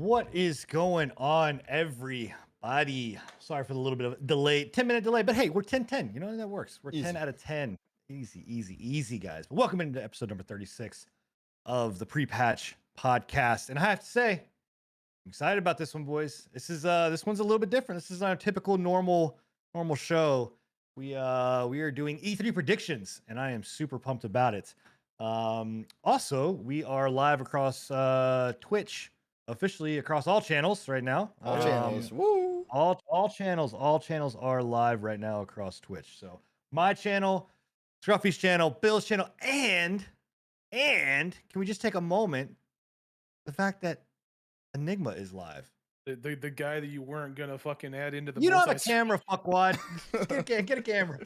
What is going on, everybody? Sorry for the little bit of delay, 10-minute delay, but hey, we're 10-10. You know how that works. We're Easy. 10 out of 10. Easy, easy, easy, guys. But welcome into episode number 36 of the Pre-Patch podcast. And I have to say, I'm excited about this one, boys. This one's a little bit different. This is our typical normal show. We are doing E3 predictions, and I am super pumped about it. Also, we are live across Twitch, officially across all channels right now. All channels. Woo! All channels are live right now across Twitch. So my channel, Scruffy's channel, Bill's channel, and can we just take a moment? The fact that Enigma is live. The guy that you weren't gonna fucking add into the You don't have a multi- camera, fuckwad. Get a camera.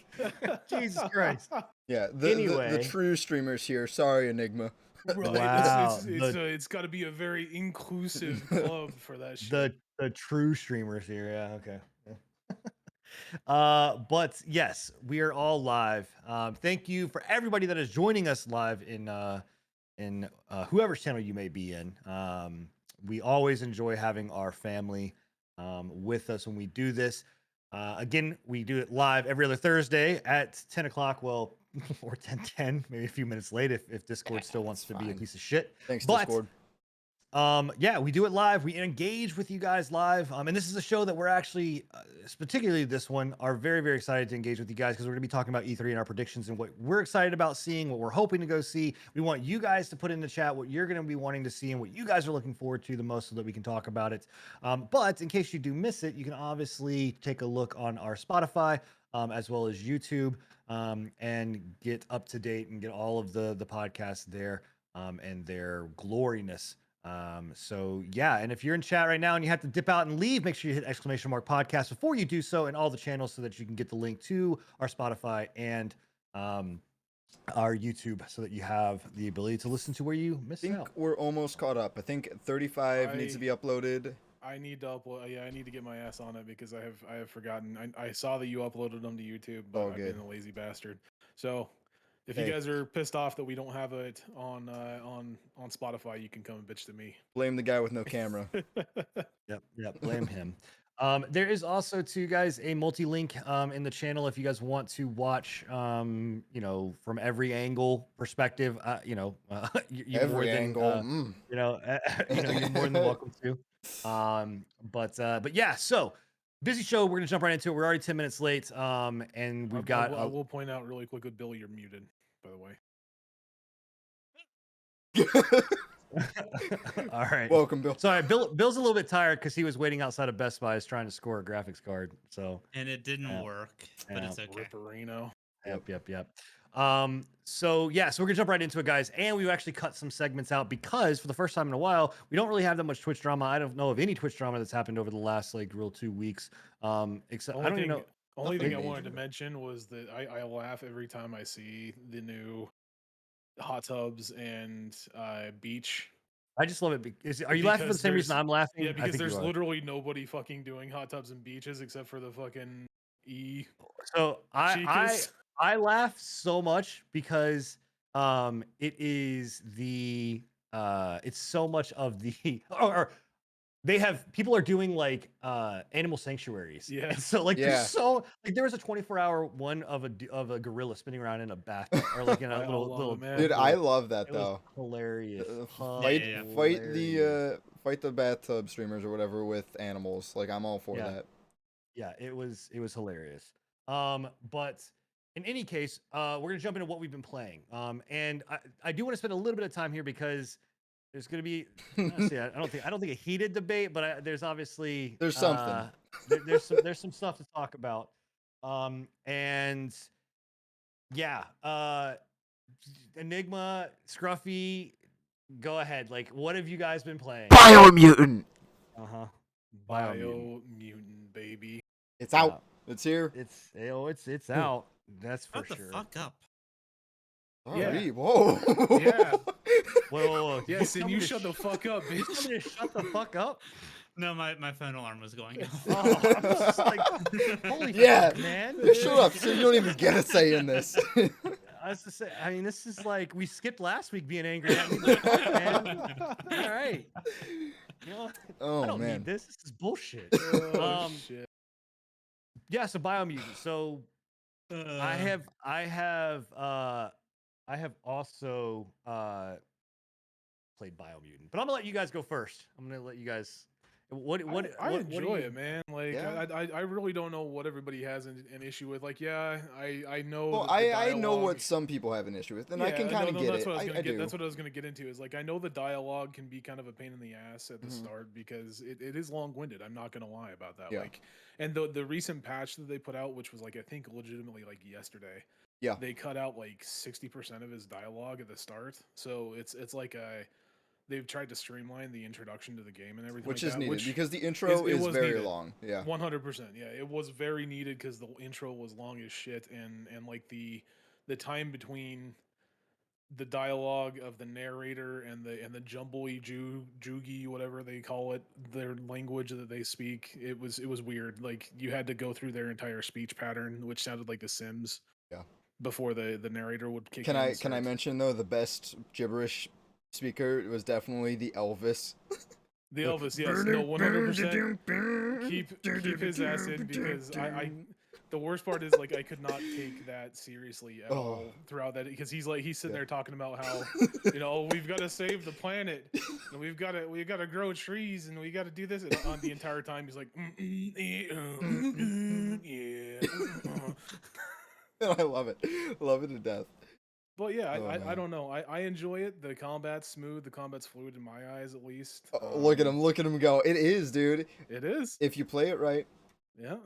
Jesus Christ. Yeah, the Anyway. true streamers here. Sorry, Enigma. Right. Wow. It's got to be a very inclusive club for that shit. The true streamers here. Yeah, okay. But yes, we are all live. Thank you for everybody that is joining us live in whoever's channel you may be in. We always enjoy having our family with us when we do this. Again, we do it live every other Thursday at 10 o'clock. Well, or 10:10, maybe a few minutes late if Discord still wants to be a piece of shit. Thanks, But, Discord. yeah, we do it live. We engage with you guys live. And this is a show that we're actually, particularly this one, are very, very excited to engage with you guys because we're going to be talking about E3 and our predictions and what we're excited about seeing, what we're hoping to go see. We want you guys to put in the chat what you're going to be wanting to see and what you guys are looking forward to the most so that we can talk about it. But in case you do miss it, you can obviously take a look on our Spotify as well as YouTube and get up to date and get all of the podcasts there and their gloriness. So yeah, and if you're in chat right now and you have to dip out and leave, make sure you hit !podcast before you do so in all the channels so that you can get the link to our Spotify and our YouTube so that you have the ability to listen to where you I missed think out. we're almost caught up. I think 35 needs to be uploaded. I need to upload. Yeah, I need to get my ass on it because I have forgotten. I saw that you uploaded them to YouTube, but I've been a lazy bastard. So if you guys are pissed off that we don't have it on Spotify, you can come and bitch to me. Blame the guy with no camera. Yep, blame him. There is also, too, guys, a multi-link in the channel if you guys want to watch, from every angle perspective. You're Every more than, angle. you're more than welcome to. But yeah, so busy show. We're gonna jump right into it. We're already 10 minutes late. And we've got. I will point out really quick with Bill, you're muted, by the way. All right. Welcome, Bill. Sorry, Bill's a little bit tired because he was waiting outside of Best Buy trying to score a graphics card. So and it didn't work, but it's okay. Ripperino. Yep. So we're gonna jump right into it, guys. And we actually cut some segments out because for the first time in a while, we don't really have that much Twitch drama. I don't know of any Twitch drama that's happened over the last real 2 weeks. Except I don't even know. Only thing I wanted to mention was that I laugh every time I see the new hot tubs and beach. I just love it. Are you laughing for the same reason I'm laughing? Yeah, because there's literally nobody fucking doing hot tubs and beaches except for the fucking So I laugh so much because it is the it's so much of the or they have people are doing animal sanctuaries. Yeah. And so there's so there was a 24-hour one of a gorilla spinning around in a bathtub or in a little Dude, I love that though. Hilarious. Fight the bathtub streamers or whatever with animals. I'm all for that. Yeah, it was hilarious. But in any case, we're gonna jump into what we've been playing. And I do want to spend a little bit of time here because there's gonna be honestly, I don't think a heated debate, but there's obviously something. There's some stuff to talk about. And yeah, Enigma, Scruffy, go ahead. What have you guys been playing? Biomutant. Biomutant, baby. It's out. It's here. It's out. That's for sure. Shut the fuck up. Yeah. Whoa. Yeah. Whoa. Yes, and you shut the fuck up, bitch. Shut the fuck up. No, my phone alarm was going off. Oh, I'm just holy fuck, man. Shut up. So you don't even get a say in this. I was to say, this is we skipped last week being angry at me. Man. All right. You know, I Oh don't man. need this. This is bullshit. Oh, shit. Yeah, so Biomutant. So I have also played Biomutant, but I'm gonna let you guys go first. I'm gonna let you guys. I What do enjoy you? it, man. Like Yeah. I really don't know what everybody has an issue with. Like, yeah, I know Well, that the I know dialogue. what some people have an issue with, and I Yeah, can kind of no, get that's it. what I was gonna I get. do. That's what I was gonna get into. Is like I know the dialogue can be kind of a pain in the ass at the Mhm. start because it is long winded. I'm not gonna lie about that. Yeah. Like, and the recent patch that they put out, which was like I think legitimately like yesterday. Yeah. They cut out like 60% of his dialogue at the start, so it's like they've tried to streamline the introduction to the game and everything Which like is that. needed Which because the intro it is was very needed. long. Yeah. 100%. Yeah, it was very needed because the intro was long as shit, and like the time between the dialogue of the narrator and the jumbly jugi, whatever they call it, their language that they speak, it was weird. Like you had to go through their entire speech pattern, which sounded like The Sims. Yeah. Before the narrator would kick Can in. I mention though the best gibberish speaker was definitely the Elvis. The Elvis, yes, no, 100%. Keep his ass in because I the worst part is like I could not take that seriously at all throughout that because he's sitting there talking about how we've got to save the planet and we've got to grow trees and we got to do this and on the entire time he's like yeah. I love it to death. But yeah, I man. don't know. I enjoy it. The combat's smooth. The combat's fluid in my eyes, at least. Look at him go. It is, dude. It is. If you play it right. Yeah.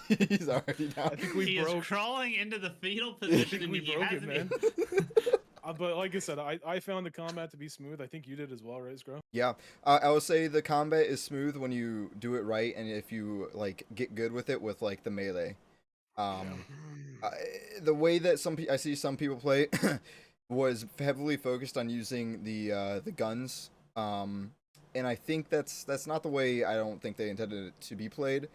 He's already down. I think we he broke. is crawling into the fetal I position. think we and he broke it, hasn't man. even- But like I said, I found the combat to be smooth. I think you did as well, right, Scro? Yeah, I would say the combat is smooth when you do it right, and if you like get good with it with like the melee. The way that I see some people play was heavily focused on using the guns. And I think that's not the way I don't think they intended it to be played.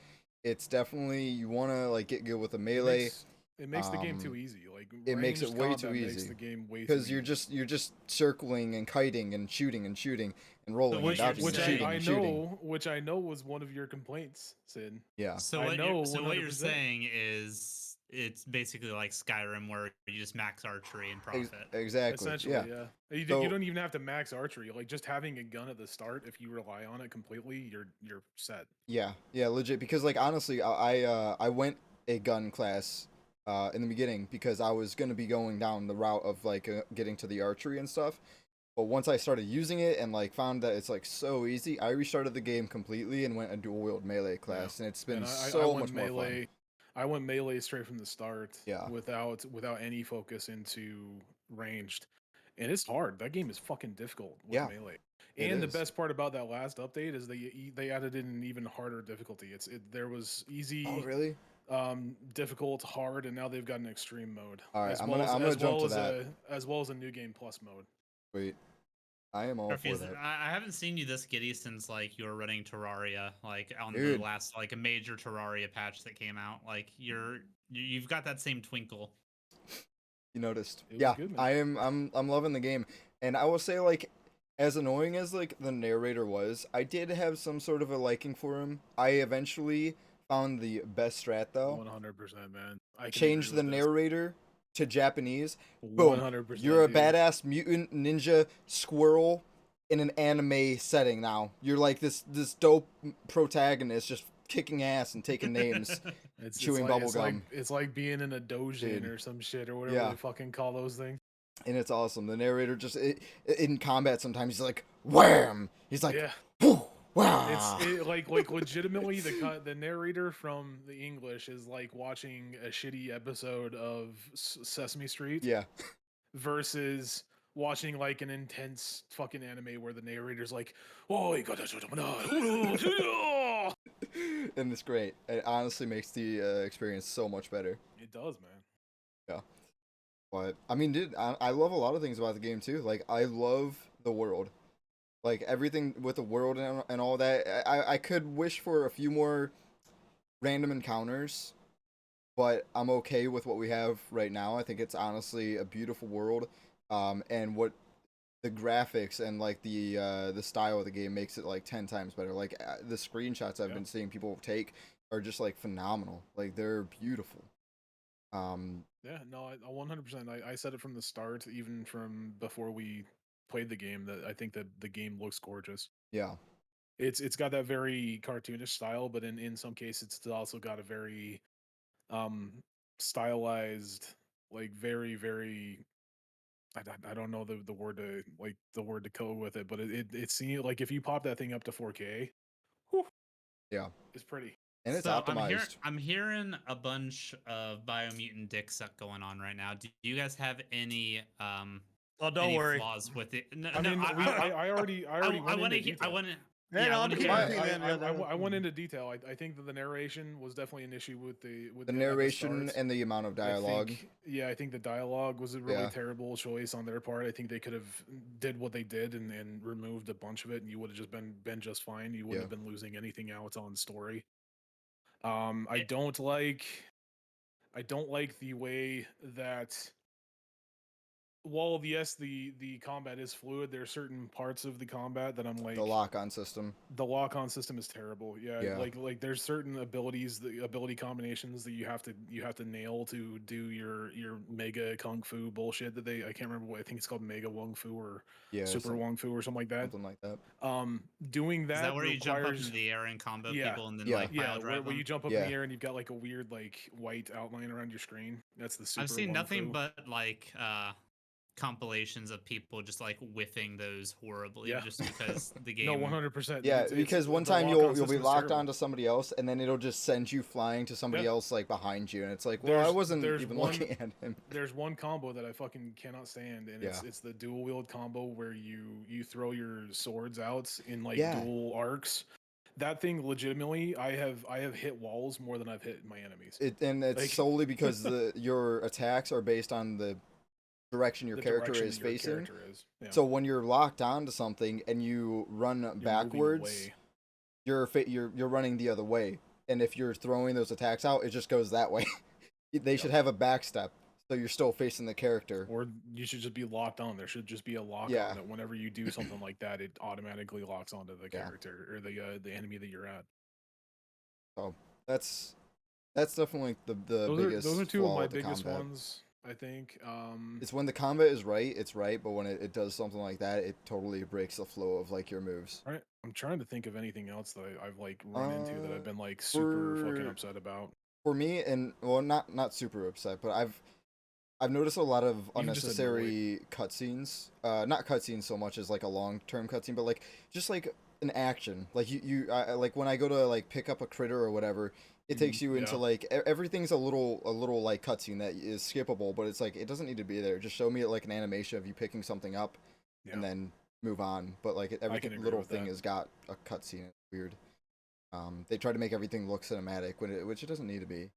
It's definitely you want to like get good with the melee. It makes the game too easy. Like it makes it way too makes easy. the game way Because too you're just circling and kiting and shooting and rolling what and you're dodging which and shooting I and know, shooting. which I know was one of your complaints, Sid. Yeah. So I what know what you're 100%. saying is it's basically like Skyrim where you just max archery and profit. Exactly. Essentially, Yeah. You So- don't even have to max archery. Like just having a gun at the start, if you rely on it completely, you're set. Yeah, legit. Because like honestly, I went a gun class in the beginning because I was gonna be going down the route of like getting to the archery and stuff. But once I started using it and like found that it's like so easy, I restarted the game completely and went a dual wield melee class, and it's been so much more fun. I went melee straight from the start. Yeah. Without any focus into ranged, and it's hard. That game is fucking difficult with melee. And the best part about that last update is they added in an even harder difficulty. There was easy. Oh really? Difficult, hard, and now they've got an extreme mode. All right, I'm gonna jump to that. As well as a new game plus mode. Wait, I am all for that. I haven't seen you this giddy since like you were running Terraria, like on Dude. the last like a major Terraria patch that came out. Like you've got that same twinkle. You noticed? It was Yeah, good, man. I'm loving the game, and I will say like, as annoying as like the narrator was, I did have some sort of a liking for him. I eventually found the best strat though. 100%, man. I Changed the narrator to Japanese. Boom. 100%. You're a dude. badass mutant ninja squirrel in an anime setting now. You're like this dope protagonist just kicking ass and taking names. chewing bubble gum. It's like being in a dojin or some shit or whatever Yeah. they fucking call those things. And it's awesome. The narrator just in combat sometimes he's like wham. He's like Yeah. whoo, wow. Like legitimately the narrator from the English is like watching a shitty episode of Sesame Street Yeah. versus watching like an intense fucking anime where the narrator's like, oh, you got And it's great. It honestly makes the experience so much better. It does, man. But I mean, dude, I love a lot of things about the game too. Like I love the world, like everything with the world and all that. I could wish for a few more random encounters, but I'm okay with what we have right now. I think it's honestly a beautiful world. And what the graphics and like the style of the game makes it like 10 times better. Like the screenshots I've Yeah. been seeing people take are just like phenomenal. Like they're beautiful. Yeah, no, I 100%. I said it from the start, even from before we played the game, that I think that the game looks gorgeous. Yeah. It's got that very cartoonish style, but in some cases it's also got a very um stylized, like very I don't know the word to like the word to go with it, but it seems like if you pop that thing up to 4K, whew, Yeah. it's pretty. And it's So optimized. I'm hearing a bunch of Biomutant dick suck going on right now. Do you guys have any Oh, don't any worry. flaws with it? No, I no, mean, I already I went want into to hear. I detail. want to. Yeah, Yeah, no, I I'm want to here. hear. I'm here, man. I went into detail. I think that the narration was definitely an issue with the The at the narration start. and the amount of dialogue. I think the dialogue was a really Yeah. terrible choice on their part. I think they could have did what they did and removed a bunch of it, and you would have just been just fine. You wouldn't Yeah. have been losing anything out on story. I It- don't like the way that while yes the combat is fluid, there are certain parts of the combat that I'm like The lock-on system. the lock-on system is terrible. Yeah, Yeah. like there's certain abilities, the ability combinations that you have to nail to do your mega kung fu bullshit that I can't remember what I think it's called, mega wung fu or Yeah. super wung fu or something like that. Something like that. Doing Is that that where you jump up requires into the air and combo Yeah. people and then Yeah. like pile drive where you them? jump up in Yeah. the air and you've got like a weird like white outline around your screen. That's the super I've seen wung nothing fu. but like compilations of people just like whiffing those horribly Yeah. just because the game. No, 100%. Yeah, It's- because one the time lock-on you'll be system is locked terrible. onto somebody else, and then it'll just send you flying to somebody Yeah. else like behind you, and it's like, well, I wasn't there's even one- looking at him. There's one combo that I fucking cannot stand, and Yeah. it's the dual wield combo where you throw your swords out in like Yeah. dual arcs. That thing legitimately, I have hit walls more than I've hit my enemies. And it's Like- solely because your attacks are based on the direction your The character direction is that your facing. character is. Yeah. So when you're locked onto something and you run You're moving backwards, away. you're running the other way. And if you're throwing those attacks out, it just goes that way. They should have a backstep, so you're still facing the character. Or you should just be locked on. There should just be a lock Yeah. on that whenever you do something like that, it automatically locks onto the Yeah. character or the enemy that you're at. That's definitely the biggest Those are two flaw of my with the biggest combat. ones, I think. It's when the combat is right, it's right, but when it does something like that, it totally breaks the flow of like your moves. Right. I'm trying to think of anything else that I've like run into that I've been like super fucking for- upset about. For me, and well, not super upset, but I've noticed a lot of Even just unnecessary cutscenes. Not cutscenes so much as like a long-term cutscene, but like just like an action. Like like when I go to like pick up a critter or whatever, it takes you into yeah. like everything's a little like cutscene that is skippable, but it's like it doesn't need to be there. Just show me like an animation of you picking something up Yeah. and then move on. But like every can agree little with thing that. has got a cutscene. It's weird. They try to make everything look cinematic which it doesn't need to be.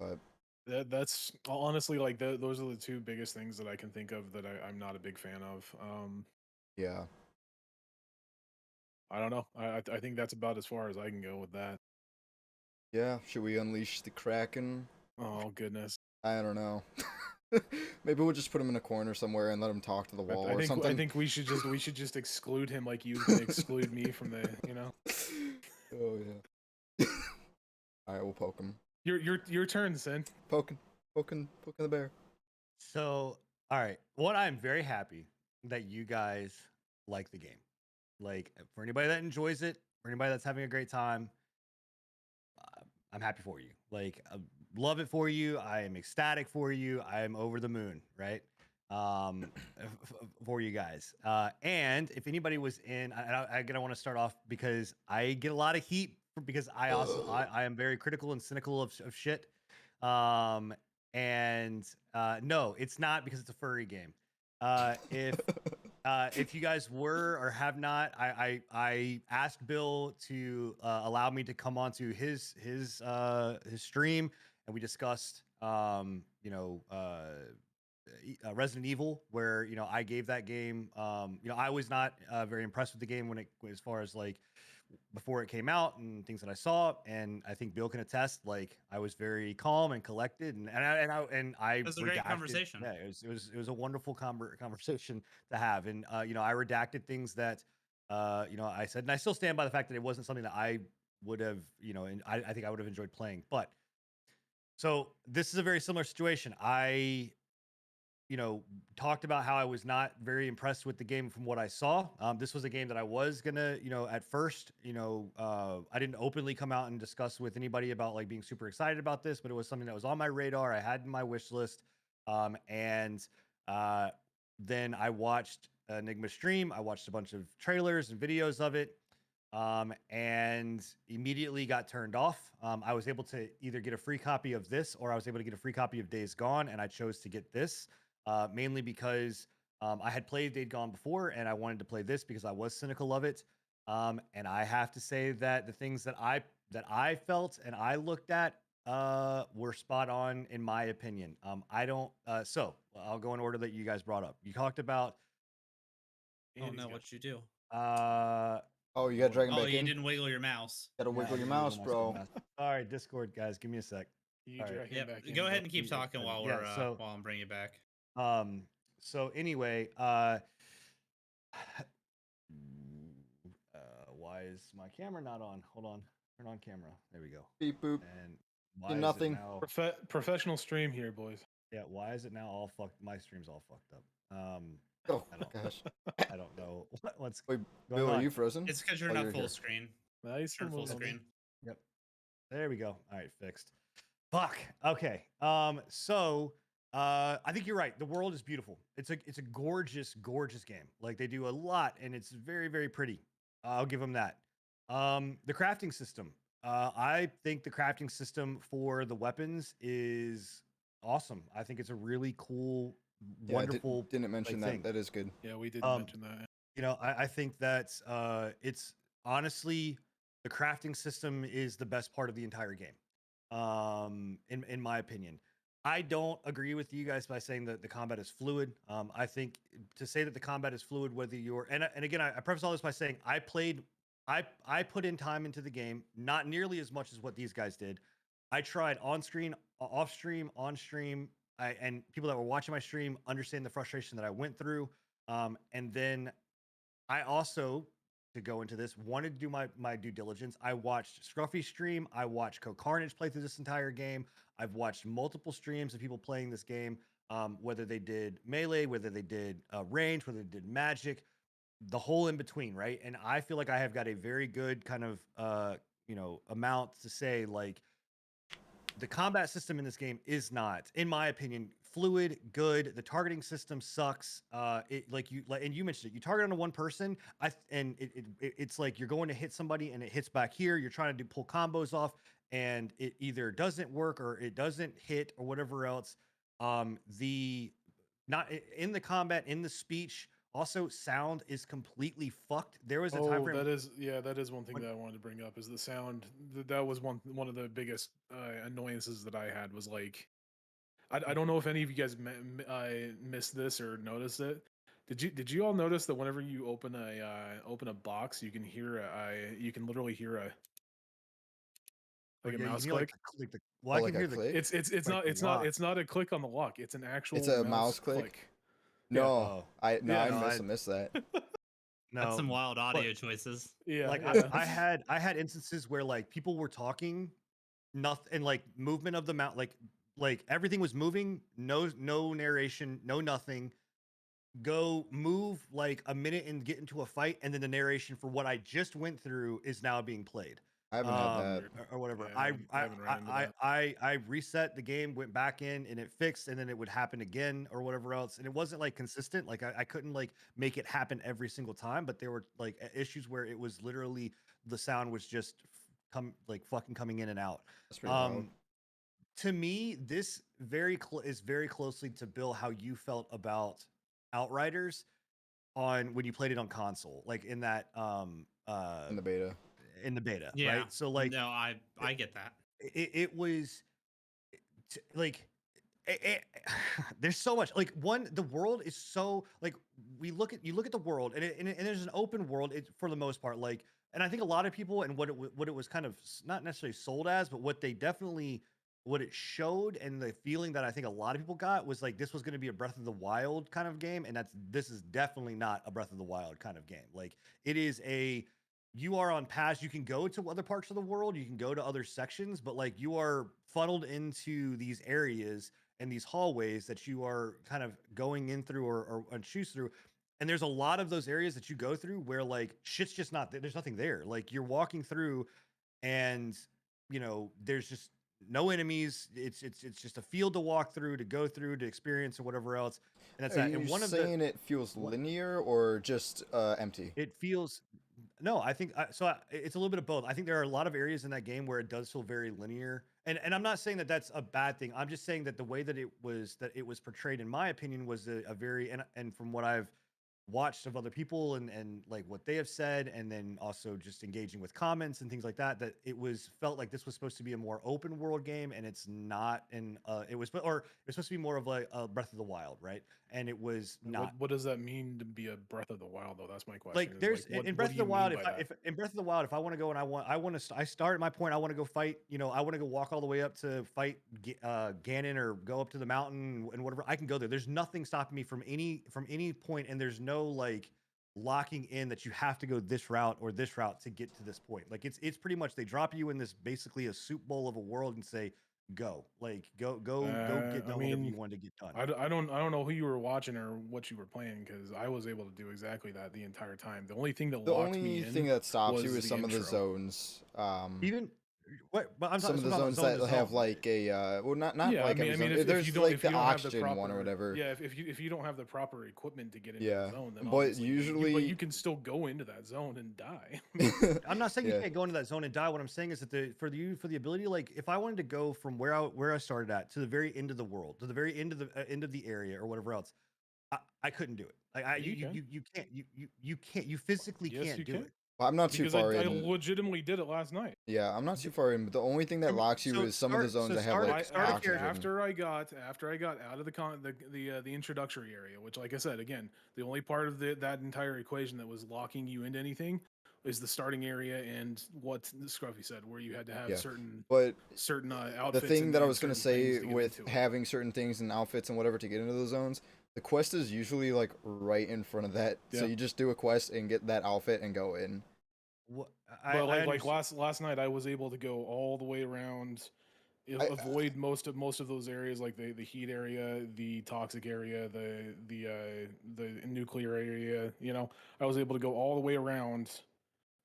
But That's honestly like those are the two biggest things that I can think of that I'm not a big fan of. yeah. I don't know. I think that's about as far as I can go with that. Yeah, should we unleash the Kraken? Oh goodness. I don't know. Maybe we'll just put him in a corner somewhere and let him talk to the wall I or think something. I think we should just exclude him like you can exclude me from the, you know. Oh yeah. All right, we'll poke him. Your turn, Sin. Poking the bear. So, all right. What I'm very happy that you guys like the game. Like, for anybody that enjoys it, for anybody that's having a great time, I'm happy for you. Like, love it for you. I am ecstatic for you. I am over the moon, right? For you guys. And if anybody was in, I want to start off because I get a lot of heat because I also I am very critical and cynical of shit. And no, it's not because it's a furry game. If you guys were or have not, I asked Bill to allow me to come onto his stream, and we discussed Resident Evil, where I gave that game. I was not very impressed with the game as far as like before it came out and things that I saw, and I think Bill can attest. Like I was very calm and collected, and I It was a great redacted. conversation. Yeah, it was a wonderful conversation to have, and I redacted things that I said, and I still stand by the fact that it wasn't something that I would have, and I think I would have enjoyed playing, but. So this is a very similar situation. I talked about how I was not very impressed with the game from what I saw. This was a game that I was gonna, at first, I didn't openly come out and discuss with anybody about like being super excited about this, but it was something that was on my radar. I had in my wish list, and then I watched Enigma stream. I watched a bunch of trailers and videos of it, and immediately got turned off. I was able to either get a free copy of this or I was able to get a free copy of Days Gone, and I chose to get this mainly because I had played Days Gone before and I wanted to play this because I was cynical of it. And I have to say that the things that I felt and I looked at were spot on in my opinion. I don't. So I'll go in order that you guys brought up. You talked about. Oh Andy's no, got- what'd you do? Oh, you got Dragon Oh, back you in? didn't wiggle your mouse. Gotta Yeah, wiggle I your did wiggle mouse, my bro. mouse. All right, Discord guys, give me a sec. You All right. drag him Yep. back in, Go ahead bro. and keep talking while Yeah, we're so- while I'm bringing it back. So anyway, why is my camera not on? Hold on. Turn on camera. There we go. Beep boop. And why Do is nothing. it now? Professional stream here, boys. Yeah, why is it now all fucked? My stream's all fucked up. Oh I don't, gosh. I don't know what's Wait, going Bill, on. are you frozen? It's because you're Oh, not you're full here. screen. Nice. Turn full screen. Yep. There we go. All right, fixed. Fuck. Okay. So I think you're right. The world is beautiful. It's a gorgeous, gorgeous game. Like they do a lot and it's very, very pretty. I'll give them that. The crafting system. I think the crafting system for the weapons is awesome. I think it's a really cool, Yeah, wonderful didn't mention that. thing. That is good. Yeah, we didn't Um, mention that. I think that it's honestly the crafting system is the best part of the entire game. In my opinion, I don't agree with you guys by saying that the combat is fluid. I think to say that the combat is fluid, whether you're and again, I preface all this by saying I put in time into the game, not nearly as much as what these guys did. I tried on screen, off stream, on stream, and people that were watching my stream understand the frustration that I went through. And then I also, to go into this, wanted to do my due diligence. I watched Scruffy stream. I watched CohhCarnage play through this entire game. I've watched multiple streams of people playing this game, whether they did melee, whether they did range, whether they did magic, the whole in between, right? And I feel like I have got a very good kind of amount to say like the combat system in this game is not, in my opinion, fluid, good. The targeting system sucks. And you mentioned it. You target onto one person, it's like you're going to hit somebody and it hits back here. You're trying to pull combos off, and it either doesn't work or it doesn't hit or whatever else. The not in the combat, in the speech. Also, sound is completely fucked. There was a time frame. that is one thing that I wanted to bring up is the sound. That was one of the biggest annoyances that I had was like, I don't know if any of you guys missed this or noticed it. Did you all notice that whenever you open a box, you can you can literally hear a Yeah, you mouse can hear, click. well, I like can a hear the click? It's like the lock. it's not a click on the lock. It's an actual It's a mouse click? No, Oh. I Yeah, missed that. no. That's some wild audio choices. Yeah, Like yeah. I had instances where like people were talking, nothing, and like movement of the mount, like everything was moving, no narration, no nothing. Go move like a minute and get into a fight, and then the narration for what I just went through is now being played. I haven't had that. Or whatever. Yeah, I haven't ran into that. I reset the game, went back in, and it fixed, and then it would happen again or whatever else. And it wasn't like consistent. Like I couldn't like make it happen every single time, but there were like issues where it was literally the sound was just fucking coming in and out. That's pretty wild. To me, this is very closely to Bill how you felt about Outriders on when you played it on console, like in that In the beta. Yeah. right? So like No, I get that. it was like there's so much. Like one, the world is so like you look at the world, and there's an open world for the most part. Like, and I think a lot of people and what it was kind of not necessarily sold as, but what they definitely what it showed and the feeling that I think a lot of people got was like this was going to be a Breath of the Wild kind of game, and this is definitely not a Breath of the Wild kind of game. Like it is a you are on paths. You can go to other parts of the world, you can go to other sections, but like you are funneled into these areas and these hallways that you are kind of going in through or choose through. And there's a lot of those areas that you go through where like shit's just not there's nothing there. Like you're walking through and there's just no enemies. It's just a field to walk through, to go through, to experience or whatever else. And that's Are that. you And one of saying it feels what- linear or just empty? it feels no, I think it's a little bit of both. I think there are a lot of areas in that game where it does feel very linear, and I'm not saying that that's a bad thing. I'm just saying that the way that it was portrayed, in my opinion, was a very and from what I've watched of other people and like what they have said, and then also just engaging with comments and things like that, that it was felt like this was supposed to be a more open world game, and it's not. And it was supposed to be more of like a Breath of the Wild, right? And it was not. What does that mean to be a Breath of the Wild though? That's my question. Like is, there's what, in what Breath do of the you Wild, mean by that? if in Breath of the Wild, if I want to go and I start at my point, I want to go fight, I want to go walk all the way up to fight Ganon or go up to the mountain and whatever, I can go there. There's nothing stopping me from any point, and there's no like locking in that you have to go this route or this route to get to this point. Like it's pretty much they drop you in this basically a soup bowl of a world and say go, like go get I done whatever mean, you want to get done. I don't know who you were watching or what you were playing because I was able to do exactly that the entire time. The only thing that The locked me only in thing that stops you was is the some of the intro. zones. Even what, but I'm Some of talking the about zones zone to that have zone. like a well, not Yeah, like every zone. if There's you don't like if you the don't have the oxygen proper one or whatever. yeah if you don't have the proper equipment to get into Yeah, the zone, then but obviously but usually you can still go into that zone and die. I'm not saying you yeah, can't go into that zone and die. What I'm saying is that for the ability, like if I wanted to go from where I started at to the very end of the world, to the very end of the area or whatever else, I couldn't do it. Like You can. you can't you physically Yes, can't you do can. it. well, I'm not too Because far I in. legitimately did it last night. Yeah, I'm not too far in. But the only thing that I mean, locks you so is some of the zones that have start like start a oxygen. After I got out of the introductory area, which like I said again, the only part of that entire equation that was locking you into anything is the starting area and what Scruffy said, where you had to have Yeah, certain but outfits. the thing that I and was gonna certain things say to get with into it. having certain things and outfits and whatever to get into those zones, the quest is usually like right in front of that. So Yeah. you just do a quest and get that outfit and go in. What But I like understand. last night, I was able to go all the way around, avoid most of those areas, like the heat area, the toxic area, the nuclear area. I was able to go all the way around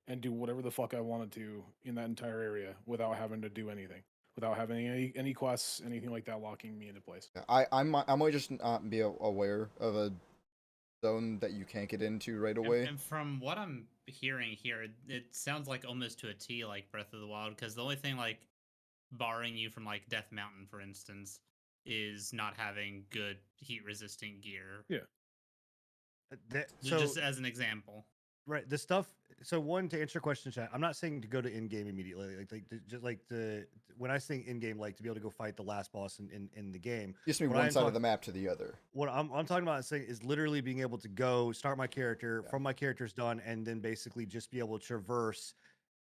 and do whatever the fuck I wanted to in that entire area without having to do anything, without having any quests, anything like that locking me into place. I might just not be aware of a zone that you can't get into right away. And from what I'm hearing here, it sounds like almost to a T like Breath of the Wild, because the only thing like barring you from like Death Mountain, for instance, is not having good heat resistant gear. Yeah. So just as an example. Right, the stuff. So one, to answer your question, chat. I'm not saying to go to in game immediately. Just like when I say in game, like to be able to go fight the last boss in the game. Just me What one I'm side of talk- the map to the other. What I'm talking about is saying is literally being able to go start my character Yeah. from my character's done, and then basically just be able to traverse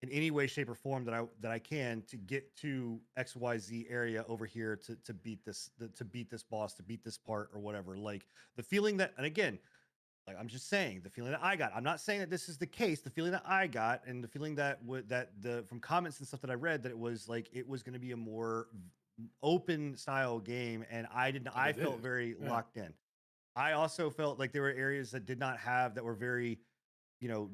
in any way, shape, or form that I can to get to XYZ area over here to beat this boss, to beat this part or whatever. Like the feeling that, and again, like I'm just saying the feeling that I got. I'm not saying that this is the case. The feeling that I got, and the feeling that from comments and stuff that I read, that it was going to be a more open style game, and I felt very locked in. I also felt like there were areas that did not have, that were very,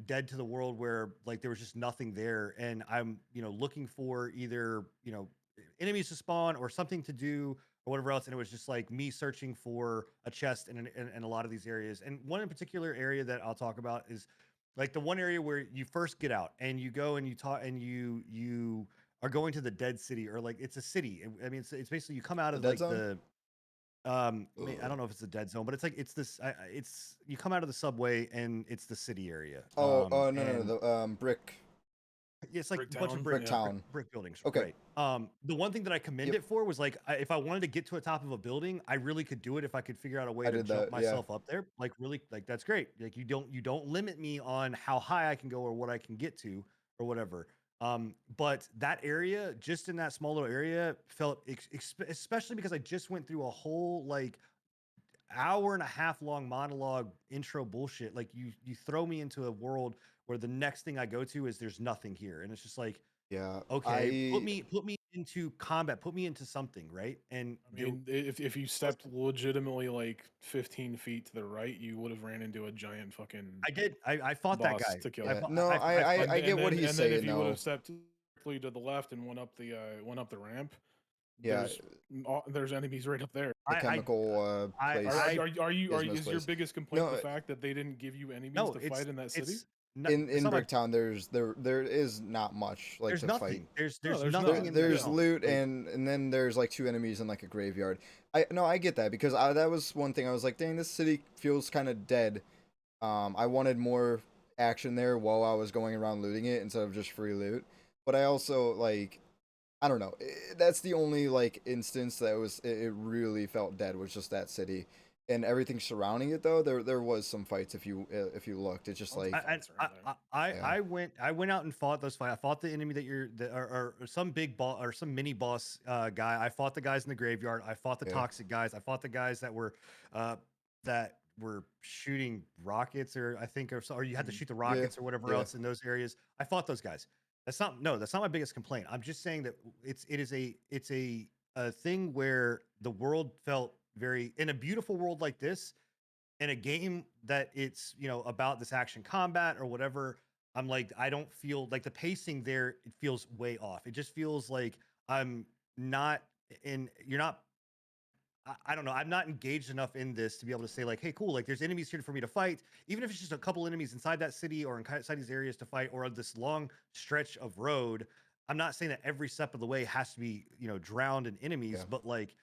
dead to the world, where like there was just nothing there, and I'm looking for either enemies to spawn or something to do or whatever else, and it was just like me searching for a chest in a lot of these areas. And one in particular area that I'll talk about is like the one area where you first get out and you go and you talk and you are going to the dead city, or like it's a city. I mean, it's basically you come out of dead like zone? I don't know if it's the dead zone, but it's like it's this it's you come out of the subway and it's the city area. Oh, no, And the brick. it's like a bunch of Bricktown. brick buildings. Okay. Right. The one thing that I commend Yep. it for was like if I wanted to get to the top of a building, I really could do it if I could figure out a way I to did jump that, yeah. myself up there. Like really, like that's great. Like you don't limit me on how high I can go or what I can get to or whatever. But that area, just in that small little area, felt especially because I just went through a whole like hour and a half long monologue intro bullshit. Like you throw me into a world where the next thing I go to is there's nothing here, and it's just like, Yeah. okay, put me into combat, put me into something, right? And I mean, if you stepped legitimately like 15 feet to the right, you would have ran into a giant fucking I did. I fought that boss guy to kill. Yeah. fought- No, I get what he's And saying then if you would though. have stepped directly to the left and went up the ramp, Yeah. there's enemies right up there. The I- chemical place. Is your place. biggest complaint No, the fact that they didn't give you enemies no, to fight in that city? it's not, in it's not my- Bricktown, there is not much like there's to nothing. fight. There's there's nothing. nothing. in There's town. loot Like, and then there's like 2 enemies in like a graveyard. I get that because that was one thing I was like, dang, this city feels kind of dead. I wanted more action there while I was going around looting it instead of just free loot. But I also like, I don't know. That's the only like instance that it really felt dead was just that city. And everything surrounding it though, there was some fights if you looked. It's just like I went out and fought those fights. I fought the enemy or some big boss or some mini boss guy. I fought the guys in the graveyard. I fought the toxic guys. I fought the guys that were shooting rockets or I think or you had to shoot the rockets or whatever else in those areas. I fought those guys. That's not my biggest complaint. I'm just saying that it's a thing where the world felt very in a beautiful world like this in a game that it's about this action combat or whatever. I'm like, I don't feel like the pacing there, it feels way off. It just feels like I'm not you're not I don't know. I'm not engaged enough in this to be able to say like, hey, cool, like there's enemies here for me to fight, even if it's just a couple enemies inside that city or inside these areas to fight, or this long stretch of road. I'm not saying that every step of the way has to be, drowned in enemies, but like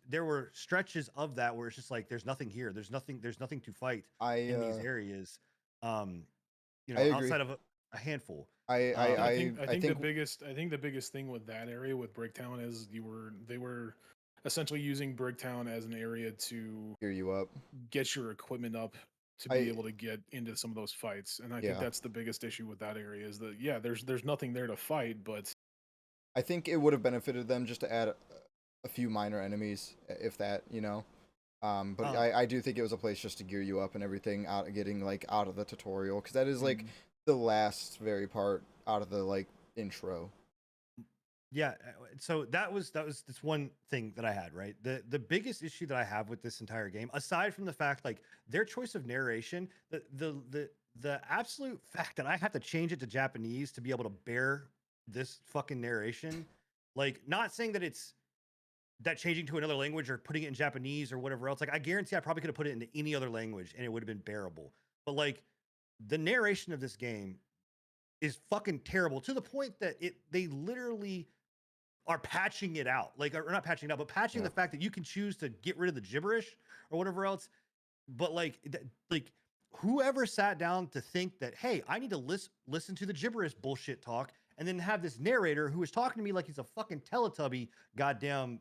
there were stretches of that where it's just like there's nothing here. There's nothing to fight in these areas. I agree. Outside of a handful. I think the biggest thing with that area with Bricktown is they were essentially using Bricktown as an area to gear you up, get your equipment up to be able to get into some of those fights. And I think that's the biggest issue with that area is that there's nothing there to fight, but I think it would have benefited them just to add a few minor enemies, if that, but I do think it was a place just to gear you up and everything getting like out of the tutorial, because that is like the last very part out of the like intro. Yeah, so that's one thing that I had, right? The biggest issue that I have with this entire game, aside from the fact like their choice of narration, the absolute fact that I have to change it to Japanese to be able to bear this fucking narration, like not saying that it's that changing to another language or putting it in Japanese or whatever else, like I guarantee I probably could have put it into any other language and it would have been bearable. But like the narration of this game is fucking terrible to the point that they literally are patching it out, like or not patching it out, but patching the fact that you can choose to get rid of the gibberish or whatever else. But like whoever sat down to think that, hey, I need to listen to the gibberish bullshit talk and then have this narrator who is talking to me like he's a fucking Teletubby goddamn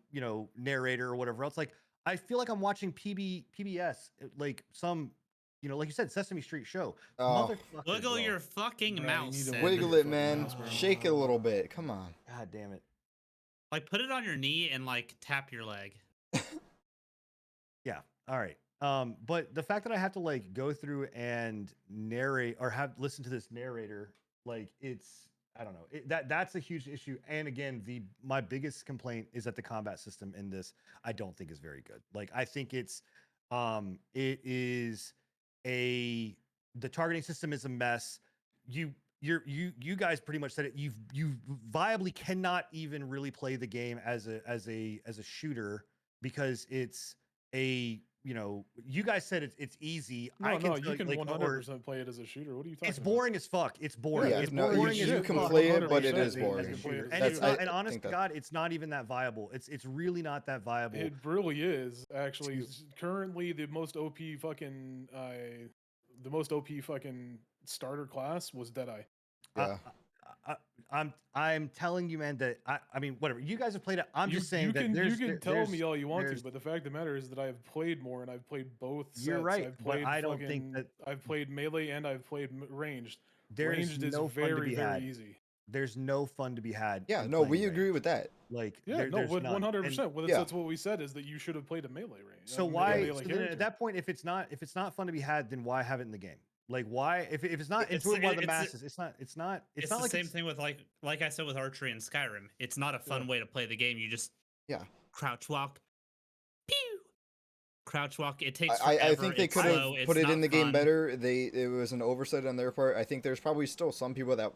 narrator or whatever else. Like I feel like I'm watching PBS, like some like you said, Sesame Street show. Wiggle your fucking mouse. Wiggle it, man. Shake it a little bit. Come on. God damn it. Like put it on your knee and like tap your leg. Yeah. All right. But the fact that I have to like go through and narrate or listen to this narrator, like I don't know. That's a huge issue. And again, my biggest complaint is that the combat system in this I don't think is very good. Like I think it is the targeting system is a mess. You guys pretty much said it. You viably cannot even really play the game as a shooter because it's you guys said it's easy. You can 100% play it as a shooter. What are you talking about? It's boring as fuck. It's boring. Yeah, it's no, boring. you can play it, but it is boring. And honest to God, it's not even that viable. It's really not that viable. It really is actually. Currently, the most OP fucking starter class was Deadeye. Yeah. I'm telling you, man, that I mean, whatever. You guys have played it. I'm just saying you that can tell there's me all you want to, there's but the fact of the matter is that I've played more and I've played both you're sets. right, I've but played I don't think that I've played melee and I've played ranged. there's Ranged is no fun to very be very had. easy. There's no fun to be had Yeah, in no, playing we agree with ranged. that. Like Yeah, no, there's with none. And 100%. Well, Yeah. that's what we said is that you should have played a melee range. so Yeah. why? melee So then at character. that point, if it's not fun to be had, then why have it in the game? Like why? If it's not It's- enjoyed by the it's- masses, it's not. It's not It's not the like same it's, thing with like I said with archery and Skyrim. It's not a fun Yeah. way to play the game. You just Yeah. crouch walk, pew, crouch walk. It takes forever. I think they it's could have slow, put it's it in not the game fun. better. It was an oversight on their part. I think there's probably still some people that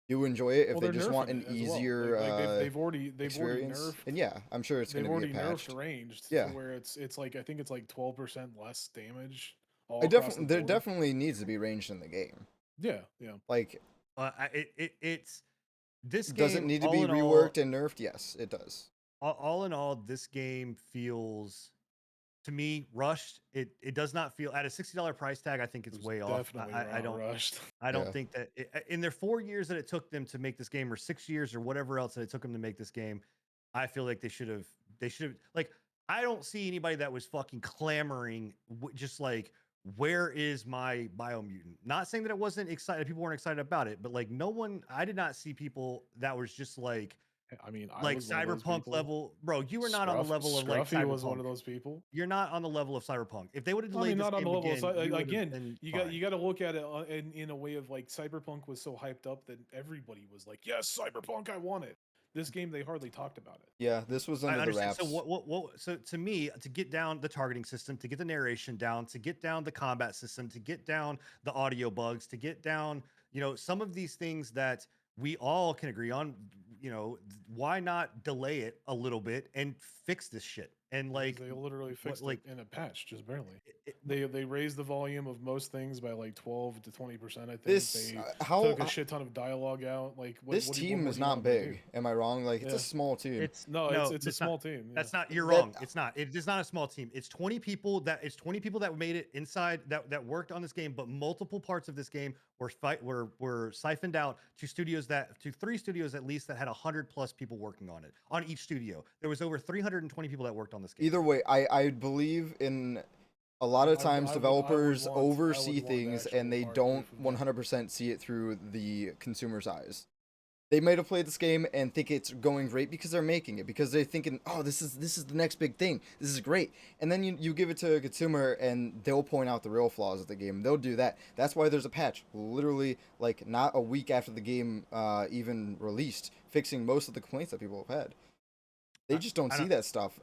do enjoy it if Well, they they're just want nerfing an it as well. easier they've already experience. nerfed. And yeah, I'm sure it's going They've to be already a nerfed patched. ranged. Yeah. To where it's like I think it's like 12% less damage. All I across the there board. definitely needs to be ranged in the game. Yeah, yeah. Like, it's this game. does it need to all be in all- reworked and nerfed? Yes, it does. all in all, this game feels to me rushed. It does not feel at a $60 price tag. I think it's It was way off. definitely I don't rushed. I don't Yeah. think that in their 4 years that it took them to make this game, or 6 years, or whatever else that it took them to make this game, I feel like they should have like. I don't see anybody that was fucking clamoring, just like, where is my Biomutant? Not saying that it wasn't excited, people weren't excited about it, but like no one, I did not see people that was just like I mean, I like was one of those cyberpunk people. level, bro. You were not on the level of like Scruffy cyberpunk. was one of those people. You're not on the level of cyberpunk. If they would have I delayed mean, this not on game the level again, of you would've again. been You fine. got to look at it in a way of like Cyberpunk was so hyped up that everybody was like, "Yes, Cyberpunk, I want it." This game, they hardly talked about it. Yeah, this was I under the understand. wraps. So what? So to me, to get down the targeting system, to get the narration down, to get down the combat system, to get down the audio bugs, to get down, some of these things that we all can agree on. Why not delay it a little bit and fix this shit? And Because like, they literally fixed like it in a patch, just barely. it- They raised the volume of most things by like 12 to 20%. I think This they how took a shit ton of dialogue out. Like this what team more is do you want not them to big. do? Am I wrong? Like, it's Yeah. a small team. it's No, no, it's a not. small team. That's yeah. not. You're That- wrong. It's not. It is not a small team. It's 20 people. It's 20 people that made it inside that worked on this game. But multiple parts of this game were siphoned out to 3 studios at least that had 100+ people working on it. On each studio, there was over 320 people that worked on this game. Either way, I believe in a lot of times I would developers want oversee actual things and they hardware don't from them. 100% see it through the consumer's eyes. They might have played this game and think it's going great because they're making it, because they're thinking, oh, this is the next big thing. This is great. And then you give it to a consumer and they'll point out the real flaws of the game. They'll do that. That's why there's a patch, literally like not a week after the game even released, fixing most of the complaints that people have had. They just don't I see don't- that stuff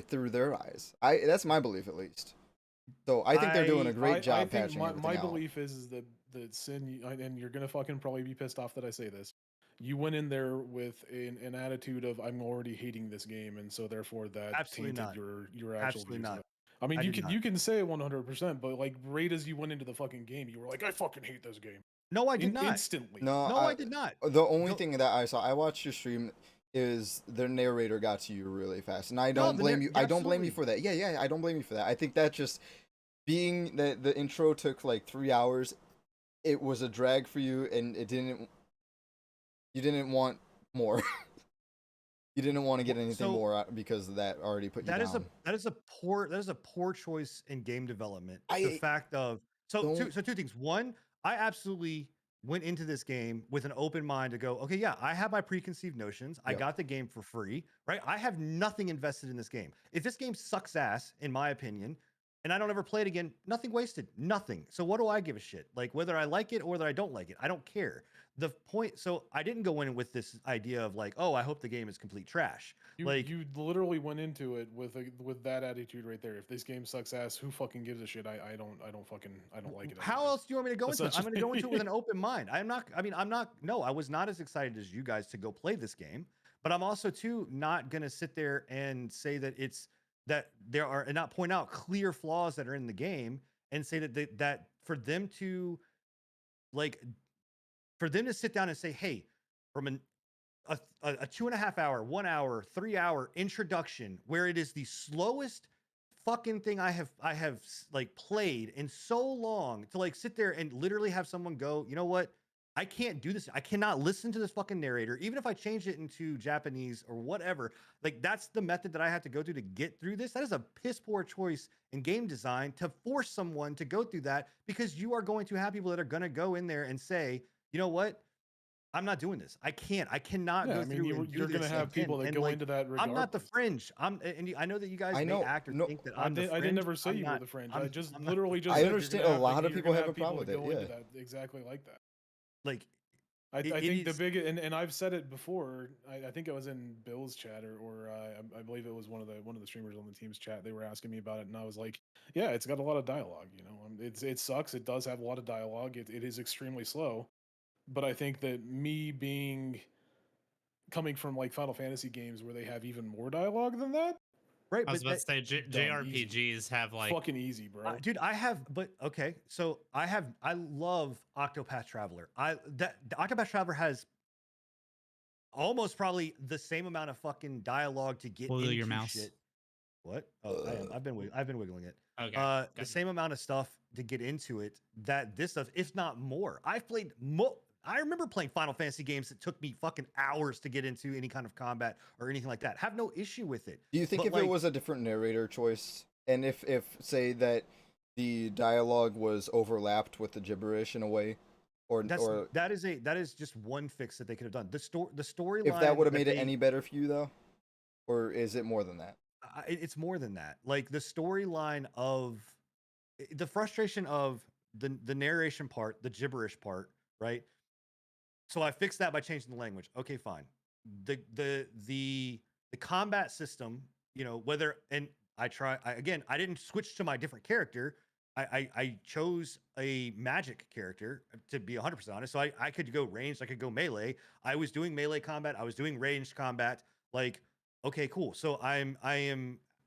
through their eyes. That's my belief, at least. So I think they're doing a great job I think patching my everything out. belief is that Sin, and you're gonna fucking probably be pissed off that I say this. You went in there with an attitude of I'm already hating this game, and so therefore that Absolutely tainted not. your actual Absolutely views not. of it. I mean, I you did can not. you can say 100%, but like right as you went into the fucking game, you were like, I fucking hate this game. No, I did not. Instantly. No, No, I did not. The only No. thing that I saw, I watched your stream, is their narrator got to you really fast, and I No, don't the blame nar- you. I don't blame you absolutely. for that. Yeah, I don't blame you for that. I think that just being that the intro took like 3 hours, it was a drag for you, and you didn't want more. You didn't want to get anything So- more out because that already put you That down. is a poor choice in game development. The I fact of don't- two things. One, I absolutely went into this game with an open mind to go, okay, yeah, I have my preconceived notions. I Yep. got the game for free, right? I have nothing invested in this game. If this game sucks ass, in my opinion, and I don't ever play it again, nothing wasted, nothing. So what do I give a shit? Like whether I like it or whether I don't like it, I don't care. The point, so I didn't go in with this idea of like, oh, I hope the game is complete trash. You literally went into it with that attitude right there. If this game sucks ass, who fucking gives a shit? I don't like it. How anymore. else do you want me to go into it? I'm going to go into it with an Essentially. open mind. No, I was not as excited as you guys to go play this game, but I'm also too not going to sit there and say that there are, and not point out clear flaws that are in the game and say that for them to sit down and say, hey, from a 2.5 hour, 1 hour, 3 hour introduction where it is the slowest fucking thing I have like played in so long, to like sit there and literally have someone go, you know what? I can't do this. I cannot listen to this fucking narrator, even if I change it into Japanese or whatever. Like, that's the method that I have to go through to get through this. That is a piss poor choice in game design to force someone to go through that, because you are going to have people that are going to go in there and say, you know what? I'm not doing this. I can't. I cannot Yeah, go I mean, through and do you're going to this have again. people that And go like, into that I'm not the regardless. fringe. And I know that you guys I may know, act or no, think that I I'm the didn't. fringe. I didn't never say I'm you not, were the fringe. I'm, I just I'm not. literally just I said you're understand gonna a have, lot like, of you're people gonna have a people problem that with go it, into yeah. that exactly like that. Like, I it think the is. big and I've said it before. I think it was in Bill's chat or I believe it was one of the streamers on the team's chat. They were asking me about it, and I was like, yeah, it's got a lot of dialogue. You know, it sucks. It does have a lot of dialogue. It is extremely slow, but I think that me being coming from like Final Fantasy games where they have even more dialogue than that, Right, I was but about to say done easy, JRPGs have like fucking easy, bro. dude, but okay, so I love Octopath Traveler. The Octopath Traveler has almost probably the same amount of fucking dialogue to get wiggle your into mouse. shit. What? Oh, I am. I've been wiggling it. Okay, The gotcha. same amount of stuff to get into it that this does, if not more. I've played I remember playing Final Fantasy games that took me fucking hours to get into any kind of combat or anything like that. Have no issue with it. Do you think But if like, it was a different narrator choice, and if say that the dialogue was overlapped with the gibberish in a way, or that is just one fix that they could have done. The storyline, if that would have that made it they, any better for you though, or is it more than that? it's more than that. Like the storyline of the frustration of the narration part, the gibberish part, right? So I fixed that by changing the language. Okay, fine. The combat system, you know, whether and again, I didn't switch to my different character. I chose a magic character, to be 100% honest. So I could go ranged, I could go melee. I was doing melee combat, I was doing ranged combat. Like, okay, cool. So I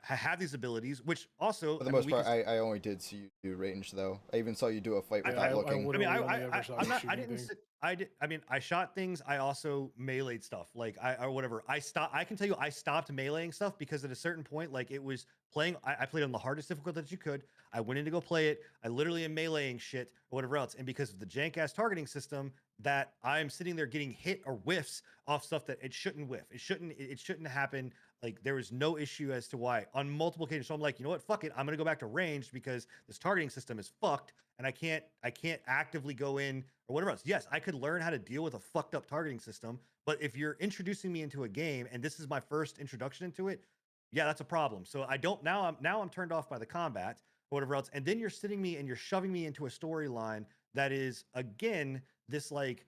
have these abilities, which also, For the I mean, most we part, can I only did see you do range though. I even saw you do a fight Yeah, without I looking. would- I mean, Literally only ever saw you I shooting didn't. things. I mean, I shot things. I also meleeed stuff, like or whatever. I can tell you, I stopped meleeing stuff because at a certain point, like it was playing. I played on the hardest difficulty that you could. I went in to go play it. I literally am meleeing shit or whatever else, and because of the jank ass targeting system, that I'm sitting there getting hit or whiffs off stuff that it shouldn't whiff. It shouldn't happen. Like there was no issue as to why on multiple occasions. So I'm like, you know what? Fuck it. I'm gonna go back to ranged because this targeting system is fucked, and I can't actively go in or whatever else. Yes, I could learn how to deal with a fucked up targeting system, but if you're introducing me into a game and this is my first introduction into it, yeah, that's a problem. So I don't now I'm turned off by the combat or whatever else, and then you're sitting me and you're shoving me into a storyline that is again this like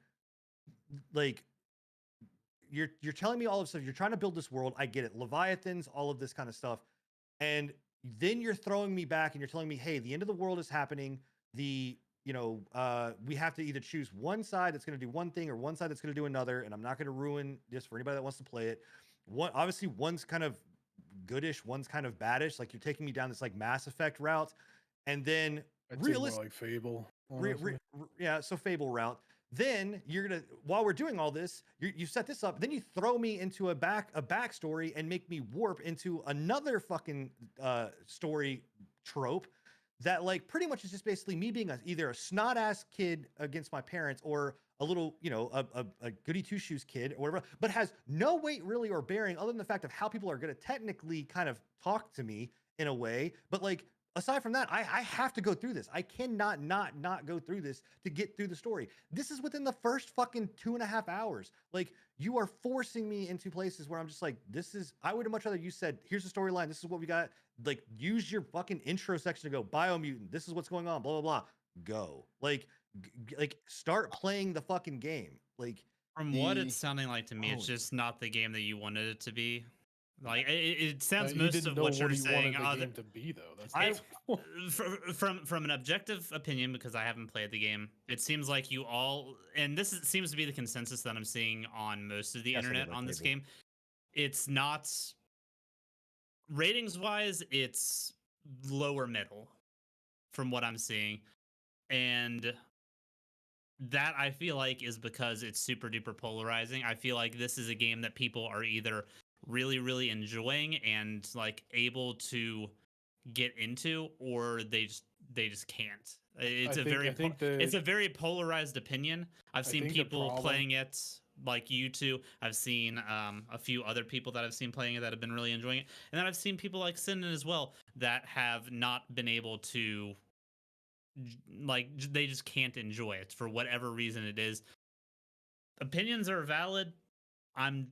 you're telling me all of stuff. You're trying to build this world. I get it. Leviathans, all of this kind of stuff. And then you're throwing me back and you're telling me, hey, the end of the world is happening. We have to either choose one side that's going to do one thing or one side that's going to do another. And I'm not going to ruin this for anybody that wants to play it. Obviously, one's kind of goodish, one's kind of baddish. Like you're taking me down this like Mass Effect route. And then I'd say more like Fable. honestly. yeah, so Fable route. Then you're gonna, while we're doing all this, you set this up. Then you throw me into a backstory and make me warp into another fucking story trope that like pretty much is just basically me being either a snot ass kid against my parents or a little, a goody two shoes kid or whatever, but has no weight really or bearing other than the fact of how people are gonna technically kind of talk to me in a way, but like aside from that, I have to go through this. I cannot not go through this to get through the story. This is within the first fucking 2.5 hours. Like you are forcing me into places where I'm just like, I would have much rather you said, here's the storyline. This is what we got. Like use your fucking intro section to go Biomutant. This is what's going on. Blah, blah, blah. Go. Like start playing the fucking game. Like From what it's sounding like to me, it's just not the game that you wanted it to be. Like it sounds You most didn't of know what you're he saying. wanted the game to be though. That's I- From an objective opinion, because I haven't played the game, it seems like you all, and seems to be the consensus that I'm seeing on most of the That's a internet little on this Fable. game. It's not ratings wise, it's lower middle from what I'm seeing, and that I feel like is because it's super duper polarizing. I feel like this is a game that people are either really really enjoying and like able to get into, or they just can't. I think It's that a very polarized opinion. I've I seen think the people problem. playing it like you two. I've seen a few other people that I've seen playing it that have been really enjoying it, and then I've seen people like Sinan as well that have not been able to they just can't enjoy it for whatever reason it is. Opinions are valid. I'm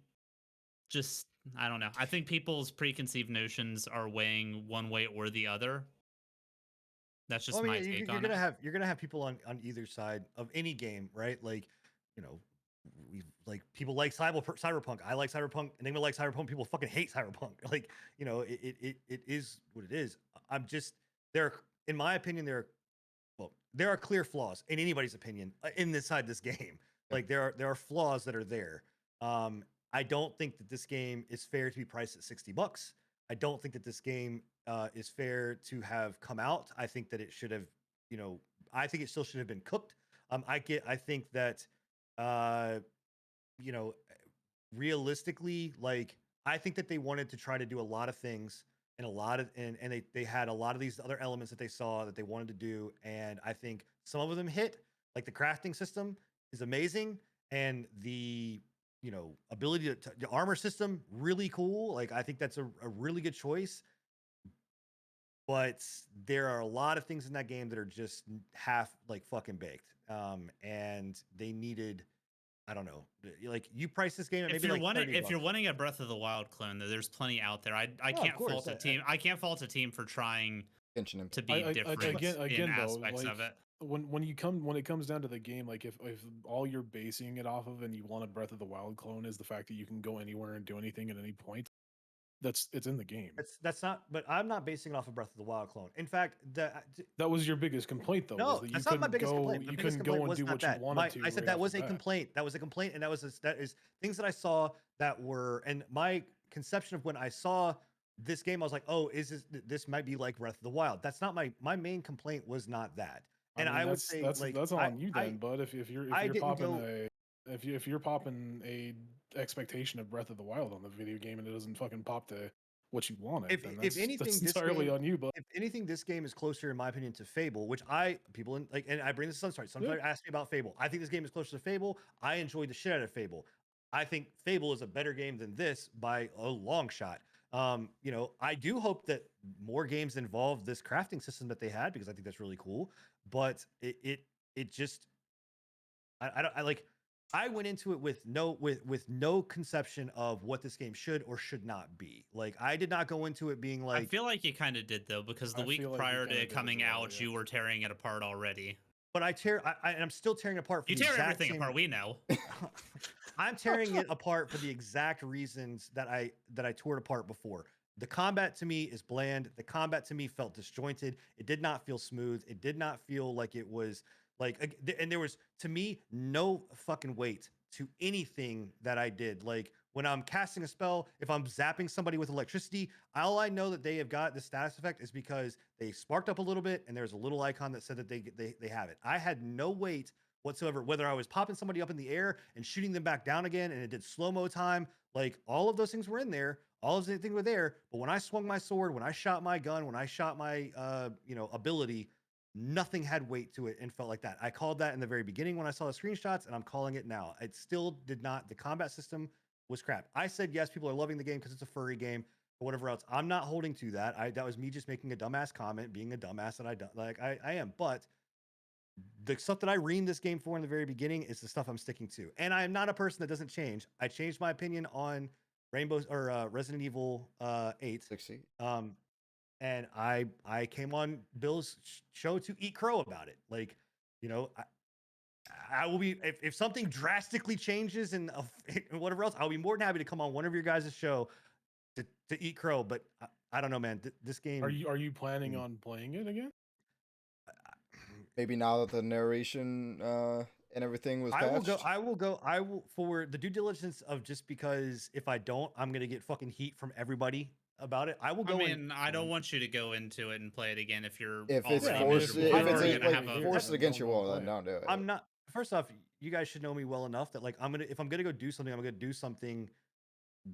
just I don't know. I think people's preconceived notions are weighing one way or the other. That's Well, just I mean, my take you're on it. gonna have people on either side of any game, right? Like, you know, we like people like cyberpunk. I like cyberpunk. Enigma likes cyberpunk. People fucking hate cyberpunk. Like, you know, it is what it is. I'm just there. In my opinion, there are clear flaws in anybody's opinion in this side of this game. Like there are flaws that are there. I don't think that this game is fair to be priced at $60. I don't think that this game is fair to have come out. I think that it should have, you know, I think it still should have been cooked. I think that, uh, you know, realistically, like I think that they wanted to try to do a lot of things and and they had a lot of these other elements that they saw that they wanted to do, and I think some of them hit. Like the crafting system is amazing, and the ability the armor system really cool. Like I think that's a really good choice, but there are a lot of things in that game that are just half like fucking baked. And they needed, I don't know, like you price this game at maybe like 30 If you're bucks. wanting a Breath of the Wild clone, though, there's plenty out there. I No, of can't course. fault a team. I can't fault a team for trying Genshin Impact. to be different in again though, aspects like of it. when it comes down to the game, like if all you're basing it off of and you want a Breath of the Wild clone is the fact that you can go anywhere and do anything at any point, it's in the game. That's not, but I'm not basing it off of Breath of the Wild clone. In fact, That was your biggest complaint though, was no, that you that's not my couldn't biggest go complaint. My you biggest couldn't go complaint and was do not what you that. wanted to. I said right that off was the a bat. complaint. That was a complaint, and that is things that I saw that were, and my conception of when I saw this game, I was like, oh, is this might be like Breath of the Wild? That's not my main complaint was not that. I And mean, I would say like that's on you then, bud. If I you're didn't popping go. if you're popping a expectation of Breath of the Wild on the video game and it doesn't fucking pop to what you wanted, then If anything, that's this entirely game, on you. But if anything, this game is closer, in my opinion, to Fable, which people in like, and I bring this up. Sorry, yeah, somebody asked me about Fable. I think this game is closer to Fable. I enjoyed the shit out of Fable. I think Fable is a better game than this by a long shot. I do hope that more games involve this crafting system that they had, because I think that's really cool. But it just I don't I like I went into it with no conception of what this game should or should not be. Like I did not go into it being I like, feel like you kind of did though, because the I week feel like you prior to kinda it did as coming well, out, yeah. you were tearing it apart already. but and I'm still tearing it apart for You the tear exact everything same. apart. We know. I'm tearing it apart for the exact reasons that I tore it apart before. The combat to me is bland. The combat to me felt disjointed. It did not feel smooth. It did not feel like it was and there was, to me, no fucking weight to anything that I did. Like when I'm casting a spell, if I'm zapping somebody with electricity, all I know that they have got the status effect is because they sparked up a little bit and there's a little icon that said that they have it. I had no weight whatsoever, whether I was popping somebody up in the air and shooting them back down again and it did slow-mo time. Like all of those things were in there, all of the things were there, but when I swung my sword, when I shot my gun, when I shot my ability, nothing had weight to it and felt like that. I called that in the very beginning when I saw the screenshots, and I'm calling it now. It still did not. The combat system was crap. I said yes, people are loving the game because it's a furry game or whatever else. I'm not holding to that. That was me just making a dumbass comment, being a dumbass that I am. But the stuff that I reamed this game for in the very beginning is the stuff I'm sticking to. And I am not a person that doesn't change. I changed my opinion on Resident Evil 8. 60. And I came on Bill's show to eat crow about it. Like, I will be, if something drastically changes and whatever else, I'll be more than happy to come on one of your guys' show to eat crow. But I don't know, man. This game. Are you planning on playing it again? Maybe now that the narration and everything was patched. I will for the due diligence of, just because if I don't, I'm gonna get fucking heat from everybody about it. I will go. I don't want you to go into it and play it again if you're If it's already forced, miserable. if You're it's already like gonna have a forced against your will, then don't do it. I'm not. First off, you guys should know me well enough that like if I'm gonna go do something, I'm gonna do something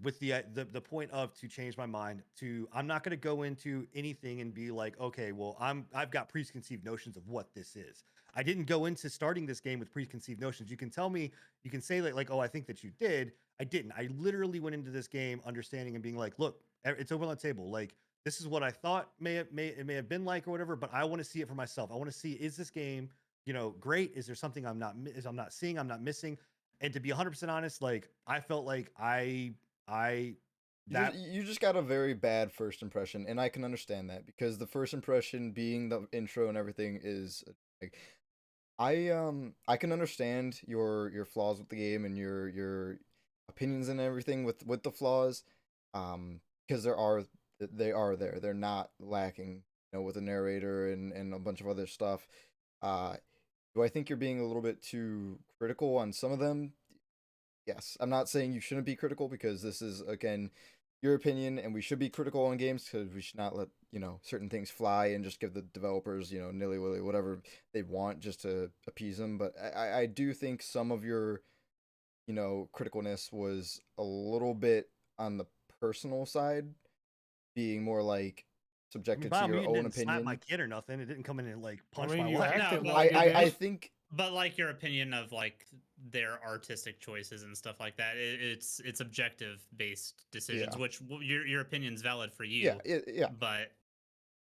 with the point of to change my mind to I'm not going to go into anything and be like, okay, well, I've got preconceived notions of what this is. I didn't go into starting this game with preconceived notions. You can tell me, you can say like, oh, I think that you did. I didn't. I literally went into this game understanding and being like, look, it's over on the table. Like, this is what I thought it may have been like or whatever, but I want to see it for myself. I want to see, is this game, great? Is there something I'm not seeing, I'm not missing? And to be 100% honest, like I felt like you just got a very bad first impression, and I can understand that because the first impression being the intro and everything is like I can understand your flaws with the game and your opinions and everything with the flaws, because they are there. They're not lacking, with a narrator and a bunch of other stuff. Do I think you're being a little bit too critical on some of them? Yes. I'm not saying you shouldn't be critical because this is, again, your opinion, and we should be critical on games because we should not let, certain things fly and just give the developers, nilly-willy, whatever they want just to appease them. But I do think some of your, criticalness was a little bit on the personal side, being more like subjected to your own didn't slap my opinion. kid or nothing. It didn't come in and like punch mean, my you wife. acted No, like but- it, I man. think But like your opinion of like their artistic choices and stuff like that, it's objective based decisions, Yeah. which your opinion's valid for you. yeah. But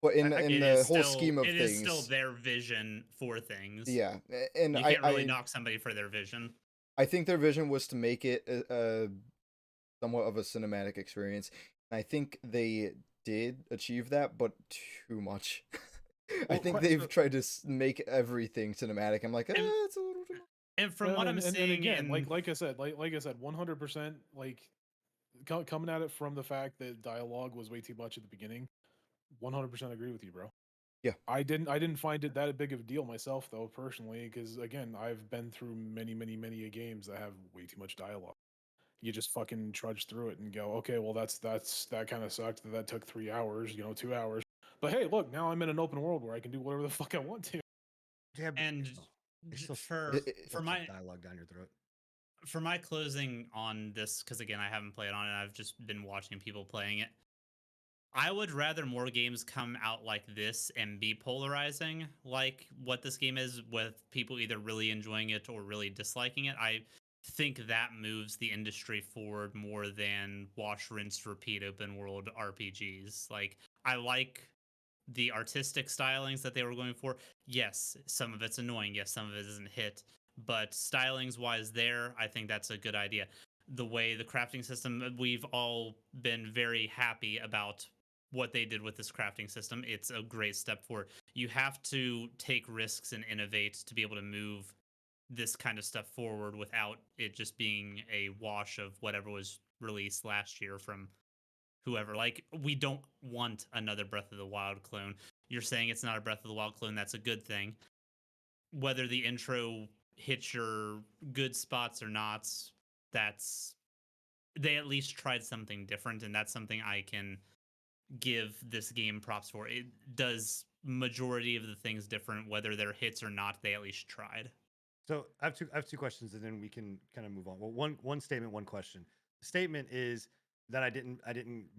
But in I- in it the is whole still, scheme of it things, is still their vision for things. yeah, and You can't really knock somebody for their vision. I think their vision was to make it a somewhat of a cinematic experience. And I think they did achieve that, but too much. I Well, think que- they've so- tried to make everything cinematic. I'm like, And- it's a little too much. And from what I'm and seeing, again, in, like I said, 100%, like coming at it from the fact that dialogue was way too much at the beginning. 100% agree with you, bro. Yeah. I didn't find it that big of a deal myself though, personally, because again, I've been through many games that have way too much dialogue. You just fucking trudge through it and go, okay, well that kind of sucked that took 3 hours, 2 hours. But hey, look, now I'm in an open world where I can do whatever the fuck I want to. and it's still for such my dialogue down your throat. for my closing on this, because again, I haven't played on it, I've just been watching people playing it. I would rather more games come out like this and be polarizing, like what this game is, with people either really enjoying it or really disliking it. I think that moves the industry forward more than wash, rinse, repeat open world RPGs. Like, I like the artistic stylings that they were going for. Yes, some of it's annoying. Yes, some of it isn't hit. But stylings wise, there, I think that's a good idea. The way the crafting system, we've all been very happy about what they did with this crafting system. It's a great step forward. You have to take risks and innovate to be able to move this kind of stuff forward without it just being a wash of whatever was released last year from whoever. Like, we don't want another Breath of the Wild clone. You're saying it's not a Breath of the Wild clone. That's a good thing. Whether the intro hits your good spots or not, that's, they at least tried something different, and that's something I can give this game props for. It does majority of the things different, whether they're hits or not. They at least tried. So I have two questions, and then we can kind of move on. Well, one statement, one question. The statement is that I didn't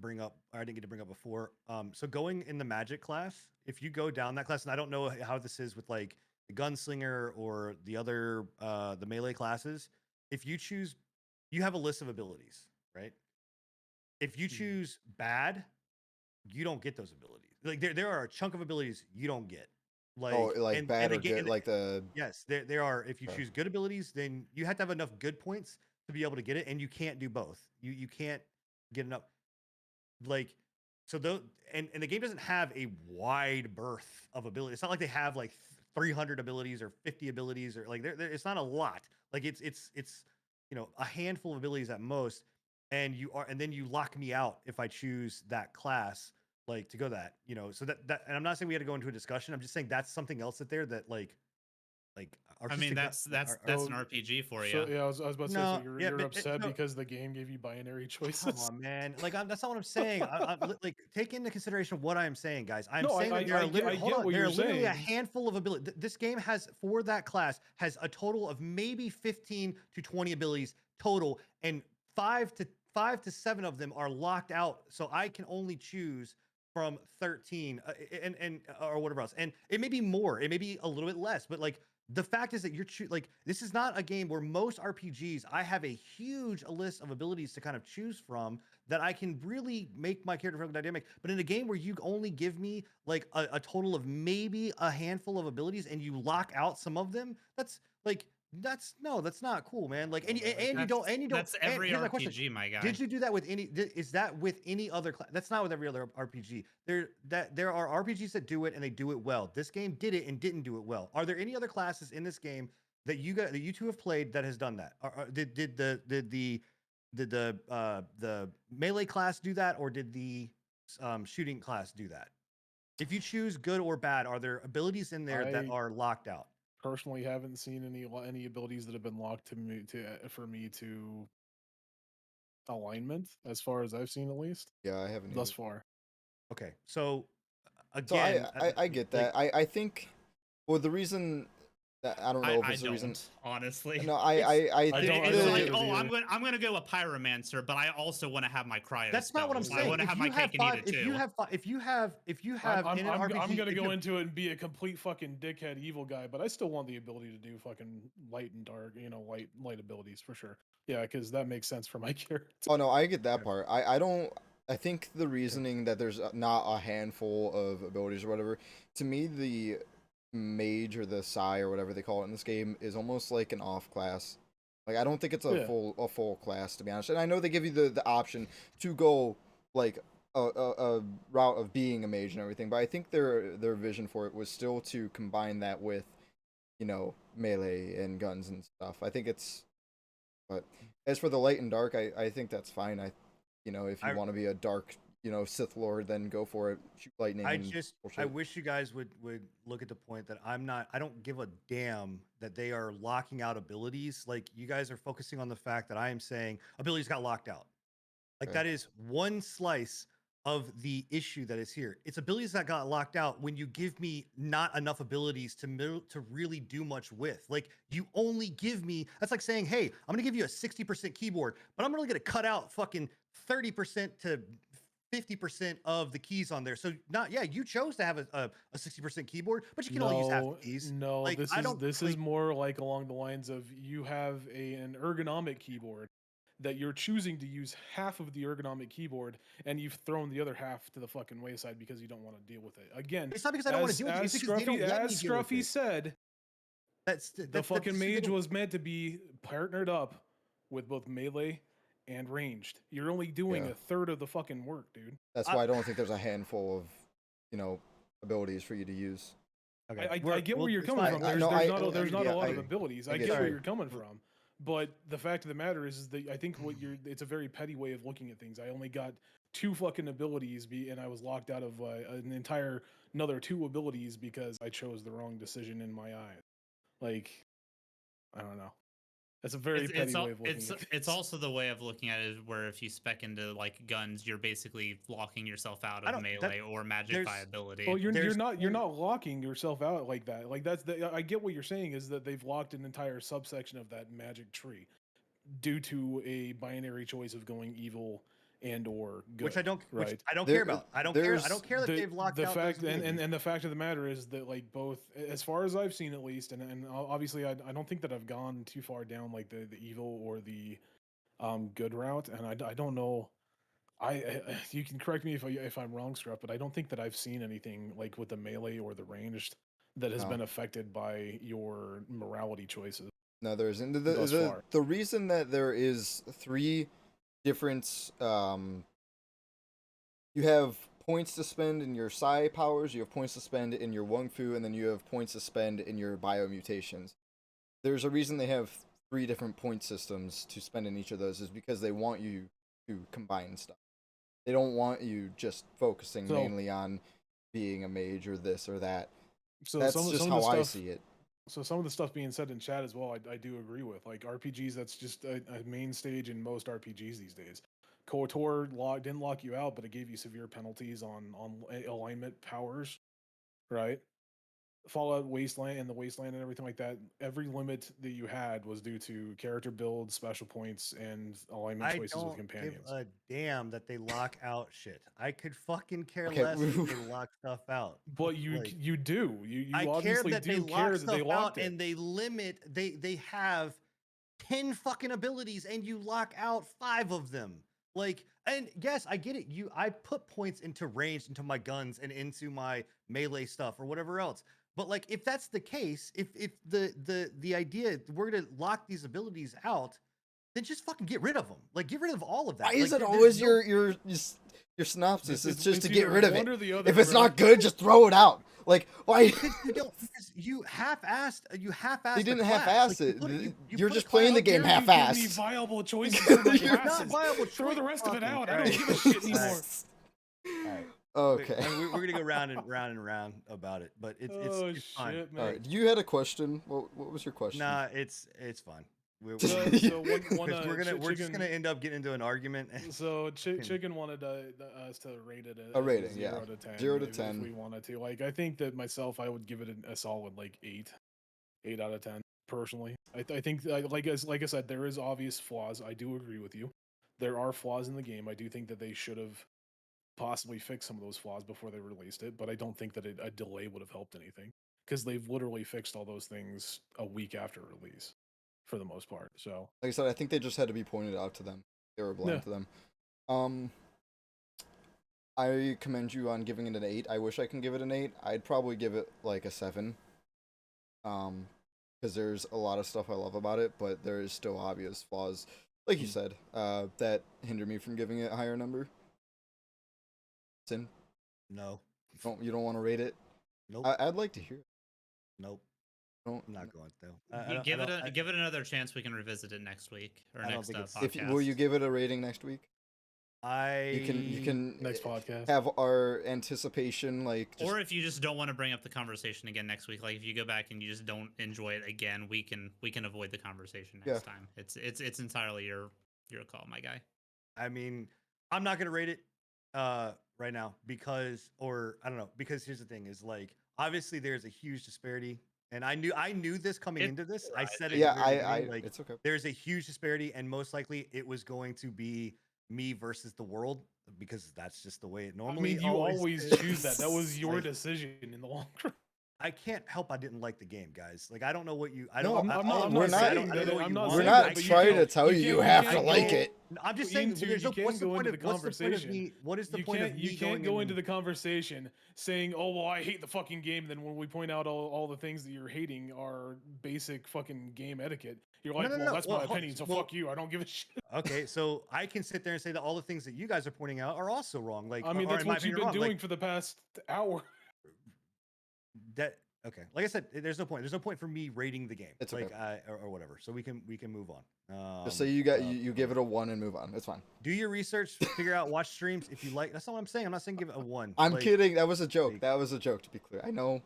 bring up, or I didn't get to bring up before. So going in the magic class, if you go down that class, and I don't know how this is with like the gunslinger or the other the melee classes, if you choose, you have a list of abilities, right? If you choose bad, you don't get those abilities. Like there are a chunk of abilities you don't get. Like Like bad or again, good, like the yes, there are. If you Okay. choose good abilities, then you have to have enough good points to be able to get it, and you can't do both. You can't get enough. Like so, though, and the game doesn't have a wide berth of abilities. It's not like they have like 300 abilities or 50 abilities or like it's not a lot. Like it's a handful of abilities at most, and then you lock me out if I choose that class like to go that so that and I'm not saying we had to go into a discussion. I'm just saying that's something else that like I mean, artistic that's So- an RPG for you. So yeah, I was about to say, No, so you're yeah, you're but upset no. because the game gave you binary choices. Come on, man. Like that's not what I'm saying. Like take into consideration what I'm saying, guys. I'm No, saying that there are I literally, hold get on, what there are you're literally a saying. handful of abilities. This game has for that class has a total of maybe 15 to 20 abilities total, and 5 to 7 of them are locked out, so I can only choose from 13 and or whatever else. And it may be more, it may be a little bit less, but like the fact is that like this is not a game where most RPGs I have a huge list of abilities to kind of choose from that I can really make my character feel dynamic. But in a game where you only give me like a total of maybe a handful of abilities and you lock out some of them, that's like that's not cool, man. Like and you don't That's and every here's my question. RPG, my guy. Did you do that with any? Is that with any other class? That's not with every other RPG. There are RPGs that do it and they do it well. This game did it and didn't do it well. Are there any other classes in this game that you two have played that has done that? Did the melee class do that, or did the shooting class do that? If you choose good or bad, are there abilities in there that I are locked out? personally haven't seen any abilities that have been locked to me for me to alignment, as far as I've seen, at least Yeah, I haven't thus either. far. Okay, so So again, I get that. I think, well, the reason that I don't know if I it's the reason. don't, honestly. No, I think don't It's think like, it was oh, either. I'm gonna go a pyromancer, but I also want to have my cryo that's not what I'm spells. I saying. want to If have you my have cake and eat five, it if you too. have five, if you have in an RPG, I'm gonna if go you- into it and be a complete fucking dickhead evil guy, but I still want the ability to do fucking light and dark, light abilities for sure. Yeah, because that makes sense for my character. Oh no, I get that part. I don't. I think the reasoning that there's not a handful of abilities or whatever, to me the mage or the psi or whatever they call it in this game is almost like an off class. Like I don't think it's Yeah. a full class, to be honest. And I know they give you the option to go like a route of being a mage and everything, but I think their vision for it was still to combine that with, melee and guns and stuff. I think it's, but as for the light and dark, I think that's fine. If you I- want to be a dark, Sith Lord, then go for it. Shoot lightning. I and just bullshit. I wish you guys would look at the point that I don't give a damn that they are locking out abilities. Like you guys are focusing on the fact that I am saying abilities got locked out. Like Okay. that is one slice of the issue that is here. It's abilities that got locked out when you give me not enough abilities to really do much with. Like you only give me, that's like saying, hey, I'm gonna give you a 60% keyboard, but I'm really gonna cut out fucking 30% to 50% of the keys on there. So you chose to have a 60% keyboard, but you can only use half the keys. No, Like, this I is don't this like, is more like along the lines of you have an ergonomic keyboard that you're choosing to use half of the ergonomic keyboard, and you've thrown the other half to the fucking wayside because you don't want to deal with it. Again, it's not because I don't want to deal with it. It's because they don't let me deal with Scruffy it. said, The the fucking mage was meant to be partnered up with both melee and ranged. You're only doing Yeah. a third of the fucking work, dude. That's why I don't think there's a handful of, abilities for you to use. Okay. I get where you're it's coming fine. from. I- There's, no, there's I- not a, there's not yeah, a lot I- of abilities. I I get get that. where you're coming from, but the fact of the matter is that I think it's a very petty way of looking at things. I only got 2 fucking abilities, and I was locked out of another 2 abilities because I chose the wrong decision in my eyes. Like, I don't know. That's a very petty way of looking at things. It's also the way of looking at it where if you spec into like guns, you're basically locking yourself out I of don't- melee or magic there's- viability. Well, you're There's not locking yourself out like that. Like I get what you're saying is that they've locked an entire subsection of that magic tree due to a binary choice of going evil and or good. which I don't There- care about. I don't care. I there's don't care that they've locked the out fact those abilities. and the fact of the matter is that like both, as far as I've seen at least, and obviously I don't think that I've gone too far down like the evil or the good route, and I don't know. You can correct me if I'm wrong, Scruff, but I don't think that I've seen anything like with the melee or the ranged that has No. been affected by your morality choices. No, there isn't. Thus far. The reason that there is 3 different, you have points to spend in your psi powers, you have points to spend in your Wung Fu, and then you have points to spend in your biomutations. There's a reason they have 3 different point systems to spend in each of those, is because they want you to combine stuff. They don't want you just focusing So- mainly on being a mage or this or that. So That's some just of how the I stuff, see it. So some of the stuff being said in chat as well, I do agree with. Like RPGs, that's just a main stage in most RPGs these days. KOTOR didn't lock you out, but it gave you severe penalties on alignment powers, right? Fallout Wasteland and the Wasteland and everything like that, every limit that you had was due to character build, special points, and alignment I choices with don't give companions. a damn that they lock out shit. I could fucking care Okay, less if they lock stuff out. But you Like, you do. You I care obviously that they do lock care that they stuff locked out it. and they limit. They have 10 fucking abilities and you lock out 5 of them. Like, and yes, I get it. I put points into range, into my guns, and into my melee stuff or whatever else. But like, if that's the case, if the idea we're gonna lock these abilities out, then just fucking get rid of them. Like, get rid of all of that. Why is Like, it there's always no- your synopsis? It's just to either get rid of one it. or the other, If it's bro. not good, just throw it out. Like, why? because you don't, because you half-assed. They the didn't class. half-ass Like, it. you You're put just a playing class- the game How dare you give me half-assed. viable choices. for my It's not classes? viable Throw the choice, rest of it fucking out. I don't Christ. give a shit anymore. Alright. Alright. Okay. And we're gonna go round and round about it, but Oh it's fine. shit, man. All right. You had a question. What was your question? Nah, it's fine. We're, So, we're, so one, because we're gonna we're just chicken, gonna end up getting into an argument. So Fucking- chicken wanted us to rate it A rating, 0 yeah. to 10. 0 to if 10. we wanted to. Like, I think that myself, I would give it a solid like 8 out of 10 personally. I think like I said, there is obvious flaws. I do agree with you. There are flaws in the game. I do think that they should have possibly fixed some of those flaws before they released it, but I don't think that a delay would have helped anything because they've literally fixed all those things a week after release for the most part. So Like I said, I think they just had to be pointed out to them. They were blind Yeah. to them. I commend you on giving it an 8. I wish I can give it an 8. I'd probably give it like a 7. Because there's a lot of stuff I love about it, but there is still obvious flaws, like you said, that hinder me from giving it a higher number. Sin, No. you don't want to rate it? Nope. I'd like to hear it. Nope. Don't. I'm not going to. Give it another chance. We can revisit it next week or I don't next think it's- If podcast. will you give it a rating next week? I You can next podcast. have our anticipation like just, Or if you just don't want to bring up the conversation again next week, like if you go back and you just don't enjoy it again, we can avoid the conversation next time. It's entirely your call, my guy. I mean, I'm not gonna rate it right now because here's the thing is like obviously there's a huge disparity and I knew this coming into this. I said it. yeah, at the very I beginning, like it's okay. there's a huge disparity and most likely it was going to be me versus the world because that's just the way it I normally. mean, you always is. choose that. That was your Like, decision in the long run. I can't help I didn't like the game, guys. Like I don't know what you. I No, don't. I'm all not- I'm I'm not saying, I saying don't know that- what I'm you not want. We're saying not that, but you trying can't- to tell you you can't- have you to can't like go- it. I'm just You saying. into- There's you no. can't What's the go point into of the what's the point of conversation. me? What is the You point can't of me you can't going go in into the conversation saying, "Oh well, I hate the fucking game." Then when we point out all the things that you're hating are basic fucking game etiquette, you're like, no, "Well, no. that's Well, my hold- opinion, so well- fuck you. I don't give a shit." Okay, so I can sit there and say that all the things that you guys are pointing out are also wrong. Like I mean, or that's in my what you've opinion, been wrong. doing Like, for the past hour. that okay. Like I said, there's no point. There's no point for me rating the game. It's like okay. or whatever. So we can move on. Just say you got you give it a 1 and move on. It's fine. Do your research, figure out, watch streams if you like. That's not what I'm saying. I'm not saying give it a 1. I'm Like, kidding. That was a joke. like- That was a joke, to be clear. I know.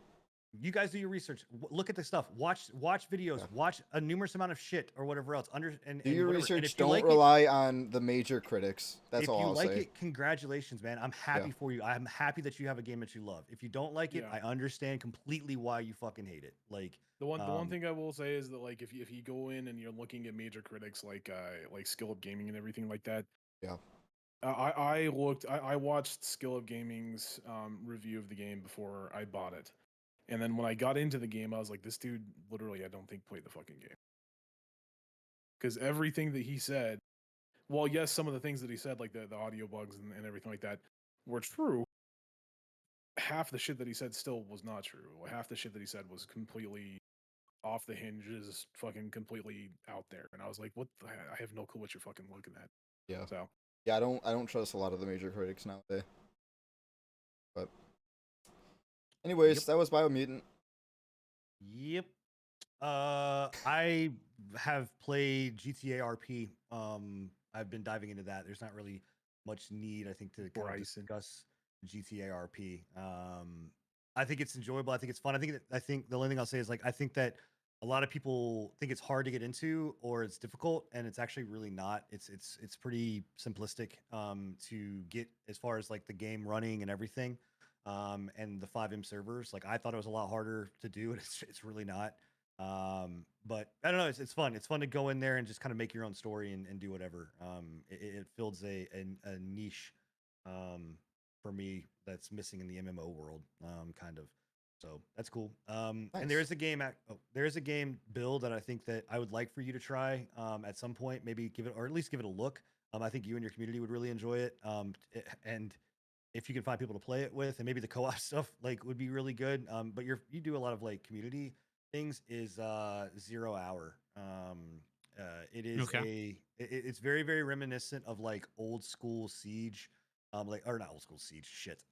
You guys do your research. Look at the stuff. Watch videos. Yeah. Watch a numerous amount of shit or whatever else. Do your whatever. And research. if you Don't like it, rely on the major critics. That's if all you I'll like say. it, congratulations, man. I'm happy for you. I'm happy that you have a game that you love. If you don't like it, Yeah. I understand completely why you fucking hate it. Like, The one Um, thing I will say is that like if you go in and you're looking at major critics like Skill Up Gaming and everything like that. Yeah. I watched Skill Up Gaming's review of the game before I bought it. And then when I got into the game, I was like, this dude literally I don't think played the fucking game. Because everything that he said, well, yes, some of the things that he said, like the audio bugs and everything like that, were true. Half the shit that he said still was not true. Half the shit that he said was completely off the hinges, fucking completely out there. And I was like, what? I have no clue what you're fucking looking at. Yeah. So, Yeah, I don't trust a lot of the major critics nowadays. But anyways, Yep. that was Biomutant. yep. I have played GTA RP. I've been diving into that. There's not really much need, I think, to kind of Bryson. discuss GTA RP. I think it's enjoyable. I think it's fun. I think the only thing I'll say is like I think that a lot of people think it's hard to get into or it's difficult, and it's actually really not. It's pretty simplistic to get as far as like the game running and everything. and the 5M servers. Like I thought it was a lot harder to do, and it's really not. But I don't know. It's fun. It's fun to go in there and just kind of make your own story and do whatever. It fills a niche for me that's missing in the MMO world, kind of. So that's cool. And there Nice. is a game there is a game build that I think that I would like for you to try at some point. Maybe give it, or at least give it a look. I think you and your community would really enjoy it. And if you can find people to play it with, and maybe the co-op stuff like would be really good. But you do a lot of like community things. Is 0 hour. It is Okay. it's very very reminiscent of like old school Siege, like or not old school Siege shit.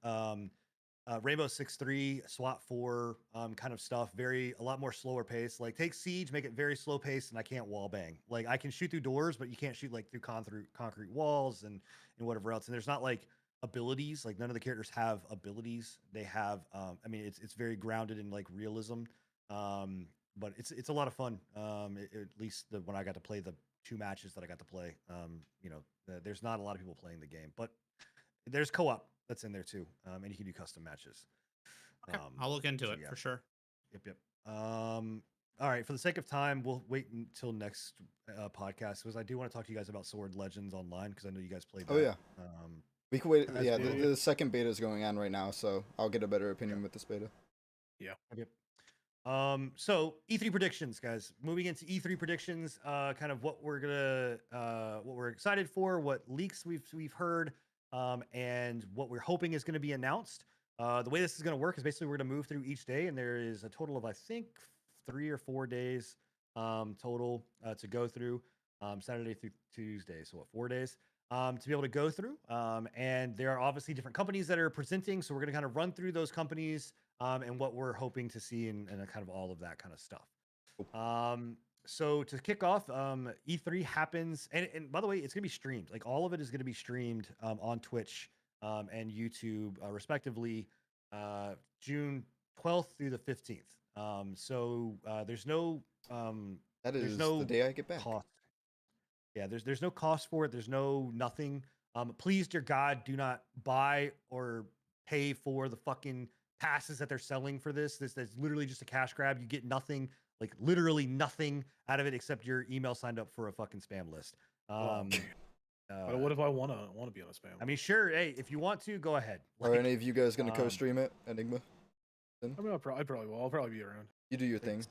Rainbow Six Three, SWAT 4, kind of stuff. A lot more slower pace. Like take Siege, make it very slow paced, and I can't wall bang. Like I can shoot through doors, but you can't shoot like through concrete walls and whatever else. And there's not like abilities. Like none of the characters have abilities. They have, I mean, it's very grounded in like realism. But it's a lot of fun. At least when I got to play the 2 matches that I got to play. There's not a lot of people playing the game, but there's co-op that's in there too, and you can do custom matches. Okay. I'll look into So it yeah, for sure. yep. All right. For the sake of time, we'll wait until next podcast because I do want to talk to you guys about Sword Legends Online because I know you guys played that. Oh yeah. We can wait. That's Yeah, cool. the second beta is going on right now, so I'll get a better opinion with this beta. Yep. So E3 predictions, guys. Moving into E3 predictions, kind of what we're excited for, what leaks we've heard, and what we're hoping is going to be announced. The way this is going to work is basically we're going to move through each day, and there is a total of I think 3 or 4 days total to go through, Saturday through Tuesday. So what, 4 days? To be able to go through. And there are obviously different companies that are presenting. So we're going to kind of run through those companies and what we're hoping to see and kind of all of that kind of stuff. So to kick off, E3 happens. And by the way, it's going to be streamed. Like all of it is going to be streamed on Twitch and YouTube, respectively, June 12th through the 15th. So there's no. That is no the day I get back. cost. Yeah, there's no cost for it. There's no nothing. Please, dear God, do not buy or pay for the fucking passes that they're selling for this. That's literally just a cash grab. You get nothing, like literally nothing out of it except your email signed up for a fucking spam list. But what if I want to be on a spam? I mean, sure. Hey, if you want to, go ahead. Are any of you guys gonna co-stream it, Enigma? I mean, I probably will. I'll probably be around. You do your thing.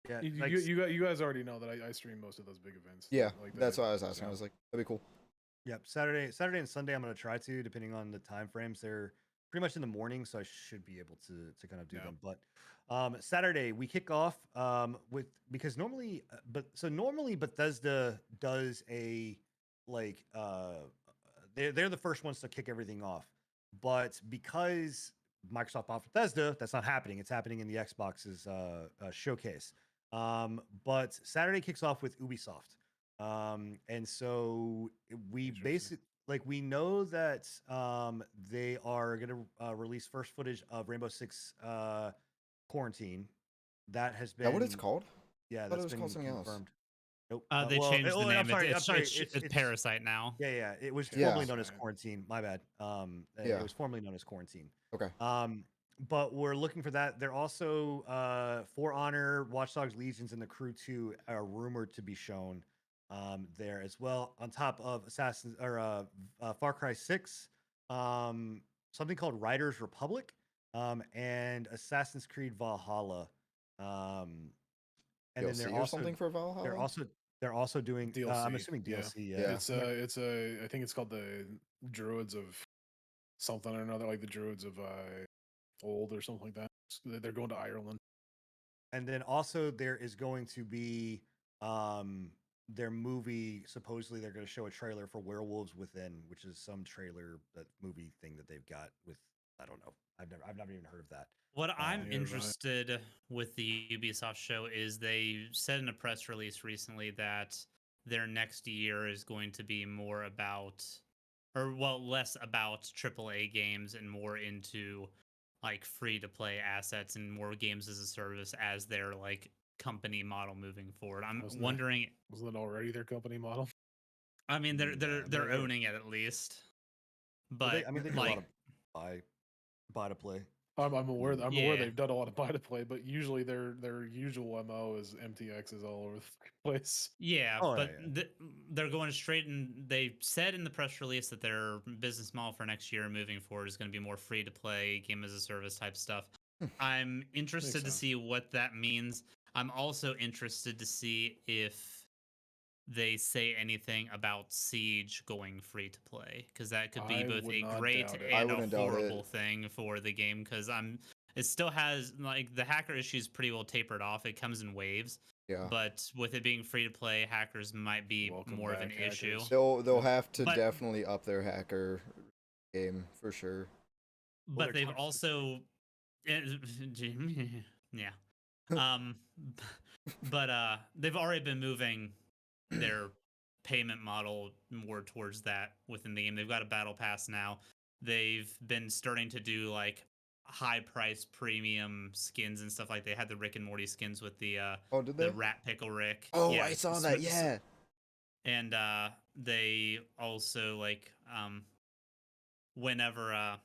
Yeah, you guys already know that I stream most of those big events. Yeah, like that's why I was asking. I was like, that'd be cool. Yep, Saturday and Sunday I'm gonna try to, depending on the time frames. They're pretty much in the morning, so I should be able to kind of do them. But Saturday we kick off with because normally, normally Bethesda does a like they're the first ones to kick everything off, but because Microsoft bought Bethesda, that's not happening. It's happening in the Xbox's showcase. But Saturday kicks off with Ubisoft. And so we basically we know that they are going to release first footage of Rainbow Six Quarantine. That has been Is that what it's called? Yeah, That's been called something else. confirmed. Nope. They changed the name. I'm sorry. It's Parasite now. Yeah. It was formerly known as Quarantine. My bad. It was formerly known as Quarantine. Okay. But we're looking for that. They're also For Honor, Watch Dogs Legions, and The Crew 2 are rumored to be shown there as well. On top of Far Cry 6, something called Riders Republic, and Assassin's Creed Valhalla. And DLC then they're also something for Valhalla. They're also doing DLC. I'm assuming DLC. Yeah. It's I think it's called the Druids of something or another, like the Druids of Old or something like that. They're going to Ireland. And then also there is going to be their movie. Supposedly they're going to show a trailer for Werewolves Within, which is some trailer, that movie thing that they've got with, I don't know. I've never even heard of that. What I'm interested with the Ubisoft show is they said in a press release recently that their next year is going to be more about, less about AAA games and more into like free to play assets and more games as a service as their like company model moving forward. I'm wondering, wasn't it already their company model? I mean, they're owning it at least, but they do a lot of buy buy to play. I'm aware. I'm aware Yeah. they've done a lot of buy to play, but usually their usual MO is MTXs all over the place. Yeah, Oh, but yeah. they're going straight, and they said in the press release that their business model for next year and moving forward is going to be more free to play, game as a service type stuff. I'm interested to sense. see what that means. I'm also interested to see if they say anything about Siege going free to play, because that could be I both would a not great doubt it. I and a wouldn't doubt it. horrible thing for the game. Because it still has like the hacker issue is pretty well tapered off. It comes in waves, Yeah. but with it being free to play, hackers might be Welcome more of back, an issue. hackers. They'll Yep. have to But definitely up their hacker game for sure. Well, but they're they've toxic. also yeah um but they've already been moving their payment model more towards that within the game. They've got a battle pass now. They've been starting to do like high price premium skins and stuff. Like they had the Rick and Morty skins with Oh, did the they? rat pickle Rick. Oh, Yeah, I saw that. Yeah. and they also like whenever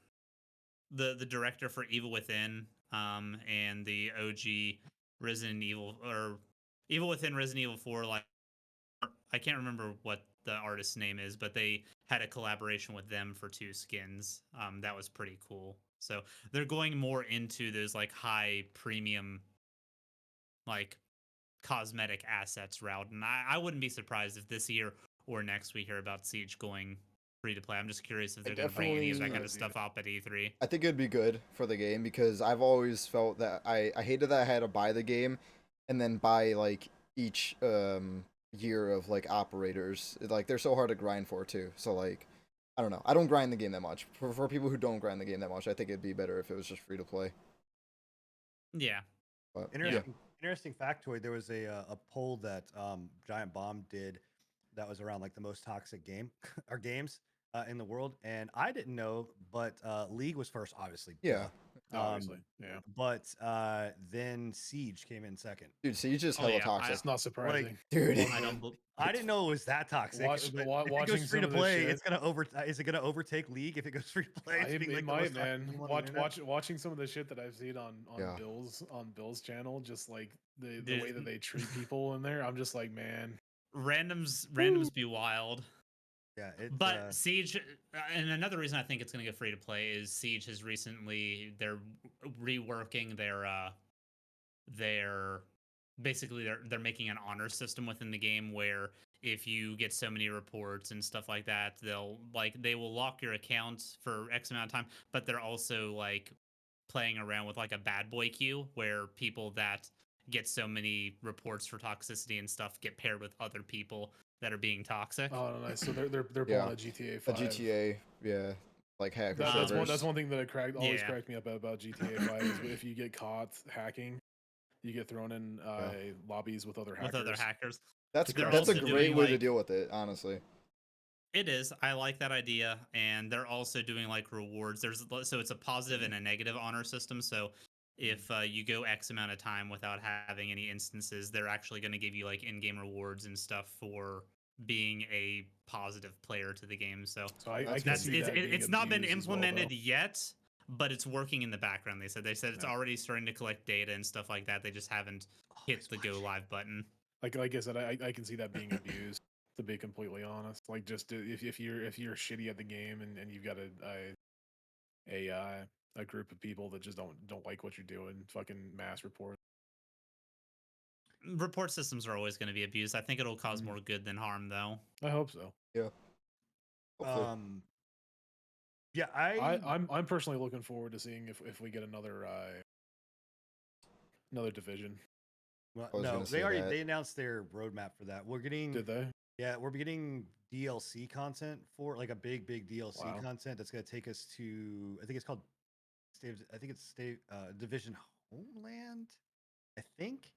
the director for Evil Within and the OG Resident Evil or Evil Within Resident Evil 4, like I can't remember what the artist's name is, but they had a collaboration with them for 2 skins. That was pretty cool. So they're going more into those like high premium like cosmetic assets route. And I wouldn't be surprised if this year or next we hear about Siege going free to play. I'm just curious if I they're going to bring any of that definitely- kind of stuff up at E3. I think it'd be good for the game because I've always felt that I hated that I had to buy the game and then buy like each year of like operators. Like they're so hard to grind for too. So like I don't know. I don't grind the game that much. For people who don't grind the game that much, I think it'd be better if it was just free to play. Yeah. But Interesting factoid. There was a poll that Giant Bomb did that was around like the most toxic game or games in the world, and I didn't know, but League was first, obviously. Yeah. Obviously, yeah. But then Siege came in second. Dude, Siege is Oh, hella yeah, toxic. That's not surprising. Dude. I don't. bel I didn't know it was that toxic. Watch- but wa- if it watching goes free some to of this play, shit- it's gonna is it gonna overtake League if it goes free to play? It's being, It like, the might, most toxic man. game on the internet? Watching some of the shit that I've seen on Yeah. Bill's channel, just like the There's- way that they treat people in there, I'm just like, man. randoms be wild. Yeah, it's But Siege, and another reason I think it's going to get free to play is Siege has recently they're reworking their basically they're making an honor system within the game where if you get so many reports and stuff like that, they will lock your account for X amount of time, but they're also like playing around with like a bad boy queue where people that get so many reports for toxicity and stuff get paired with other people that are being toxic. Oh, nice. So they're Yeah. pulling a GTA A 5. GTA, yeah. Like hacker That's servers. one thing that always Yeah. cracked me up about GTA 5 is if you get caught hacking, you get thrown in lobbies with other hackers. With other hackers. That's They're that's a also great doing, way to like- deal with it, honestly. It is. I like that idea, and they're also doing like rewards. So it's a positive and a negative honor system. So if you go X amount of time without having any instances, they're actually going to give you like in-game rewards and stuff for being a positive player to the game. So So I That's can that's see that being it's not been abused as well, implemented though. yet, but it's working in the background. They said it's Yeah. already starting to collect data and stuff like that. They just haven't hit the go live button. Like I said, I can see that being abused. To be completely honest, like just if you're shitty at the game and you've got a group of people that just don't like what you're doing, fucking mass report. Report systems are always going to be abused. I think it'll cause Mhm. more good than harm, though. I hope so. Hopefully. Yeah, I'm personally looking forward to seeing if we get another division. well, I was no, gonna say that. they announced their roadmap for that. We're getting Did they? Yeah, we're getting DLC content for like a big DLC Wow. content that's gonna take us to I think it's called Division Homeland. I think.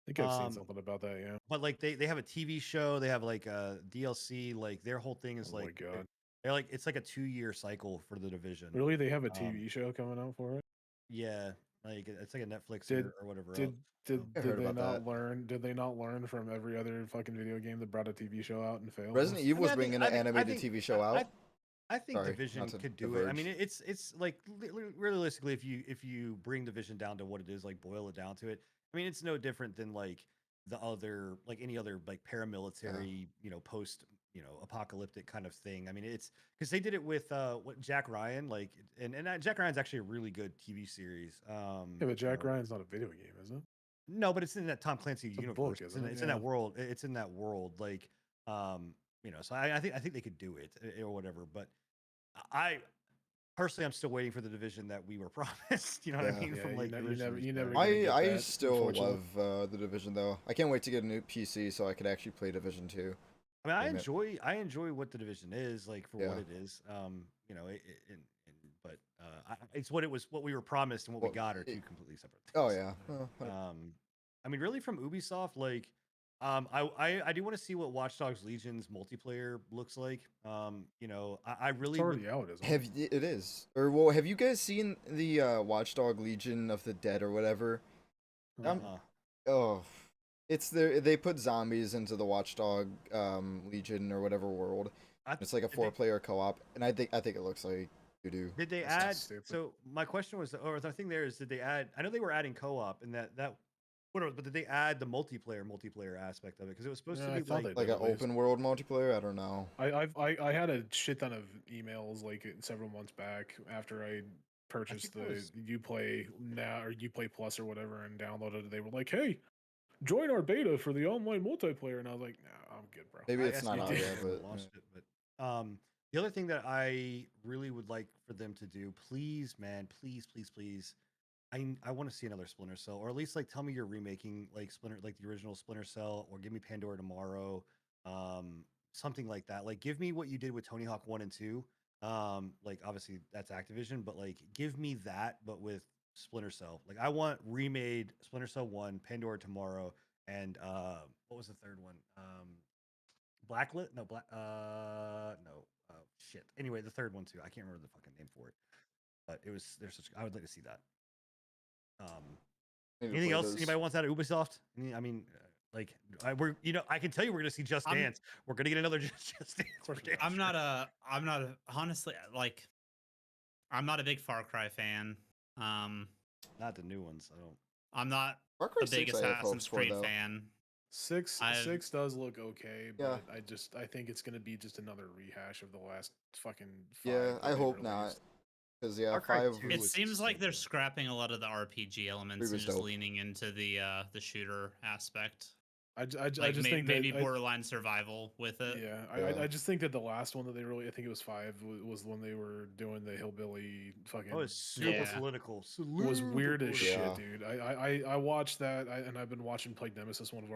I think I've seen Um, something about that. Yeah. But like they have a TV show, they have like a DLC, like their whole thing is Oh my like God. they're like it's like a 2-year cycle for the division. Really, they have a TV show coming out for it. Yeah, like it's like a Netflix Did- or whatever. Did else. did, I did heard they about not that. learn? Did they not learn from every other fucking video game that brought a TV show out and failed? Resident Evil was I think- bringing I an think- I animated think- TV show I- out. I think Sorry, Division not to could do it. I mean, diverge. it's like realistically, if you bring Division down to what it is, like boil it down to it. I mean, it's no different than like the other, like any other like paramilitary, post, apocalyptic kind of thing. I mean, it's because they did it with what Jack Ryan, like, and Jack Ryan's actually a really good TV series. Yeah, but Jack Ryan's not a video game, is it? No, but it's in that Tom Clancy It's a universe. book, isn't it? It's in that world. It's in that world. Like, so I think they could do it or whatever. But I personally, I'm still waiting for the Division that we were promised. You know what I Yeah. mean? Yeah, From like you never originally. gonna I get I that, still unfortunately. love the Division though. I can't wait to get a new PC so I could actually play Division 2. I mean, Damn it. I enjoy what the Division is like for what Yeah. it is. But it's what it was, what we were promised, and what we Well, got are two completely separate things. Oh yeah. I mean, really, from Ubisoft, like, I do want to see what Watch Dogs Legion's multiplayer looks like. I really It's already would. out, isn't it? It is. Or well, have you guys seen the Watchdog Legion of the Dead or whatever? Oh, it's there. They put zombies into the Watchdog Legion or whatever world. It's like a 4-player co-op, and I think it looks like doo doo. Did they That sounds add? stupid. So my question was, or the thing there is, did they add? I know they were adding co-op, and whatever. But did they add the multiplayer aspect of it? Because it was supposed Yeah, to I be thought like they Like did an at least. open world multiplayer. I don't know. I had a shit ton of emails like several months back after I purchased think it was- the Uplay now or Uplay Plus or whatever and downloaded it. They were like, "Hey, join our beta for the online multiplayer," and I was like, "Nah, I'm good, bro." Maybe I it's guess not we out did yet, when we but launched it. But the other thing that I really would like for them to do, please, man, please. I want to see another Splinter Cell, or at least like tell me you're remaking like like the original Splinter Cell, or give me Pandora Tomorrow, something like that. Like give me what you did with Tony Hawk 1 and 2. Like obviously that's Activision, but like give me that, but with Splinter Cell. Like I want remade Splinter Cell 1, Pandora Tomorrow, and what was the third one? Blacklit? No, no. Shit. Anyway, the third one too. I can't remember the fucking name for it, but there's such. I would like to see that. I need to Anything play else? those. Anybody wants out of Ubisoft? I mean, like I can tell you we're gonna see Just I'm- Dance. We're gonna get another Just Dance. course for we are. damn I'm sure. not a honestly like I'm not a big Far Cry fan. Not the new ones. I don't. I'm not Far Cry a big 6 I have hopes Assassin's for Creed though. fan. Six does look okay, Yeah. but I think it's gonna be just another rehash of the last fucking 5 Yeah, that I they hope not. released. Because yeah, Far Cry 5. 2 It was seems so like they're good. scrapping a lot of the RPG elements was and just dope. leaning into the shooter aspect. I just Like think that maybe borderline survival with it. Yeah, I just think that the last one that they I think it was 5 was when they were doing the hillbilly fucking. Oh, it's super Yeah. political. was weird as Yeah. shit, dude. I watched that, and I've been watching Plague Nemesis, one of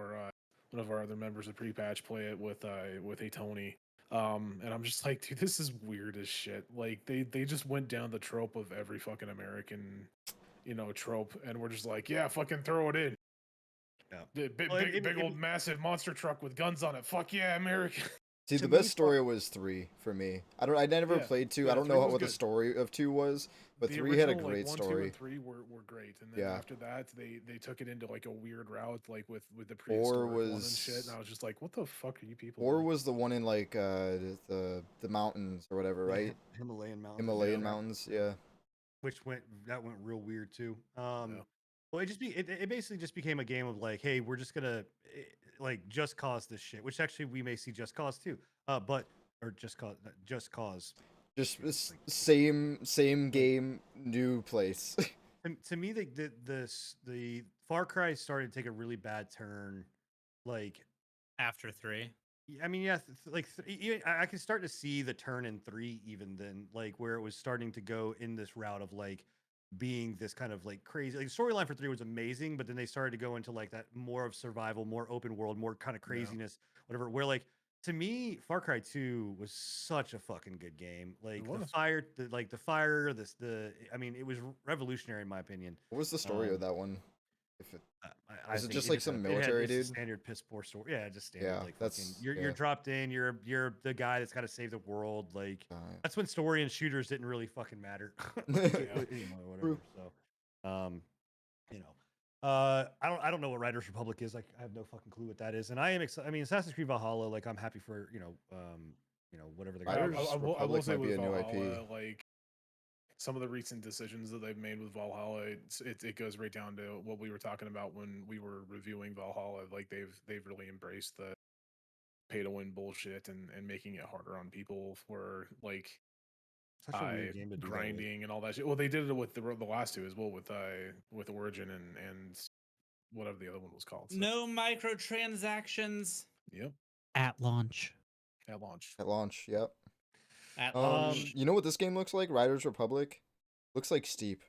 our other members of Pre-Patch, play it with a Tony. And I'm just like, dude, this is weird as shit. Like they just went down the trope of every fucking American, trope, and we're just like, yeah, fucking throw it in. Yeah. Big old massive monster truck with guns on it. Fuck yeah, America. See, To the me, best story was 3 for me. I never Yeah, played 2. yeah, I don't 3 know was what the good. story of 2 was, but The 3 had a original, great 1, 2, story. and 3 were great, and then Yeah. after that, they took it into like a weird route, like with the 4 prehistoric one and was shit. And I was just like, what the fuck are you people? 4 doing? was the one in like the mountains or whatever, right? Himalayan mountains. Himalayan yeah. mountains, yeah. Which went real weird too. Yeah. Well, it basically just became a game of like, hey, we're just gonna like Just Cause this shit, which actually we may see Just Cause too. Just Cause. Just same game, new place. To me, the Far Cry started to take a really bad turn. Like, After 3. I mean, yeah, I can start to see the turn in 3 even then, like where it was starting to go in this route of like being this kind of like crazy. Like storyline for 3 was amazing, but then they started to go into like that more of survival, more open world, more kind of craziness, whatever. Where like to me, Far Cry 2 was such a fucking good game. Like the was. fire, I mean, it was revolutionary in my opinion. What was the story Um, of that one? If it, I Was it think just like some military it's a dude? standard piss poor story. Yeah, just standard. Yeah, like that's- fucking, you're yeah. dropped in. You're the guy that's got to save the world. Like that's when story and shooters didn't really fucking matter. Whatever. True. So, I don't know what Riders Republic is. Like, I have no fucking clue what that is. And I am excited. I mean, Assassin's Creed Valhalla. Like, I'm happy for whatever they're Riders gonna do. I will Republic say might be with a new Valhalla, IP. like some of the recent decisions that they've made with Valhalla, it goes right down to what we were talking about when we were reviewing Valhalla. Like they've really embraced the pay to win bullshit and making it harder on people for like Such a weird game to do that with. grinding and all that shit. Well, they did it with the last two as well with Origin and whatever the other one was called. So, No microtransactions yep, At launch. at launch. At launch. Yep. at launch. You know what this game looks like? Riders Republic. Looks like Steep.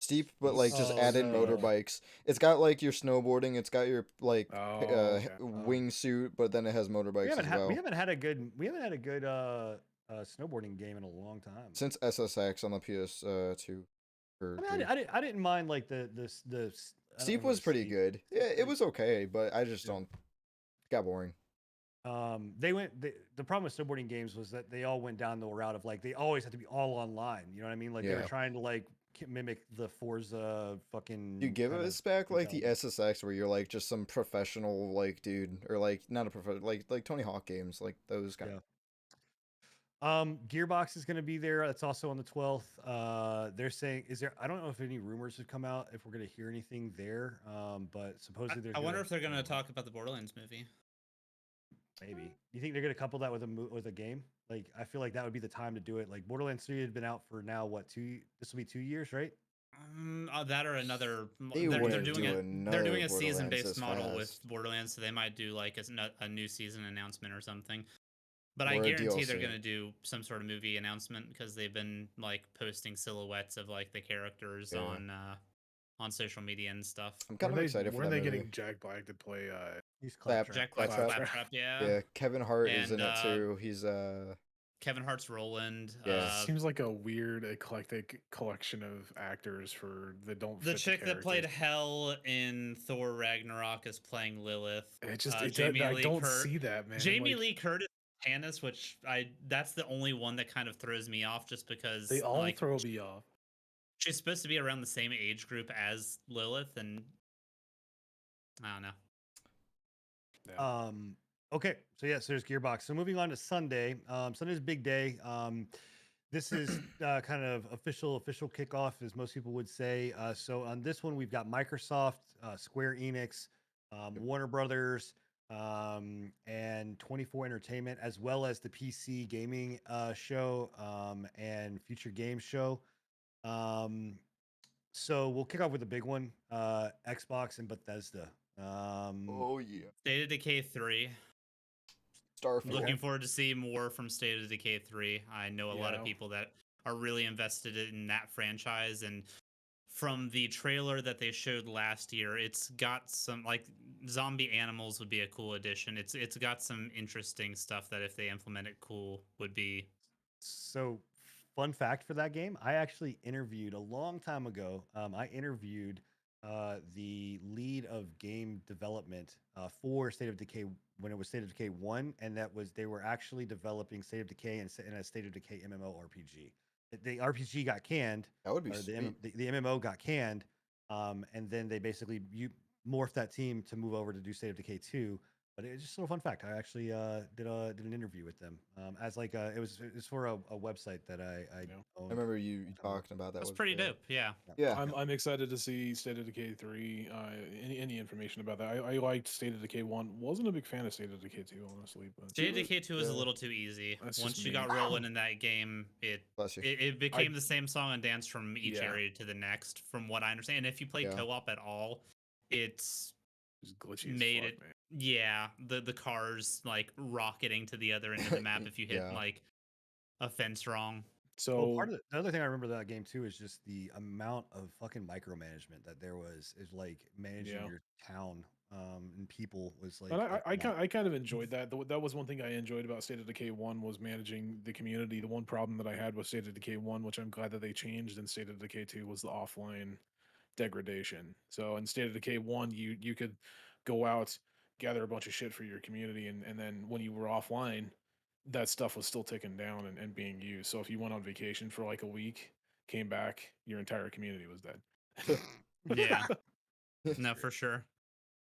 Steep, but like just Oh, added no. motorbikes. It's got like your snowboarding. It's got your like Oh, okay. wingsuit, but then it has motorbikes as well. We haven't had a good snowboarding game in a long time. Since SSX on the PS2. Or I mean, I didn't mind like the I don't Steep know was the pretty Steep. good. Yeah, it was okay, but I just don't. It got boring. The problem with snowboarding games was that they all went down the route of like they always had to be all online. You know what I mean? Like they were Yeah. trying to like mimic the Forza fucking. You give kind of us back like the mentality. SSX where you're like just some professional like dude or like not a professional like Tony Hawk games like those kind. Yeah. Gearbox is going to be there. That's also on the 12th. They're saying, I don't know if any rumors have come out if we're going to hear anything there. But supposedly there's. I wonder if they're gonna talk about the Borderlands movie. Maybe. You think they're going to couple that with a game? Like, I feel like that would be the time to do it. Like, Borderlands 3 had been out for now what this will be 2 years, right? That or another. They They're wouldn't doing do They're another doing a Borderlands season-based this model fast. with Borderlands, so they might do like a new season announcement or something. But Or I a guarantee they're DLC. gonna do some sort of movie announcement because they've been like posting silhouettes of like the characters Yeah. on social media and stuff. I'm kind of excited for Where are that they movie. getting Jack Black to play? He's Clap- Claptrap. Jack Black's Claptrap. Claptrap, yeah. Yeah, Kevin Hart is in And, it too. He's Kevin Hart's Roland. Yeah. Seems like a weird eclectic collection of actors for that don't. The fit chick that played character. Hel in Thor Ragnarok is playing Lilith. It just Jamie I Lee don't Curt- see that, man. Jamie Like, Lee Curtis Tannis, which that's the only one that kind of throws me off just because they all like, throw me off. she's supposed to be around the same age group as Lilith, and I don't know. Yeah. Okay, so yes, there's Gearbox. So moving on to Sunday. Sunday's a big day. This is kind of official kickoff, as most people would say. So on this one, we've got Microsoft, Square Enix, Warner Brothers, and 24 Entertainment, as well as the PC gaming show and Future Games show. So we'll kick off with the big one, Xbox and Bethesda. oh yeah, State of Decay 3. Starfield. Looking forward to see more from State of Decay 3. I know a lot of Yeah. people that are really invested in that franchise, and from the trailer that they showed last year, it's got some like zombie animals would be a cool addition. It's got some interesting stuff that if they implement it cool would be. So, fun fact for that game, I actually interviewed a long time ago. I interviewed the lead of game development for State of Decay when it was State of Decay 1, and they were actually developing State of Decay and a State of Decay MMORPG. The RPG got canned, That would be or sweet. the MMO got canned, and then they basically morphed that team to move over to do State of Decay 2. But it's just a little fun fact. I actually did an interview with them as like it was for a website that I Yeah. owned. I remember you talking about that. That's was pretty great. dope. Yeah. Yeah, I'm excited to see State of Decay 3. Any information about that? I liked State of Decay 1. Wasn't a big fan of State of Decay 2, honestly. But State of was- Decay 2 is a yeah. little too easy. That's Once just you me. got rolling in that game, bless you. it became the same song and dance from each Yeah. area to the next, from what I understand. And if you play Yeah. co-op at all, it's It's glitchy as made fuck, it- man. yeah, the cars like rocketing to the other end of the map if you hit Yeah. like a fence wrong. So Well, part of the other thing I remember that game too is just the amount of fucking micromanagement that there was. Is like managing Yeah. your town and people was like. and a lot. I kind of enjoyed that. That was one thing I enjoyed about State of Decay 1 was managing the community. The one problem that I had with State of Decay 1, which I'm glad that they changed in State of Decay 2, was the offline degradation. So in State of Decay 1, you could go out, gather a bunch of shit for your community, and then when you were offline, that stuff was still ticking down and being used. So if you went on vacation for like a week, came back, your entire community was dead. Yeah. No, for sure.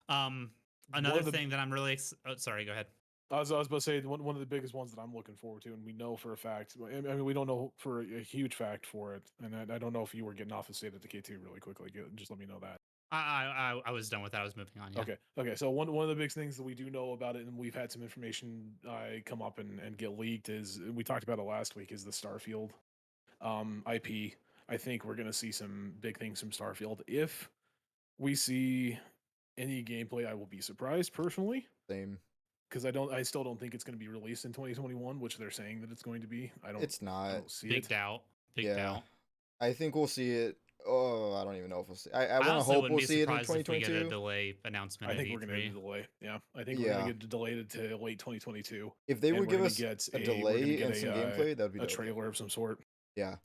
One Another of the- thing that I'm really sorry, go ahead. I was about to say one of the biggest ones that I'm looking forward to, and we know for a fact. I mean, we don't know for a huge fact for it, and I don't know if you were getting off the state at the K2 really quickly. Just let me know that. I was done with that. I was moving on. Yeah. Okay. So one of the big things that we do know about it, and we've had some information come up and get leaked, is we talked about it last week. Is the Starfield IP? I think we're gonna see some big things from Starfield. If we see any gameplay, I will be surprised personally. Same. Because I still don't think it's going to be released in 2021, which they're saying that it's going to be. It's I not. don't see Big it. doubt. Big Yeah. doubt. I think we'll see it. Oh, I don't even know if we'll see. I I want to honestly hope wouldn't we'll be see it in surprised if we get a 2022. delay announcement. I think at we're going to E3. get a delay. Yeah, I think we're Yeah. going to get delayed to late 2022. If they and would we're give gonna us get a we're gonna delay get and some gameplay, that would be a dope. trailer of some sort. Yeah.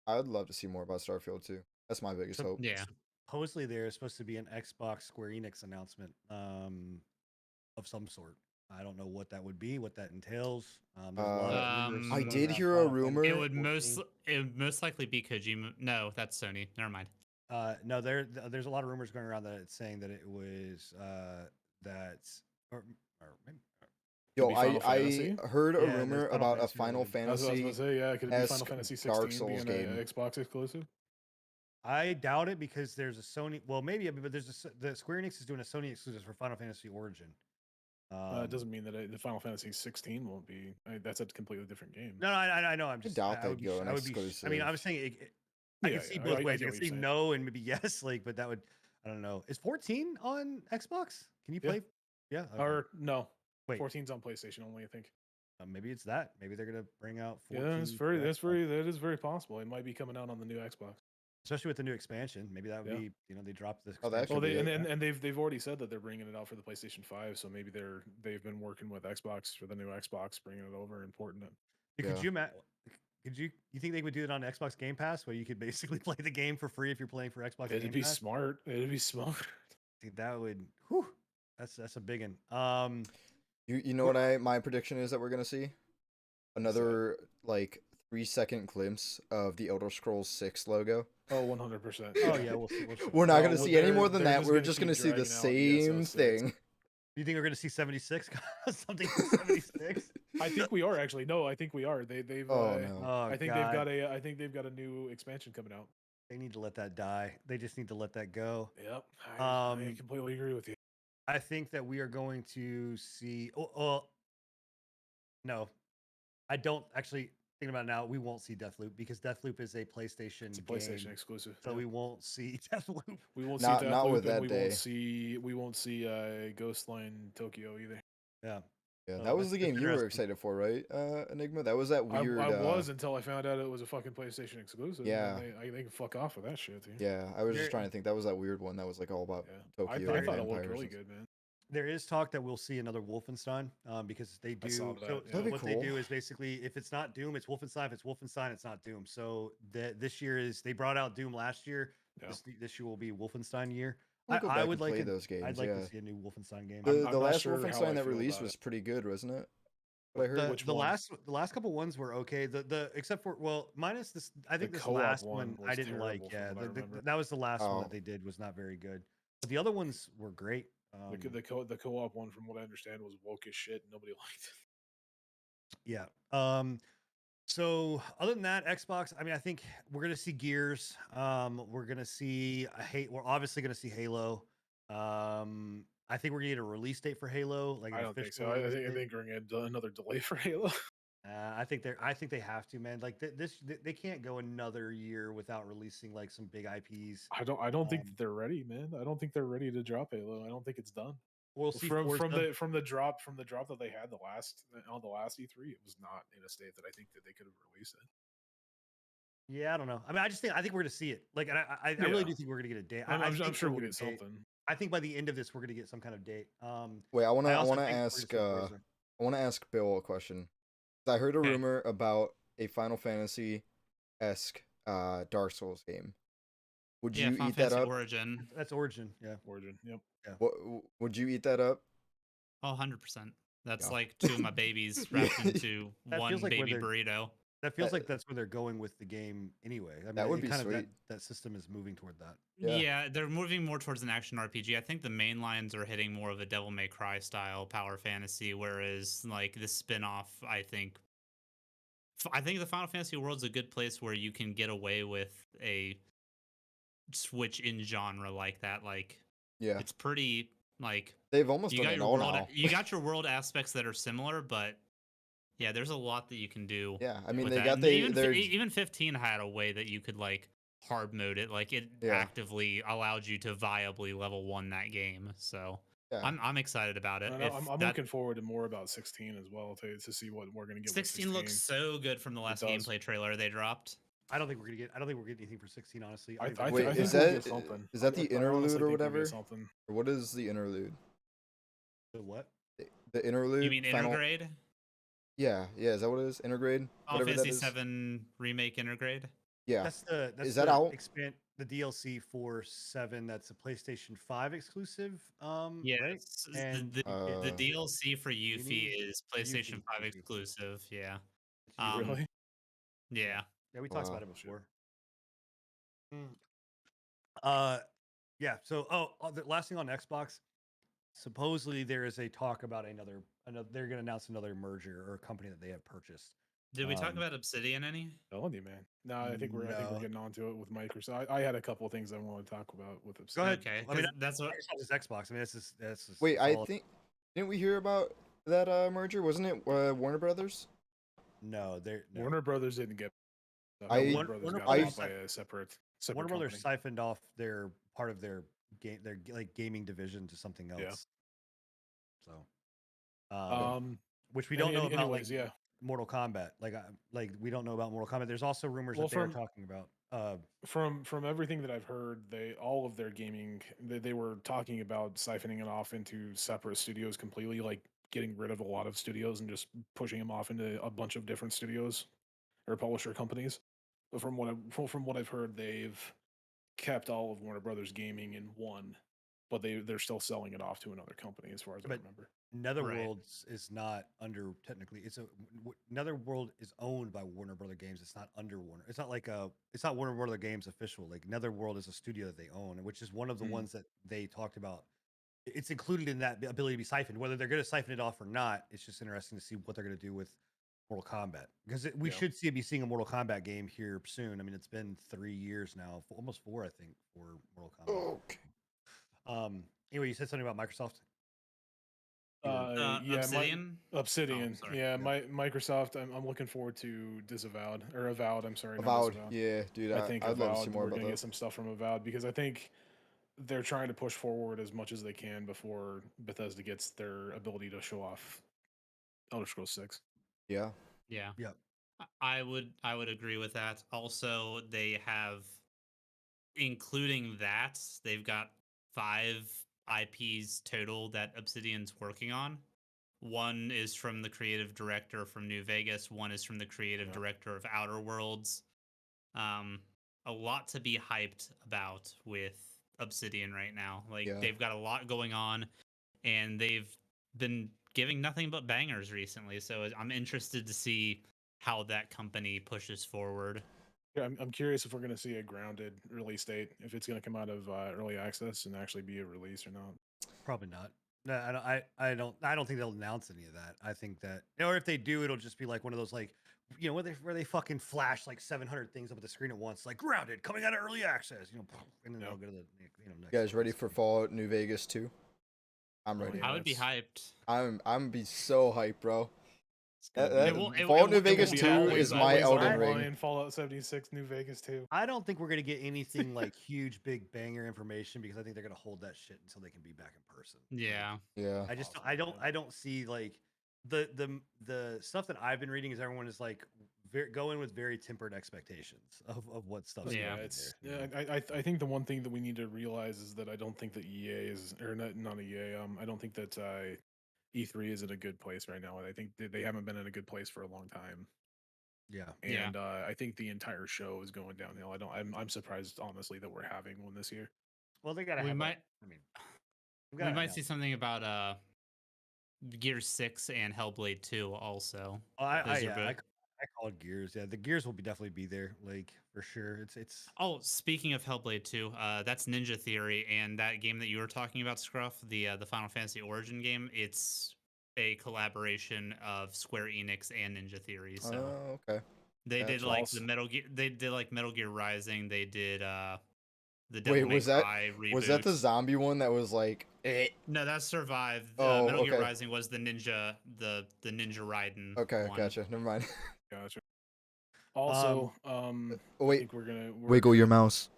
I would love to see more about Starfield too. That's my biggest hope. Yeah. Supposedly there is supposed to be an Xbox Square Enix announcement of some sort. I don't know what that would be, what that entails. There's a lot of rumors I going did around hear a Final rumor. Fantasy It would most likely be Kojima. No, that's Sony. Never mind. 14. No, there's a lot of rumors going around that it's saying that it was that or maybe Yo, be Final I Fantasy? heard a Yeah, there's rumor Final about a Fantasy Final related. I was going to Fantasy. say, yeah, could it be Final esque Fantasy Dark 16 Souls being an game. Xbox exclusive? I doubt it because there's a Sony. Well, maybe, but there's the Square Enix is doing a Sony exclusive for Final Fantasy Origin. It doesn't mean that the Final Fantasy 16 won't be. That's a completely different game. No, I know. I'm just. doubt I would they'd be. go an I would be. I mean, I was saying. I Yeah, can see yeah, both I ways. get I what can you're see saying. no and maybe yes, like, but that would. I don't know. Is 14 on Xbox? Can you Yeah. play? Yeah. Okay. Or no, Wait. 14's on PlayStation only, I think. Maybe it's that. Maybe they're gonna bring out 14. Yeah, for Xbox. that is very possible. It might be coming out on the new Xbox. Especially with the new expansion. Maybe that would Yeah. be. They dropped this. Oh, that Well, could be it. and they've already said that they're bringing it out for the PlayStation 5, so maybe they've been working with Xbox for the new Xbox, bringing it over and porting it. Could Yeah. you imagine? You think they would do it on Xbox Game Pass, where you could basically play the game for free if you're playing for Xbox It'd Game be Pass? smart. It'd be smart. Dude, that would. Whew, that's a big one. You know what my prediction is that we're gonna see? Another like 3-second glimpse of the Elder Scrolls 6 logo. Oh, 100%. Oh yeah, we'll see. We're not No, gonna well, see any more than they're that. just We're gonna just keep gonna see the dragging out same ESO6. thing. You think we're gonna see 76? Something for 76? I think we are actually. No, I think we are. They've. Oh no. Oh, I think God. they've got a new expansion coming out. They need to let that die. They just need to let that go. Yep. I Um, completely agree with you. I think that we are going to see. Oh, no, I don't actually. Thinking about it now, we won't see Deathloop because Deathloop is a PlayStation. It's a PlayStation game, exclusive. so yeah. we won't see Deathloop. We won't Not- see not Deathloop, with that and day. we won't see Ghostline Tokyo either. Yeah, Yeah, Oh, that was that's- the game that's you were interesting. excited for, right? Enigma. That was that weird. I was until I found out it was a fucking PlayStation exclusive. Yeah. They can fuck off with that shit. Dude. Yeah, I was There- just trying to think. That was that weird one that was like all about Yeah. Tokyo. I and thought it looked vampires really and good, man. There is talk that we'll see another Wolfenstein because they do. saw that, So, yeah. so That'd be what they do cool. is basically, if it's not Doom, it's Wolfenstein. If it's Wolfenstein, it's not Doom. So this year is they brought out Doom last year. Yeah. This year will be Wolfenstein year. I'll go I back would and like play it. those games. I'd like yeah. to see a new Wolfenstein game. The, I'm the not last sure how I Wolfenstein that feel released about was it. pretty good, wasn't it? What I heard. Which the one? last couple ones were okay. The except for minus this. I think The this co-op last one one I was didn't like. terrible from Yeah, what I remember. that was the last one Oh. that they did was not very good. But the other ones were great. The co-op one, from what I understand, was woke as shit. And nobody liked it. Yeah. So other than that, Xbox, I mean, I think we're gonna see Gears. We're gonna see we're obviously gonna see Halo. I think we're gonna get a release date for Halo. Like I an don't think official so. I release think date. we're gonna get another delay for Halo. I think they have to, man. Like they can't go another year without releasing like some big IPs. I don't think Um, that they're ready, man. I don't think they're ready to drop Halo. I don't think it's done. We'll see from Forza. the drop that they had on the last E3, it was not in a state that I think that they could have released it. Yeah, I don't know. I mean, I think we're gonna see it. Like, and I really Yeah. do think we're gonna get a date. I'm think sure we'll we'll get a date. something. I think by the end of this, we're gonna get some kind of date. Wait, I wanna also think we're ask gonna see Forza. I wanna ask Bill a question. I heard a Okay. rumor about a Final Fantasy esque Dark Souls game. Would Yeah, you Final eat that Fantasy up? Origin. That's Origin. Yeah. Origin. Yep. Would you eat that up? Oh, 100%. That's Yeah. like two of my babies wrapped into That one feels like where baby they're- burrito. That feels That- like that's where they're going with the game anyway. I mean, That would be kind of sweet. that system is moving toward that. Yeah. Yeah, they're moving more towards an action RPG. I think the main lines are hitting more of a Devil May Cry style power fantasy, whereas like this spin-off, I think the Final Fantasy world's a good place where you can get away with a switch in genre like that. Like Yeah. it's pretty like They've almost you done got it your all world now. you got your world aspects that are similar, but yeah, there's a lot that you can do. Yeah, I mean with they that. got And even 15 had a way that you could like hard mode it, like it Yeah. actively allowed you to viably level 1 that game. So yeah. I'm excited about it. I know, If I'm that looking forward to more about 16 as well to see what we're gonna get. 16 with looks so good from the last does. gameplay trailer they dropped. I don't think we're getting anything for 16. Honestly, I think think Wait, we'll is get that- something. is that the I honestly interlude or think we'll get whatever? Something. Or what is the interlude? the what? The interlude. You mean final... Intergrade? Yeah, is that what it is? Intergrade? Final Whatever that Fantasy is. 7 remake Intergrade? Yeah. That's Is that the out? the DLC for 7. That's a PlayStation 5 exclusive. Yes. Right? And The Uh, DLC for Yuffie is PlayStation 5 exclusive. exclusive. Yeah. it's usually- Really? Yeah. Yeah, we talked Wow. about it before. Yeah. So, the last thing on Xbox, supposedly there is a talk about another. They're going to announce another merger or a company that they have purchased. Did we talk Um, about Obsidian any? Telling you, man. No, I think we're No. getting onto it with Microsoft. I had a couple of things I want to talk about with Go Obsidian. ahead. Okay, I mean, 'cause that's what Microsoft is Xbox. I mean, that's just Wait, I all- think didn't we hear about that merger? Wasn't it Warner Brothers? no, they're no. Warner Brothers didn't get. I- Warner Brothers Warner got Brothers- bought by a separate Warner Brothers company. siphoned off their part of their game, their like gaming division to something else. Yeah. So, which we don't know about. Anyways, like, yeah. Mortal Kombat. Like we don't know about Mortal Kombat. There's also rumors Well, that they're from- talking about. From everything that I've heard, all of their gaming they were talking about siphoning it off into separate studios completely, like getting rid of a lot of studios and just pushing them off into a bunch of different studios or publisher companies. But from what I've heard, they've kept all of Warner Brothers gaming in one, but they're still selling it off to another company, as far as I But- remember. Netherworlds is not under technically. Netherworld is owned by Warner Brother Games. It's not under Warner. It's not like it's not Warner Brother Games official. Like Netherworld is a studio that they own, which is one of the ones that they talked about. It's included in that ability to be siphoned. Whether they're going to siphon it off or not, it's just interesting to see what they're going to do with Mortal Kombat, because we Yeah. should be seeing a Mortal Kombat game here soon. I mean, it's been 3 years now, almost 4, I think, for Mortal Kombat. Okay. Anyway, you said something about Microsoft. Yeah, Obsidian? Obsidian. sorry. Yeah, Yeah. Microsoft. I'm looking forward to Avowed. I'm sorry, not Avowed. Disavowed. Yeah, dude. I think I'd love to see Avowed, more we're about gonna that. get some stuff from Avowed, because I think they're trying to push forward as much as they can before Bethesda gets their ability to show off Elder Scrolls 6. Yeah. Yeah. Yep. I would agree with that. Also, they have, including that, they've got 5 IPs total that Obsidian's working on. One is from the creative director from New Vegas. One is from the creative director of Outer Worlds. A lot to be hyped about with Obsidian right now. Like Yeah. they've got a lot going on, and they've been giving nothing but bangers recently. So I'm interested to see how that company pushes forward. Yeah, I'm curious if we're gonna see a grounded release date, if it's gonna come out of early access and actually be a release or not. Probably not. No, I don't think they'll announce any of that. I think that, or if they do, it'll just be like one of those, like, where they fucking flash like 700 things up at the screen at once, like grounded coming out of early access, and then Yeah. they'll go to the You next guys ready one. for Fallout New Vegas 2? I'm Oh, ready. yeah. I would be that's- hyped. I'm gonna be so hyped, bro. It's gonna That- be- that- Fallout New Vegas be 2 always- is my always Elden Ring. online, Fallout 76, New Vegas 2. I don't think we're gonna get anything like huge big banger information, because I think they're gonna hold that shit until they can be back in person. Yeah. Yeah. I just Possibly, I don't see like the stuff that I've been reading is everyone is like go in with very tempered expectations of what stuff's Yeah. gonna be It's there, you know? I think the one thing that we need to realize is that I don't think that EA is, or not EA. I don't think that E3 is in a good place right now. I think that they haven't been in a good place for a long time, Yeah. Yeah. and I think the entire show is going downhill. I'm surprised, honestly, that we're having one this year. Well, they gotta We have might- I mean, We might see something about Gear 6 and Hellblade 2 also. Those are I I call it Gears. Yeah, the Gears will definitely be there, like for sure. It's Oh, speaking of Hellblade 2, that's Ninja Theory, and that game that you were talking about, Scruff, the Final Fantasy Origin game. It's a collaboration of Square Enix and Ninja Theory. So Oh, okay. they did Gotcha. like the Also, Metal Gear. They did like Metal Gear Rising. They did the Wait, Devil May Cry was that the reboot. zombie one that was like No, that's Survive. Oh, Metal Gear okay. Rising was the Ninja Raiden Okay, one. gotcha. Never mind. gotcha. Also, Oh, I wait. think we're Wiggle your gonna mouse.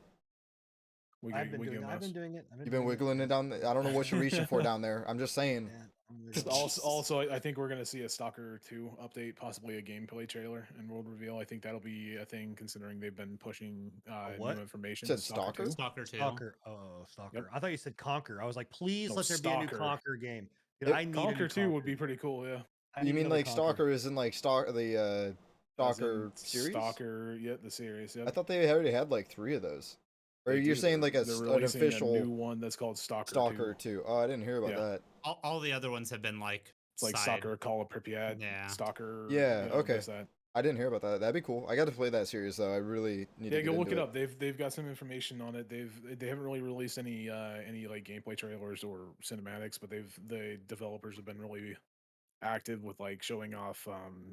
I've been we doing get I've been mouse. doing it. I've You've been doing wiggling it down I don't know what you're reaching for down there. I'm just saying. Yeah, I'm wiggling. Also, I think we're gonna see a Stalker 2 update, possibly a gameplay trailer and world reveal. I think that'll be a thing, considering they've been pushing what? new information. Said Stalker Stalker? 2. Stalker 2. Stalker. Oh, Stalker. Yep. I thought you said Conquer. I was like, please No, let there be a new Stalker. Conquer game. Dude, It- I need a Conquer new 2 would be Conquer. pretty cool. Yeah. I You need mean another like Conquer. Stalker is in like the As in Stalker series? Stalker, yeah, the series. Yep. I thought they already had like 3 of those. Or They you're do. saying like They're an releasing official a new one that's called Stalker, Stalker 2. 2. Oh, I didn't hear about Yeah. that. All the other ones have been like It's like side. Stalker, Call of Pripyat, Yeah. Stalker. Yeah, you know, okay. this, that. I didn't hear about that. That'd be cool. I got to play that series though. I really need Yeah, to go get look into it up. They've got some information on it. They haven't really released any like gameplay trailers or cinematics, but the developers have been really active with like showing off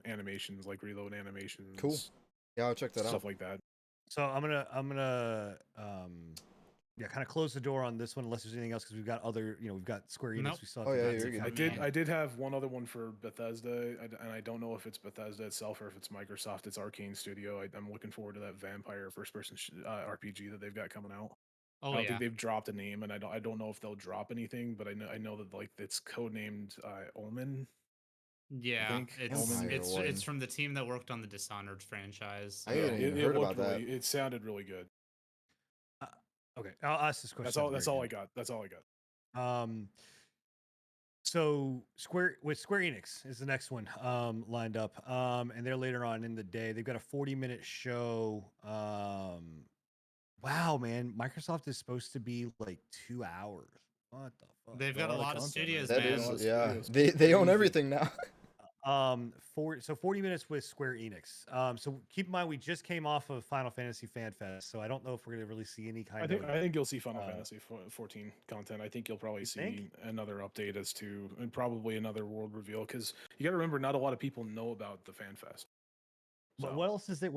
animations, like reload animations, Yeah, I'll check that stuff out. like that. So I'm gonna yeah, kind of close the door on this one unless there's anything else because we've got other, we've got Square Enix. Nope. We still Oh, have yeah, to you're get good. some- I did have one other one for Bethesda, and I don't know if it's Bethesda itself or if it's Microsoft. It's Arcane Studio. I'm looking forward to that vampire first-person RPG that they've got coming out. I Oh don't yeah. think they've dropped a name, and I don't know if they'll drop anything, but I know that like it's codenamed Omen. Yeah, think it's Empire it's one. it's from the team that worked on the Dishonored franchise. I hadn't even heard about that. It sounded really good. Okay, I'll ask this question. That's all. at the That's very all I end. got. That's all I got. So Square Enix is the next one lined up. And they're later on in the day. They've got a 40-minute show. Wow, man, Microsoft is supposed to be like 2 hours. What the fuck? They've got a lot of content, studios, That man. is, Those yeah. studios, They own crazy. everything now. 40 minutes with Square Enix. So keep in mind we just came off of Final Fantasy Fan Fest, so I don't know if we're gonna really see any kind of I think you'll see Final Fantasy 14 content. I think you'll probably see think? another update as to, and probably another world reveal, because you got to remember, not a lot of people know about the Fan Fest. But So, what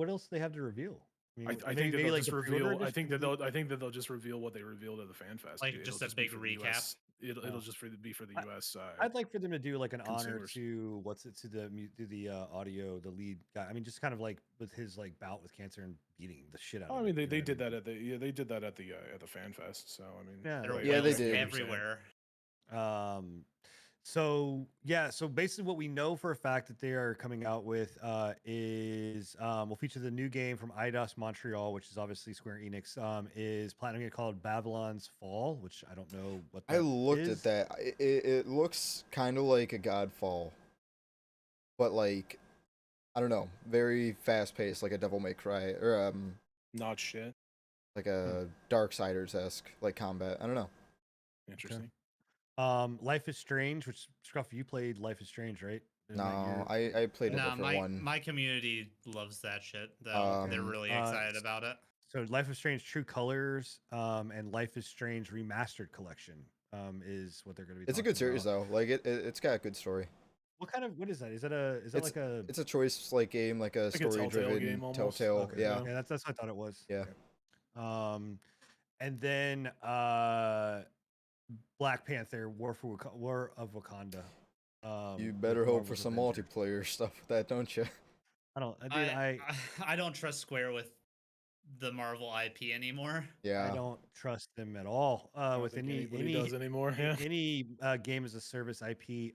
else do they have to reveal? I think that maybe they'll like just the pre-order reveal. I think edition? that they'll just reveal what they revealed at the Fan Fest. Like, It'll just a be big for the recap? US, it'll Oh. just be for the US. I'd like for them to do like an honor consumers. to the audio, the lead guy. I mean, just kind of like with his like bout with cancer and beating the shit out Oh, of I mean, it, you know they what did mean? that they did that at the Fan Fest. So I mean, Yeah, There are like, Yeah, they wheels did. everywhere. So yeah, so basically what we know for a fact that they are coming out with is will feature the new game from Eidos Montreal, which is obviously Square Enix. Is Platinum gonna call it Babylon's Fall, which I don't know what I that looked is. at that. It looks kind of like a Godfall, but like I don't know, very fast paced, like a Devil May Cry or not shit. like a Darksiders esque like combat. I don't know. Interesting. Life is Strange, which Scruff, you played Life is Strange, right? Isn't that No, your- I played a Nah, different one. my community loves that shit. Though they're really excited about it. So Life is Strange True Colors and Life is Strange Remastered Collection is what they're going to be It's a talking good series about. though. Like it's got a good story. What is that? Is that like a It's a choice like game, like a Like a story Telltale driven game almost. Telltale. okay, Yeah. yeah, that's what I thought it was. Yeah. Okay. And then Black Panther War of Wakanda. You with better hope for Marvel's some Avenger. multiplayer stuff with that, don't you? I don't dude, I don't trust Square with the Marvel IP anymore. Yeah. I don't trust them at all I don't with think any anybody does anymore. Yeah. any game as a service IP.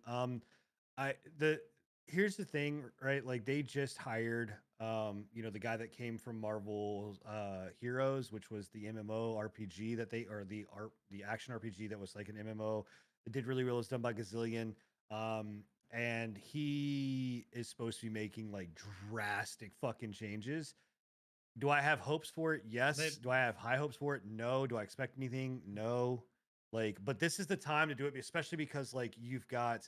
Here's the thing, right? Like they just hired the guy that came from Marvel Heroes, which was the MMO RPG that the action RPG that was like an MMO. It did really well. It was done by Gazillion. And he is supposed to be making like drastic fucking changes. Do I have hopes for it? Yes. Do I have high hopes for it? No. Do I expect anything? No. Like, but this is the time to do it, especially because like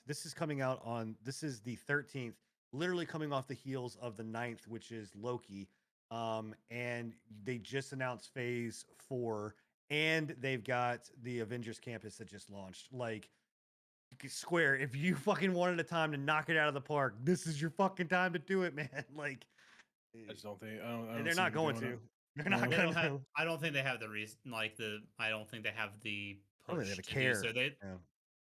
this is coming out on this is the 13th. literally coming off the heels of the 9th, which is Loki. And they just announced Phase 4, and they've got the Avengers Campus that just launched. Like, Square, if you fucking wanted a time to knock it out of the park, this is your fucking time to do it, man. Like, I just don't think I don't. I and don't they're see not them going doing to. it. They're No. not They going don't have. to. I don't think they have the reason. Like the. I don't think they have the I don't push think they to have a do so. care. They. Yeah.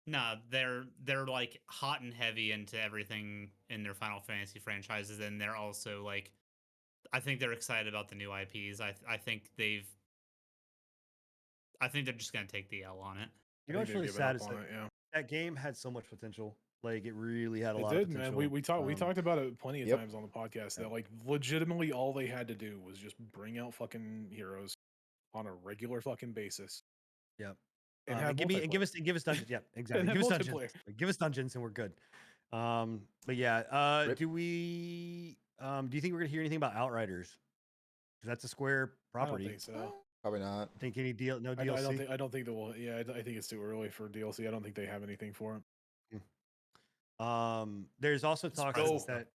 No, they're like hot and heavy into everything in their Final Fantasy franchises, and they're also like. I think they're excited about the new IPs. I think they've. I think they're just gonna take the L on it. You I know think what's really they've given sad up is on that it. Yeah, that game had so much potential. Like, it really had a it lot of did, man. potential. We talked about it plenty of Yep. times on the podcast. Yep. That like legitimately all they had to do was just bring out fucking heroes on a regular fucking basis. Yep. And And have give us dungeons. Yeah, exactly. have Give us dungeons. multiplayer. Give us dungeons, and we're good. But yeah, Rip. do you think we're gonna hear anything about Outriders? Because that's a Square I don't property. think so. Probably not. Think any deal? No I DLC. don't think that will. Yeah, I think it's too early for DLC. I don't think they have anything for it. There's also talk presents, that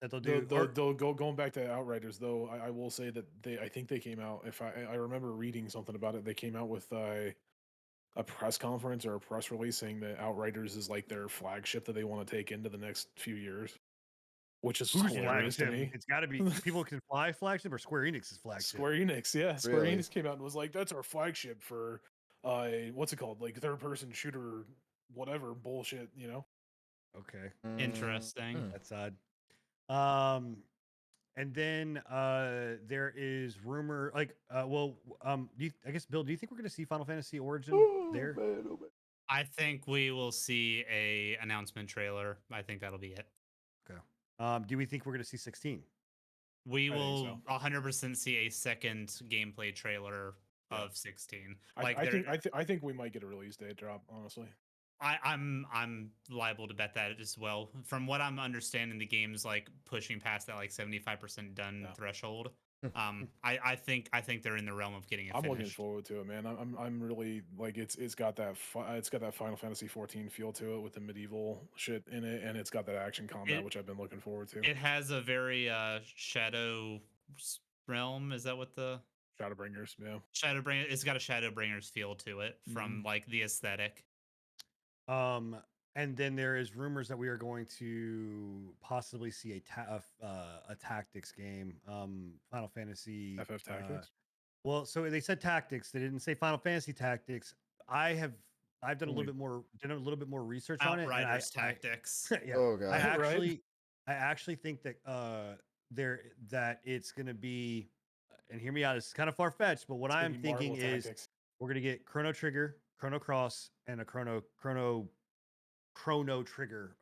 they'll do. They'll go going back to Outriders though. I will say that I think they came out. If I remember reading something about it, they came out with a press conference or a press release saying that Outriders is like their flagship that they want to take into the next few years, which is Who's hilarious to flagship? me. It's got to be People Can Fly flagship or Square Enix's flagship. Square Enix, yeah, Square Really? Enix came out and was like, "That's our flagship for what's it called? Like third person shooter, whatever bullshit, you know." Okay, Interesting. Hmm. that's odd. And then there is rumor like I guess Bill, do you think we're gonna see Final Fantasy Origin there? Man, oh man. I think we will see a announcement trailer. I think that'll be it. Okay. Do we think we're gonna see 16? We I think will so. 100% see a second gameplay trailer Yeah. of 16. I think we might get a release date drop. Honestly, I'm liable to bet that as well. From what I'm understanding, the game's like pushing past that like 75% done Yeah. threshold. I think they're in the realm of getting it I'm finished. looking forward to it, man. I'm really like it's got that Final Fantasy 14 feel to it with the medieval shit in it, and it's got that action combat, which I've been looking forward to. It has a very Shadow realm. Is that what the Shadowbringers, yeah. Shadowbringer? It's got a Shadowbringers feel to it from like the aesthetic. And then there is rumors that we are going to possibly see a tactics game. Final Fantasy FF Tactics. Well, so they said tactics. They didn't say Final Fantasy Tactics. I've done a Only- little bit more research on it. and Outriders tactics. yeah, Oh god. I actually think that that it's gonna be, and hear me out, it's kind of far fetched, but what It's gonna I'm be thinking Marvel is Tactics. we're gonna get Chrono Trigger, Chrono Cross, and a Chrono Trigger,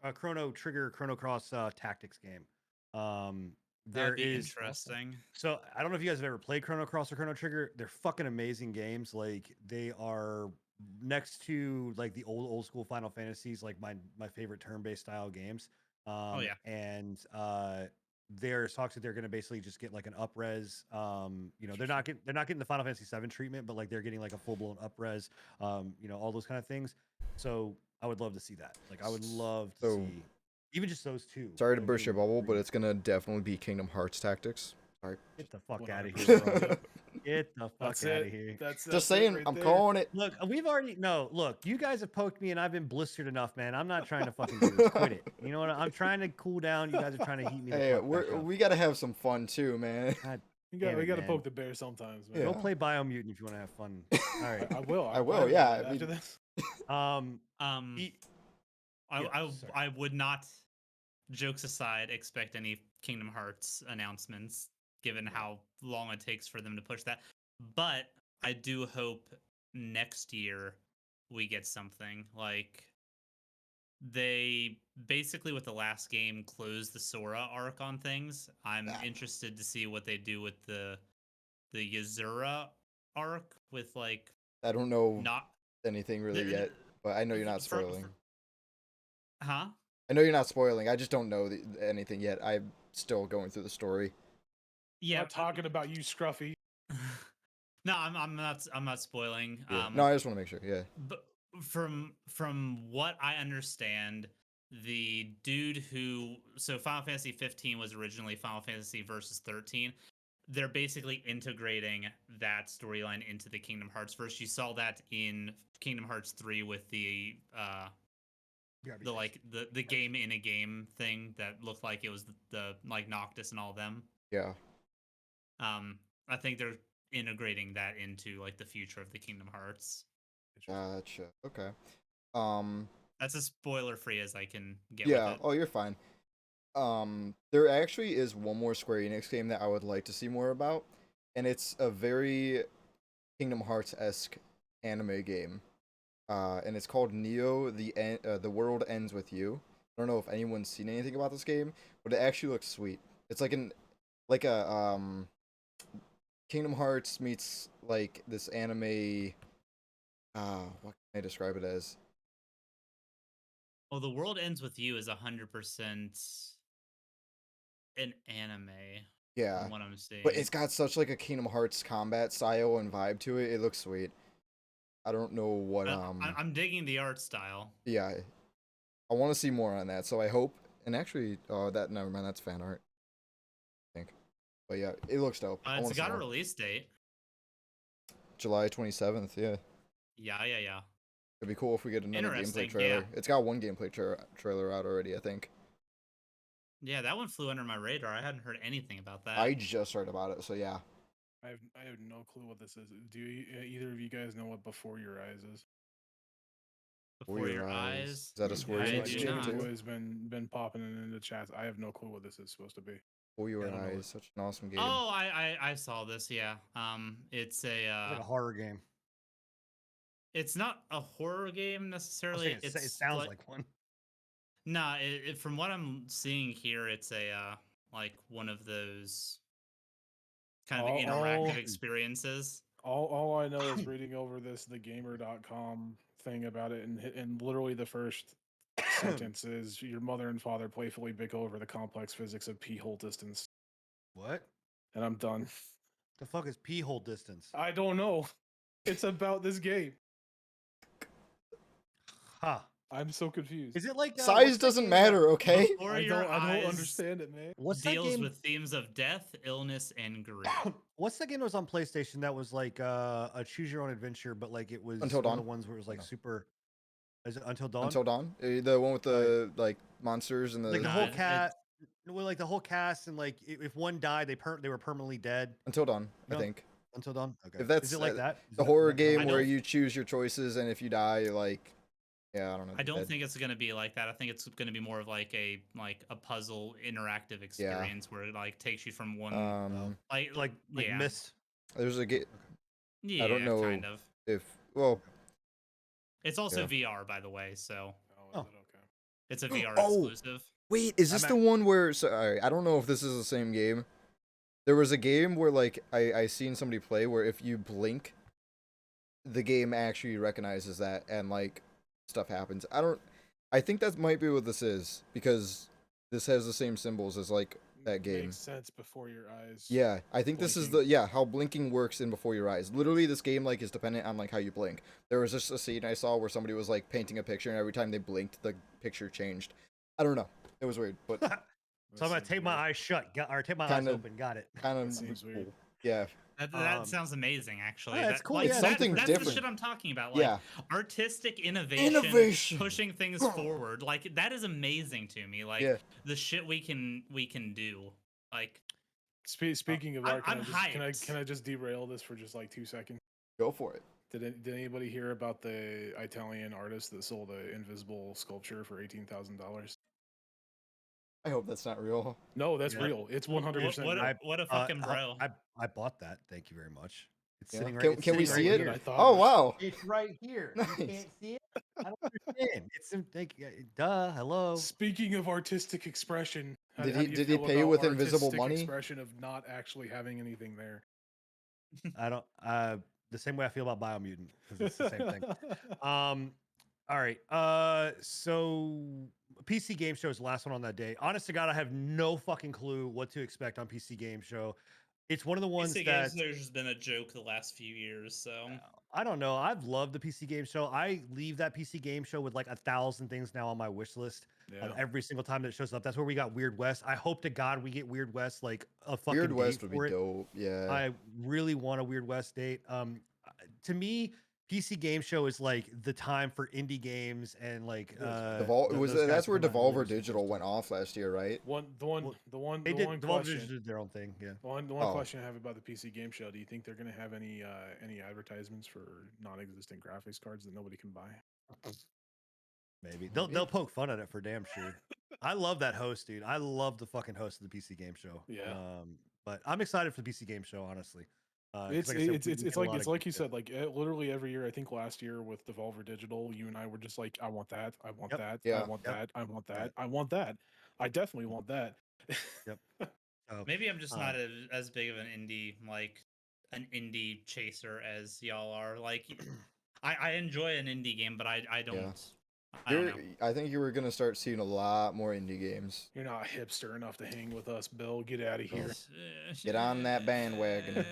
Chrono Cross tactics game. There That'd be is interesting. so I don't know if you guys have ever played Chrono Cross or Chrono Trigger. They're fucking amazing games. Like, they are next to like the old school Final Fantasies, like my favorite turn-based style games. Yeah. And there's talks that they're going to basically just get like an up-res. They're not getting the Final Fantasy 7 treatment, but like they're getting like a full-blown up-res. All those kind of things. So I would love to see that. Like, I would love to So- see even just those two. Sorry to like, burst your getting bubble, but three. it's gonna definitely be Kingdom Hearts Tactics. Sorry. Get the fuck out of 100%. here, bro. Get the fuck That's out of it. here. That's Just it saying, right I'm there. calling it. Look, look, you guys have poked me and I've been blistered enough, man. I'm not trying to fucking do this. Quit it. You know what? I'm trying to cool down. You guys are trying to heat me the Hey, fuck back up. we gotta have some fun too, man. God, We Damn it, got to man. poke the bear sometimes, man. Yeah. Go play Biomutant if you want to have fun. All right. I will. I will, yeah, I After mean- this. E- I, Yeah, I, sorry. I would not, jokes aside, expect any Kingdom Hearts announcements, given how long it takes for them to push that. But I do hope next year we get something. Like, they basically, with the last game, closed the Sora arc on things. I'm interested to see what they do with the Yuzura arc with, like, I don't know not anything really the- yet, but I know you're not for- spoiling. Huh? I know you're not spoiling. I just don't know anything yet. I'm still going through the story. Yeah, Not talking about you, Scruffy. No, I'm not spoiling. No, I just want to make sure. Yeah. But from what I understand, the dude who Final Fantasy 15 was originally Final Fantasy Versus 13. They're basically integrating that storyline into the Kingdom Hearts verse. You saw that in Kingdom Hearts 3 with the the game in a game thing that looked like it was the like Noctis and all of them. Yeah. I think they're integrating that into like the future of the Kingdom Hearts. Gotcha. Okay. That's as spoiler free as I can get Yeah. with it. Oh, you're fine. There actually is one more Square Enix game that I would like to see more about, and it's a very Kingdom Hearts-esque anime game. And it's called Neo: The World Ends with You. I don't know if anyone's seen anything about this game, but it actually looks sweet. It's like a Kingdom Hearts meets like this anime. What can I describe it as? Well, The World Ends with You is 100% an anime. Yeah, From what I'm seeing. but it's got such like a Kingdom Hearts combat style and vibe to it. It looks sweet. I don't know what I'm digging the art style. Yeah, I want to see more on that. So I hope. And actually, that never mind. That's fan art. I think. But yeah, it looks dope. It's got a release date. July 27th. Yeah. Yeah. It'd be cool if we get another gameplay Interesting, trailer. yeah. It's got one gameplay trailer out already, I think. Yeah, that one flew under my radar. I hadn't heard anything about that. I just heard about it, so yeah. I have no clue what this is. Do either of you guys know what Before Your Eyes is? Before Your Eyes. Is that a Square I Enix do game not. too? Has been popping in the chats. I have no clue what this is supposed to be. Before Your I don't know. Eyes, such an awesome game. Oh, I saw this. Yeah. It's It's like a horror game. It's not a horror game I was necessarily. saying it sounds like one. Nah, from what I'm seeing here, it's a like one of those kind of interactive experiences. All I know is reading over this thegamer.com thing about it, and literally the first sentence is your mother and father playfully bicker over the complex physics of pee-hole distance. What And I'm done. the fuck is pee hole distance? I don't know. It's about this game. Huh. I'm so confused. Is it like Size doesn't matter, okay? Before I Your don't Eyes understand it, man. What's that deals game? with themes of death, illness, and grief. What's that game that was on PlayStation that was like a choose your own adventure, but like it was Until one of Dawn? the ones where it was like No. super. Is it Until Dawn? Until Dawn? The one with the like monsters and the Like the Nah, whole it's- cast, well, like the whole cast, and like if one died, they were permanently dead. Until Dawn, I No. think. Until Dawn. Okay. If that's is it like that? Is The that- horror is that kind game of- where don't- you choose your choices and if you die, you're like, yeah, I don't know. I don't dead. think it's gonna be like that. I think it's gonna be more of like a puzzle interactive experience where it like takes you from one like yeah. Myst. There's a game. Yeah, don't know kind of. If well, It's also Yeah. VR, by the way, so Oh, Oh. is it okay? it's a VR Oh. exclusive. wait, is this I'm the one where? Sorry, I don't know if this is the same game. There was a game where like I seen somebody play where if you blink, the game actually recognizes that and like stuff happens. I think that might be what this is because this has the same symbols as like that game. Makes sense. Before Your Eyes. Yeah, I think this is Blinking. how blinking works in Before Your Eyes. Literally, this game like is dependent on like how you blink. There was just a scene I saw where somebody was like painting a picture, and every time they blinked, the picture changed. I don't know. It was weird, but So That I'm gonna seems take my weird. eyes shut, or take my Kinda- eyes open. Got it. kind That of seems weird. cool. Yeah, That Um, sounds amazing, actually. yeah, it's That- cool, like, yeah. It's something that's different. the shit I'm talking about. Like, yeah. artistic innovation, Innovation. pushing things forward. Like that is amazing to me. Like Yeah. the shit we can do. Like Speaking of I'm- art, can I'm hyped. I just derail this for just like 2 seconds? Go for it. Did anybody hear about the Italian artist that sold an invisible sculpture for $18,000? I hope that's not real. No, that's Yeah. real. It's 100% what real. a fucking bro. I bought that. Thank you very much. It's Yeah. sitting right. Can, it's can we sitting see right it? here. I thought Oh it was- wow. It's right here. Nice. You can't see it. I don't understand. It's duh. Hello. Speaking of artistic expression, Did how he- do you did he feel pay about with invisible artistic money? Expression of not actually having anything there. I don't. The same way I feel about Biomutant because it's the same thing. All right. So PC Game Show is the last one on that day. Honest to God, I have no fucking clue what to expect on PC Game Show. It's one of the ones PC that Games there's been a joke the last few years, so I don't know. I've loved the PC Game Show. I leave that PC Game Show with like 1,000 things now on my wish list. Yeah. Every single time that it shows up, that's where we got Weird West. I hope to God we get Weird West like a Weird fucking West date would be for it. dope. Yeah. I really want a Weird West date. To me, PC Game Show is like the time for indie games and like That's where Devolver Digital went off last year, right? They One did. Devolver question. did their own thing. Yeah. The one Oh. question I have about the PC Game Show: do you think they're going to have any advertisements for non-existent graphics cards that nobody can buy? Maybe they'll poke fun at it for damn sure. I love that host, dude. I love the fucking host of the PC Game Show. Yeah. But I'm excited for the PC Game Show, honestly. 'Cause It's like I said, we get it's a lot like of you good said, like literally every year. I think last year with Devolver Digital, you and I were just like, I want that, I want Yep. that, Yeah. I want Yep. that, I want that, Right. I want that. I definitely want that. Yep. So, maybe I'm just not um, as big of an indie chaser as y'all are. Like, I enjoy an indie game, but I don't. Yeah. I don't know. I think you were gonna start seeing a lot more indie games. You're not hipster enough to hang with us, Bill. Get out of here. Get on that bandwagon.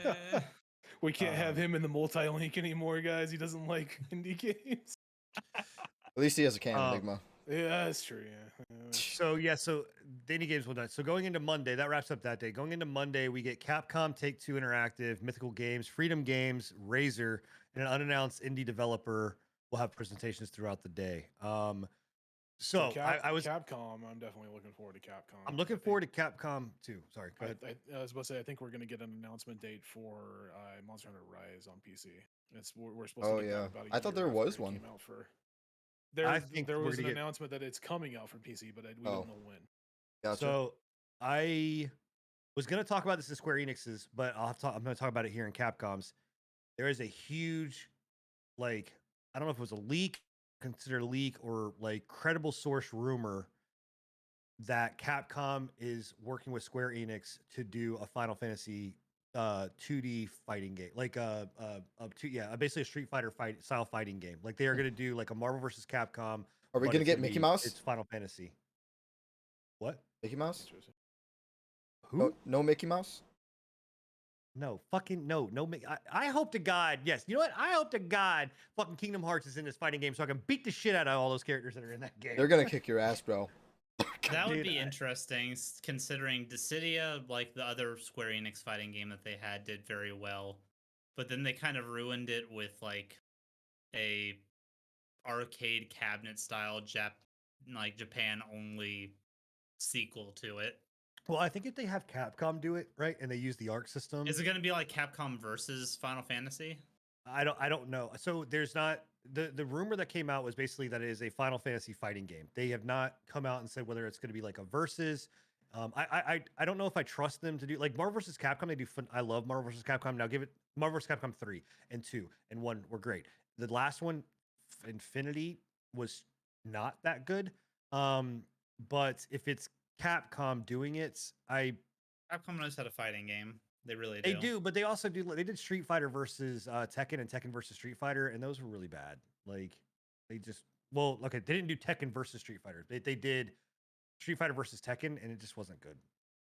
We can't have him in the multi-link anymore, guys. He doesn't like indie games. At least he has a can, Enigma. Yeah, that's true. Yeah. So the indie games will done. So going into Monday, that wraps up that day. Going into Monday, we get Capcom, Take-Two Interactive, Mythical Games, Freedom Games, Razer, and an unannounced indie developer will have presentations throughout the day. So I was Capcom. I'm definitely looking forward to Capcom. I'm looking forward to Capcom too. Sorry, go ahead. I was about to say I think we're going to get an announcement date for Monster Hunter Rise on PC. We're supposed to get that about a I thought year there after was it one. came out for. I think there we're was an gonna get- announcement that it's coming out for PC, but we don't know when. Gotcha. So I was going to talk about this in Square Enix's, but I'm going to talk about it here in Capcom's. There is a huge, like, I don't know if it was a leak, considered a leak, or like credible source rumor that Capcom is working with Square Enix to do a Final Fantasy 2D fighting game, like basically a Street Fighter style fighting game. Like they are going to do like a Marvel versus Capcom. Are we but gonna it's get Mickey Mouse? It's Final Fantasy. What? Mickey Mouse? Who? No Mickey Mouse? No, fucking no. I hope to God, yes. You know what? I hope to God fucking Kingdom Hearts is in this fighting game so I can beat the shit out of all those characters that are in that game. They're gonna kick your ass, bro. That would Dude, be interesting, considering Dissidia, like the other Square Enix fighting game that they had, did very well, but then they kind of ruined it with like a arcade cabinet style Japan only sequel to it. Well, I think if they have Capcom do it, right, and they use the Arc system. Is it going to be like Capcom versus Final Fantasy? I don't know. So there's not the rumor that came out was basically that it is a Final Fantasy fighting game. They have not come out and said whether it's going to be like a versus. I don't know if I trust them to do like Marvel vs. Capcom. They do fun. I love Marvel vs. Capcom. Now give it Marvel vs. Capcom 3 and 2 and 1 were great. The last one, Infinity, was not that good. But if it's Capcom doing it, Capcom knows how to fighting game. They really do. They do, but they also do. They did Street Fighter versus Tekken and Tekken versus Street Fighter, and those were really bad. Like they just okay, they didn't do Tekken versus Street Fighter. They did Street Fighter versus Tekken, and it just wasn't good.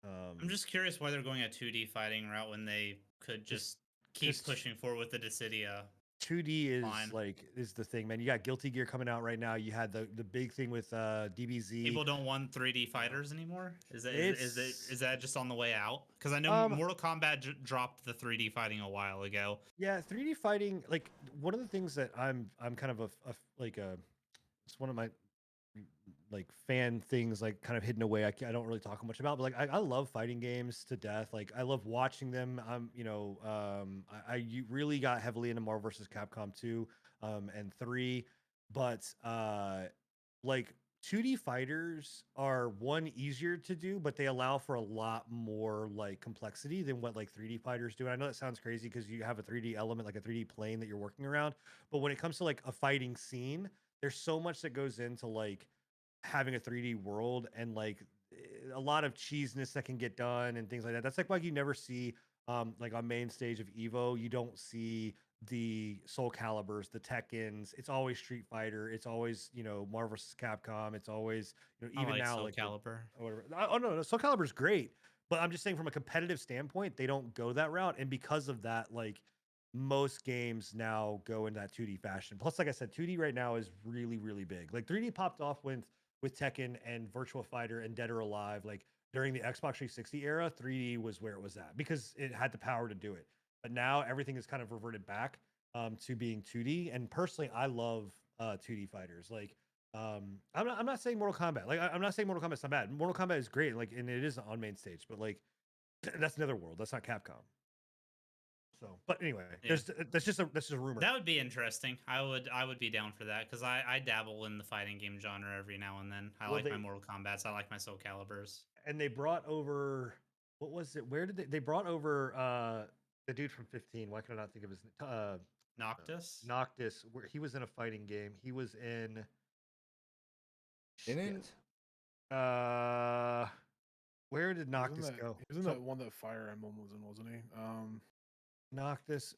I'm just curious why they're going a 2D fighting route when they could just keep pushing forward with the Dissidia. 2D is the thing, man. You got Guilty Gear coming out right now. You had the big thing with DBZ. People don't want 3D fighters anymore. Is that just on the way out? Because I know Mortal Kombat dropped the 3D fighting a while ago. Yeah, 3D fighting. Like one of the things that I'm kind of it's one of my like fan things like kind of hidden away. I don't really talk much about, but like I love fighting games to death. Like I love watching them. I really got heavily into Marvel vs. Capcom 2 and 3, but like 2D fighters are easier to do, but they allow for a lot more like complexity than what like 3D fighters do. And I know that sounds crazy because you have a 3D element, like a 3D plane that you're working around. But when it comes to like a fighting scene, there's so much that goes into like having a 3D world and like a lot of cheesiness that can get done and things like that. That's like why you never see like on main stage of Evo, you don't see the Soul Calibers, the Tekkens. It's always Street Fighter. It's always, Marvel vs. Capcom. It's always, even I like now Soul like Calibur. or whatever. Oh no, Soul Calibur is great, But I'm just saying from a competitive standpoint, they don't go that route, and because of that, like most games now go in that 2D fashion. Plus, like I said, 2D right now is really, really big. Like 3D popped off with Tekken and Virtua Fighter and Dead or Alive. Like during the Xbox 360 era, 3D was where it was at because it had the power to do it. But now everything is kind of reverted back to being 2D. And personally, I love 2D fighters. Like I'm not saying Mortal Kombat. Like I'm not saying Mortal Kombat's not bad. Mortal Kombat is great. Like and it is on main stage, but like that's another world. That's not Capcom. So, but anyway, Yeah. that's just a rumor. That would be interesting. I would be down for that because I dabble in the fighting game genre every now and then. I Well, like my they- Mortal Kombat's. I like my Soul Caliburs. And they brought over what was it? Where did they brought over the dude from 15? Why can I not think of his name? Noctis. Noctis, where he was in a fighting game. He was in Didn't- shit. Where did Noctis go? He was in that one that Fire Emblem was in, wasn't he? Noctis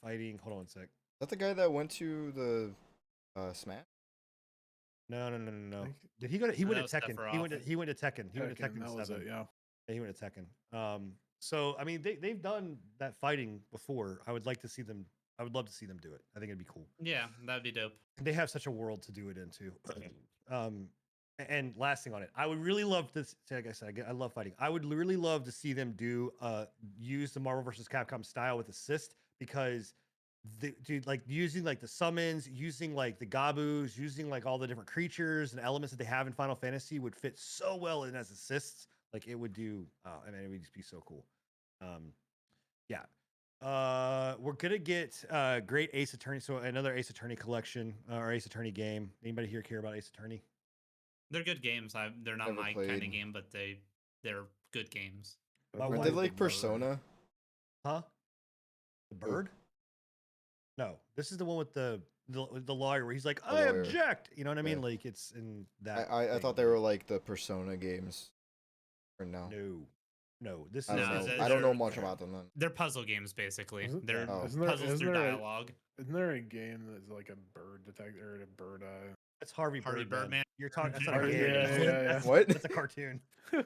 fighting. Hold on a sec. Is that the guy that went to the Smash? No. think- Did he go to? He went that to was Tekken. Sephiroth. He went to Tekken. He went to Tekken, Tekken that was 7. it, yeah. Yeah, he went to Tekken. So I mean, they've done that fighting before. I would like to see them. I would love to see them do it. I think it'd be cool. Yeah, that'd be dope. They have such a world to do it into. And last thing on it, I would really love to. Like I said, I love fighting. I would really love to see them do use the Marvel vs. Capcom style with assist because dude, like using like the summons, using like the Gabus, using like all the different creatures and elements that they have in Final Fantasy would fit so well in as assists. Like it would do. I mean, it would just be so cool. Yeah. We're gonna get great Ace Attorney. So another Ace Attorney collection or Ace Attorney game. Anybody here care about Ace Attorney? They're good games. They're not Never my kind played. of game, but they're good games. My Aren't wife they would like love it. Persona? Huh? The bird? No, this is the one with the lawyer where he's like, The I lawyer. object. You know what I mean? Yeah. Like it's in that. I thing. thought they were like the Persona games. Or no? No. This I is don't No, know. they're- I don't know much about them then. They're puzzle games basically. Isn't- They're Oh. puzzles through dialogue. Isn't there a game that's like a bird detector or a bird? That's Harvey Harvey Birdman. Birdman. You're talking. That's not Harvey- a game. yeah, yeah, yeah. That's, What? That's a cartoon. I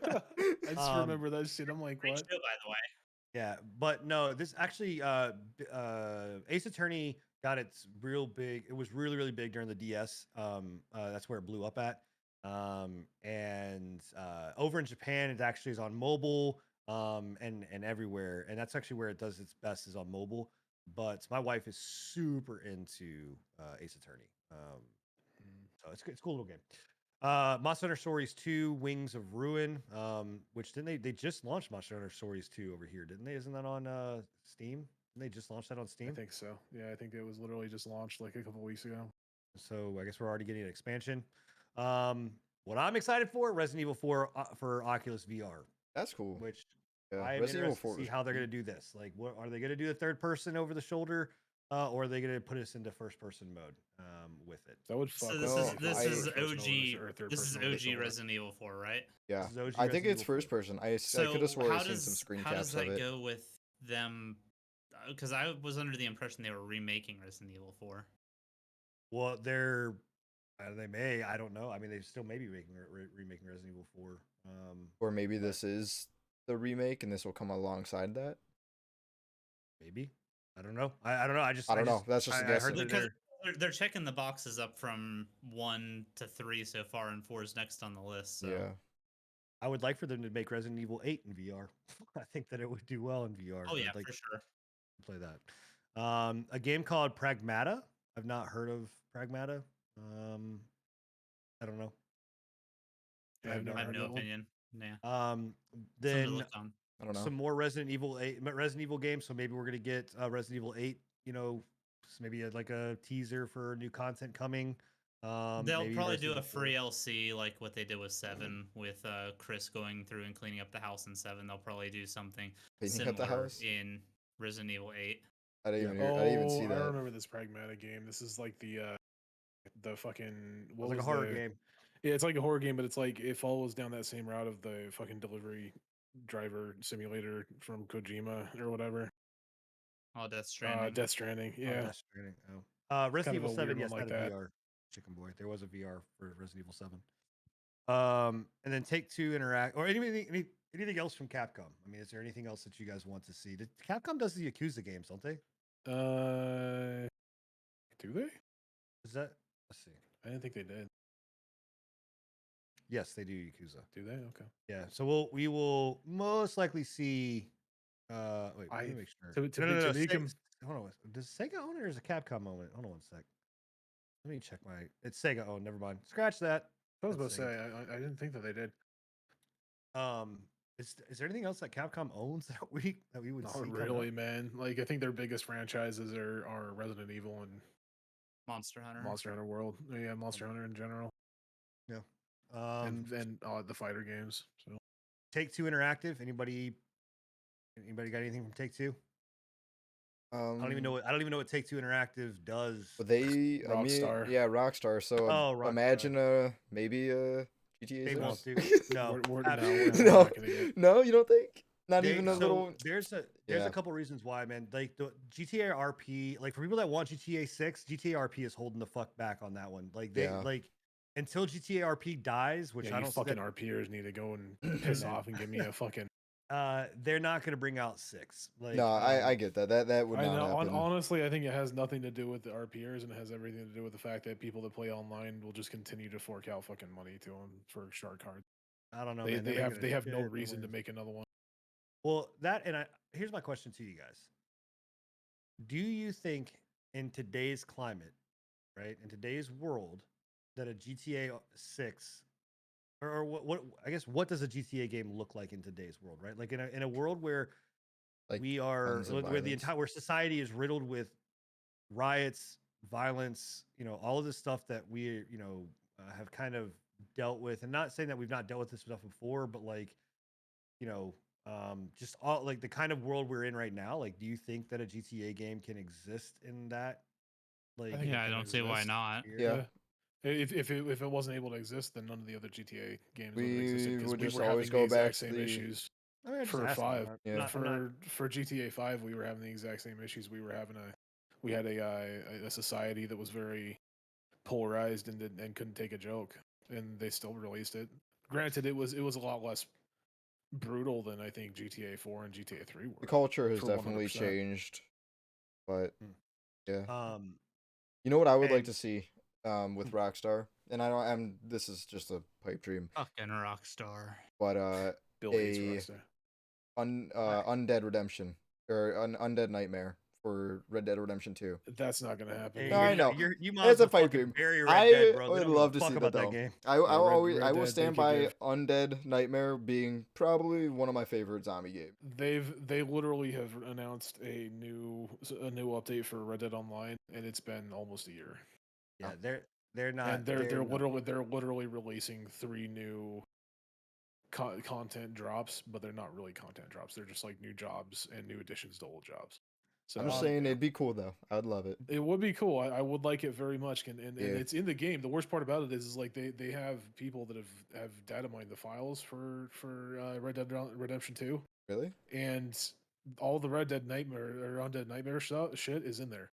just Um, remember that shit. I'm like, Great what? show, by the way. Yeah, but no, this actually Ace Attorney got its real big. It was really, really big during the DS. That's where it blew up at. And over in Japan, it actually is on mobile and everywhere. And that's actually where it does its best is on mobile. But my wife is super into Ace Attorney. So it's a cool little game. Monster Hunter Stories 2 Wings of Ruin, which didn't they just launched Monster Hunter Stories 2 over here, didn't they? Isn't that on Steam? Didn't they just launch that on I Steam? think so. Yeah, I think it was literally just launched like a couple weeks ago. So I guess we're already getting an expansion. What I'm excited for, Resident Evil 4 for Oculus VR, That's cool. which Yeah. I am Resident Evil interested 4 to see was how they're cool. going to do this. Like, what are they going to do? The third person over the shoulder, or are they going to put us into first person mode with it? That would fuck. So up this Oh, is if it this was I- is first person over the OG. or third This is person over the OG shoulder. Resident Evil 4, right? Yeah. This is OG I think Resident it's Evil 4. first person. I So could have swore how I seen does some screen how caps does that of it. go with them? Because I was under the impression they were remaking Resident Evil 4. Well, they may. I don't know. I mean, they still may be remaking Resident Evil 4. Or maybe this is the remake and this will come alongside that. Maybe. I don't know. I don't know. I don't know. That's just a I guess. heard that Because they're, they're checking the boxes up from 1 to 3 so far, and 4 is next on the list. So. Yeah. I would like for them to make Resident Evil 8 in VR. I think that it would do well in VR. Oh yeah, I'd like for sure. to play that. A game called Pragmata. I've not heard of Pragmata. I don't know. Yeah, I've never I have heard no that one. opinion. Yeah. Um, Something to then look on. I don't know. some more Resident Evil games. So maybe we're gonna get Resident Evil 8. You know, maybe like a teaser for new content coming. They'll Maybe probably do Resident a Evil 4. free LC like what they did with 7, with Chris going through and cleaning up the house in 7. They'll probably do something Cleaning up the similar house? in Resident Evil 8. I didn't Yeah. even, I didn't even see I that. remember this Pragmatic game. This is like the fucking It what was like a was horror the- game. Yeah, it's like a horror game, but it's like it follows down that same route of the fucking delivery driver simulator from Kojima or whatever. Oh, Death Stranding. Death Stranding. Oh, Yeah. Death Stranding. Resident Kind of Evil a 7, weird yes, one had like a that. VR. Chicken Boy. There was a VR for Resident Evil 7. And then Take Two Interact, or anything else from Capcom? I mean, is there anything else that you guys want to see? Capcom does the Yakuza games, don't they? Do they? Is that? Let's see. I didn't think they did. Yes, they do Yakuza. Do they? Okay. Yeah. So we will most likely see. Wait, let me make sure. To make him. Hold on. Does Sega own it or is it Capcom own it? Hold on one sec. Let me check my. It's Sega owned. Never mind. Scratch that. I was about That's to say I didn't think that they did. Is there anything else that Capcom owns that we would see? Not really, man. Like I think their biggest franchises are Resident Evil and Monster Hunter. Monster Hunter World. Yeah, Monster Hunter in general. Yeah. And the fighter games. So Take-Two Interactive. Anybody got anything from Take-Two? I don't even know what Take-Two Interactive does. But they, Rockstar. yeah, Rockstar. So Rockstar. imagine maybe GTA. They won't 6? do. No, We're absolutely not no, gonna get. no, you don't think? Not They- even a so little. There's a Yeah. couple reasons why, man. Like the GTA RP, like for people that want GTA 6, GTA RP is holding the fuck back on that one. Like they Yeah. like until GTA RP dies, which Yeah, I you don't see fucking that, RPers need to go and piss off and give me a fucking. they're not gonna bring out 6. Like No, I get that. That would I not know. happen. Honestly, I think it has nothing to do with the RPers, and it has everything to do with the fact that people that play online will just continue to fork out fucking money to them for shark cards. I don't know, They man. they They're have making they a have no shit ton reason to ways. make another one. Well, here's my question to you guys. Do you think in today's climate, right, in today's world, that a GTA 6 or what I guess what does a GTA game look like in today's world, right? Like in a world where Like we are tons of where the violence. where society is riddled with riots, violence, all of this stuff that we have kind of dealt with, and not saying that we've not dealt with this stuff before, but like you know just all like the kind of world we're in right now. Like, do you think that a GTA game can exist in that? Like, think it Yeah, I can don't see why exist. not. Yeah. If it wasn't able to exist, then none of the other GTA games would have existed We because would we just were always having the go back exact to same the. issues. I mean, I'm just For asking, 5, Yeah. For GTA 5, we were having the exact same issues. We had a society that was very polarized and couldn't take a joke, and they still released it. Granted, it was a lot less brutal than I think GTA 4 and GTA 3 were. The culture has for definitely 100%. changed, but yeah. um You know what I would like and- to see with Rockstar, and I don't. This is just a pipe dream, Fucking Rockstar. but Bill hates a- Rockstar. Undead Redemption or Undead Nightmare for Red Dead Redemption 2. That's not gonna happen. hey, No, I know. you might It's as a well pipe fucking dream. bury Red I Dead, bro. They would don't give a love to fuck see about that, that though. game. I Red will Dead, stand they by could give- Undead Nightmare being probably one of my favorite zombie games. They literally have announced a new update for Red Dead Online, and it's been almost a year. Yeah, they're not. And they're not- literally releasing 3 new content drops, but they're not really content drops. They're just like new jobs and new additions to old jobs. So I'm just saying it'd be cool though. I'd love it. it would be cool. I would like it very much, and Yeah. it's in the game. The worst part about it is like they have people that have data mined the files for Red Dead Redemption 2, Really? and all the Red Dead Nightmare or Undead Nightmare shit is in there.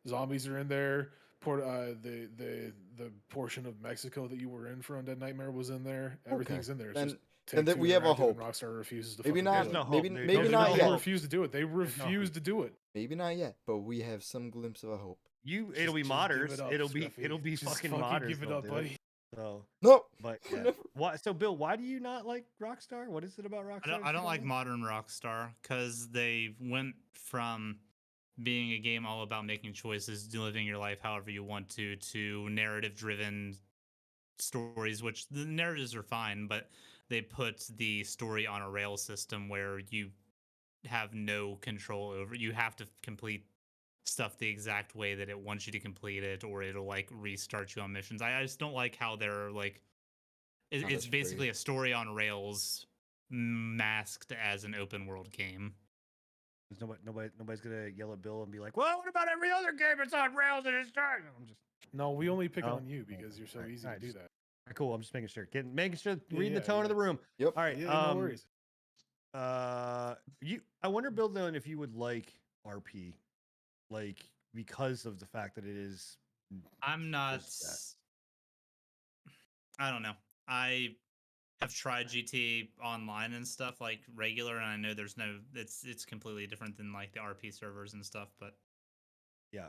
Zombies are in there. The portion of Mexico that you were in for Undead Nightmare was in there. Everything's in there. It's just then Take-Two we have a Interactive and hope. Rockstar refuses to Maybe fucking not. do it. no hope, maybe dude. maybe No, not no yet. They refuse to do it. They no refuse hope. to do it. Maybe not yet. But we have some glimpse of a hope. It'll be Just modders. give it up, it'll be Scruffy. Just fucking fucking modders. give it that'll up, do buddy. So, Nope. but Never. yeah. Why? So, Bill, why do you not like Rockstar? What is it about Rockstar? I don't like modern Rockstar because they went from being a game all about making choices, living your life however you want to narrative-driven stories, which the narratives are fine, but they put the story on a rail system where you have no control over. You have to complete stuff the exact way that it wants you to complete it, or it'll like restart you on missions. I just don't like how they're like. Not It's as basically free. a story on rails masked as an open world game. Nobody's gonna yell at Bill and be like, "Well, what about every other game that's on rails and it's starting?" I'm just No, we only pick No? on you because you're so Alright, easy alright, to do just- that. cool. I'm just making sure. Making sure. Yeah, Reading the yeah, tone of the yeah. room. Yep. All right. Yeah, no worries. I wonder, Bill, then, if you would like RP, like because of the fact that it is. I'm not. Just I don't know. I I've tried GTA Online and stuff like regular, and I know there's no. It's completely different than like the RP servers and stuff. But Yeah.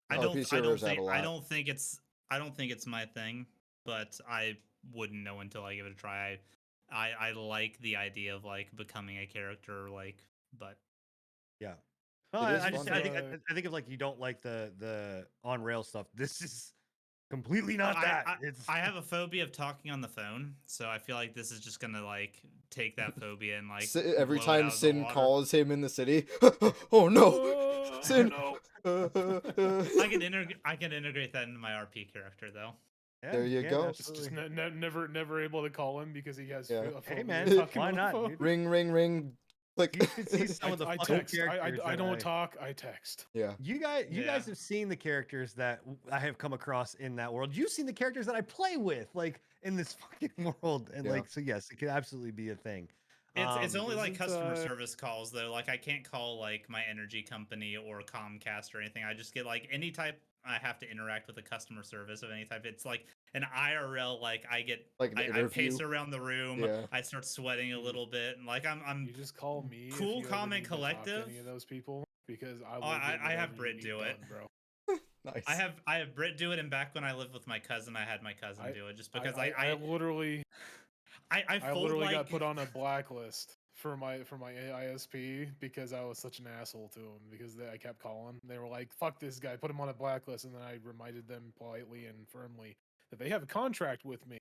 I RP don't. servers have a lot. I don't think it's my thing. But I wouldn't know until I give it a try. I like the idea of like becoming a character, like, but Yeah. No, It is I just fun. I think if like you don't like the on rail stuff, this is completely Well, not that. It's I have a phobia of talking on the phone, so I feel like this is just gonna like take that phobia and like Every blow it time out of the Sin water. calls him in the city, oh no, Sin. No. I can integrate that into my RP character though. yeah, There you can, go. Just absolutely. never able to call him because he has Yeah. a Hey, phobia man, of talking why on the not, phone. dude? Ring, ring, ring. Click. You should see some of the I fucking text. characters. I that don't talk. I text. Yeah. You guys Yeah. have seen the characters that I have come across in that world. You've seen the characters that I play with, like in this fucking world, and Yeah. like so. Yes, it could absolutely be a thing. It's only like isn't, customer service calls though. Like I can't call like my energy company or Comcast or anything. I just get like any type I have to interact with a customer service of any type. It's like an IRL. Like I get Like an I interview. pace around the room. Yeah. I start sweating a little bit, and like I'm You just call me. cool, if you calm, ever and need to talk to collective. any of those people because I will. Oh, get I have whatever you Britt need do it. done, bro. Nice. I have Britt do it, and back when I lived with my cousin, I had my cousin do it just because I literally I fold literally like got put on a blacklist for my ISP because I was such an asshole to him because I kept calling. They were like, "Fuck this guy," put him on a blacklist, and then I reminded them politely and firmly that they have a contract with me,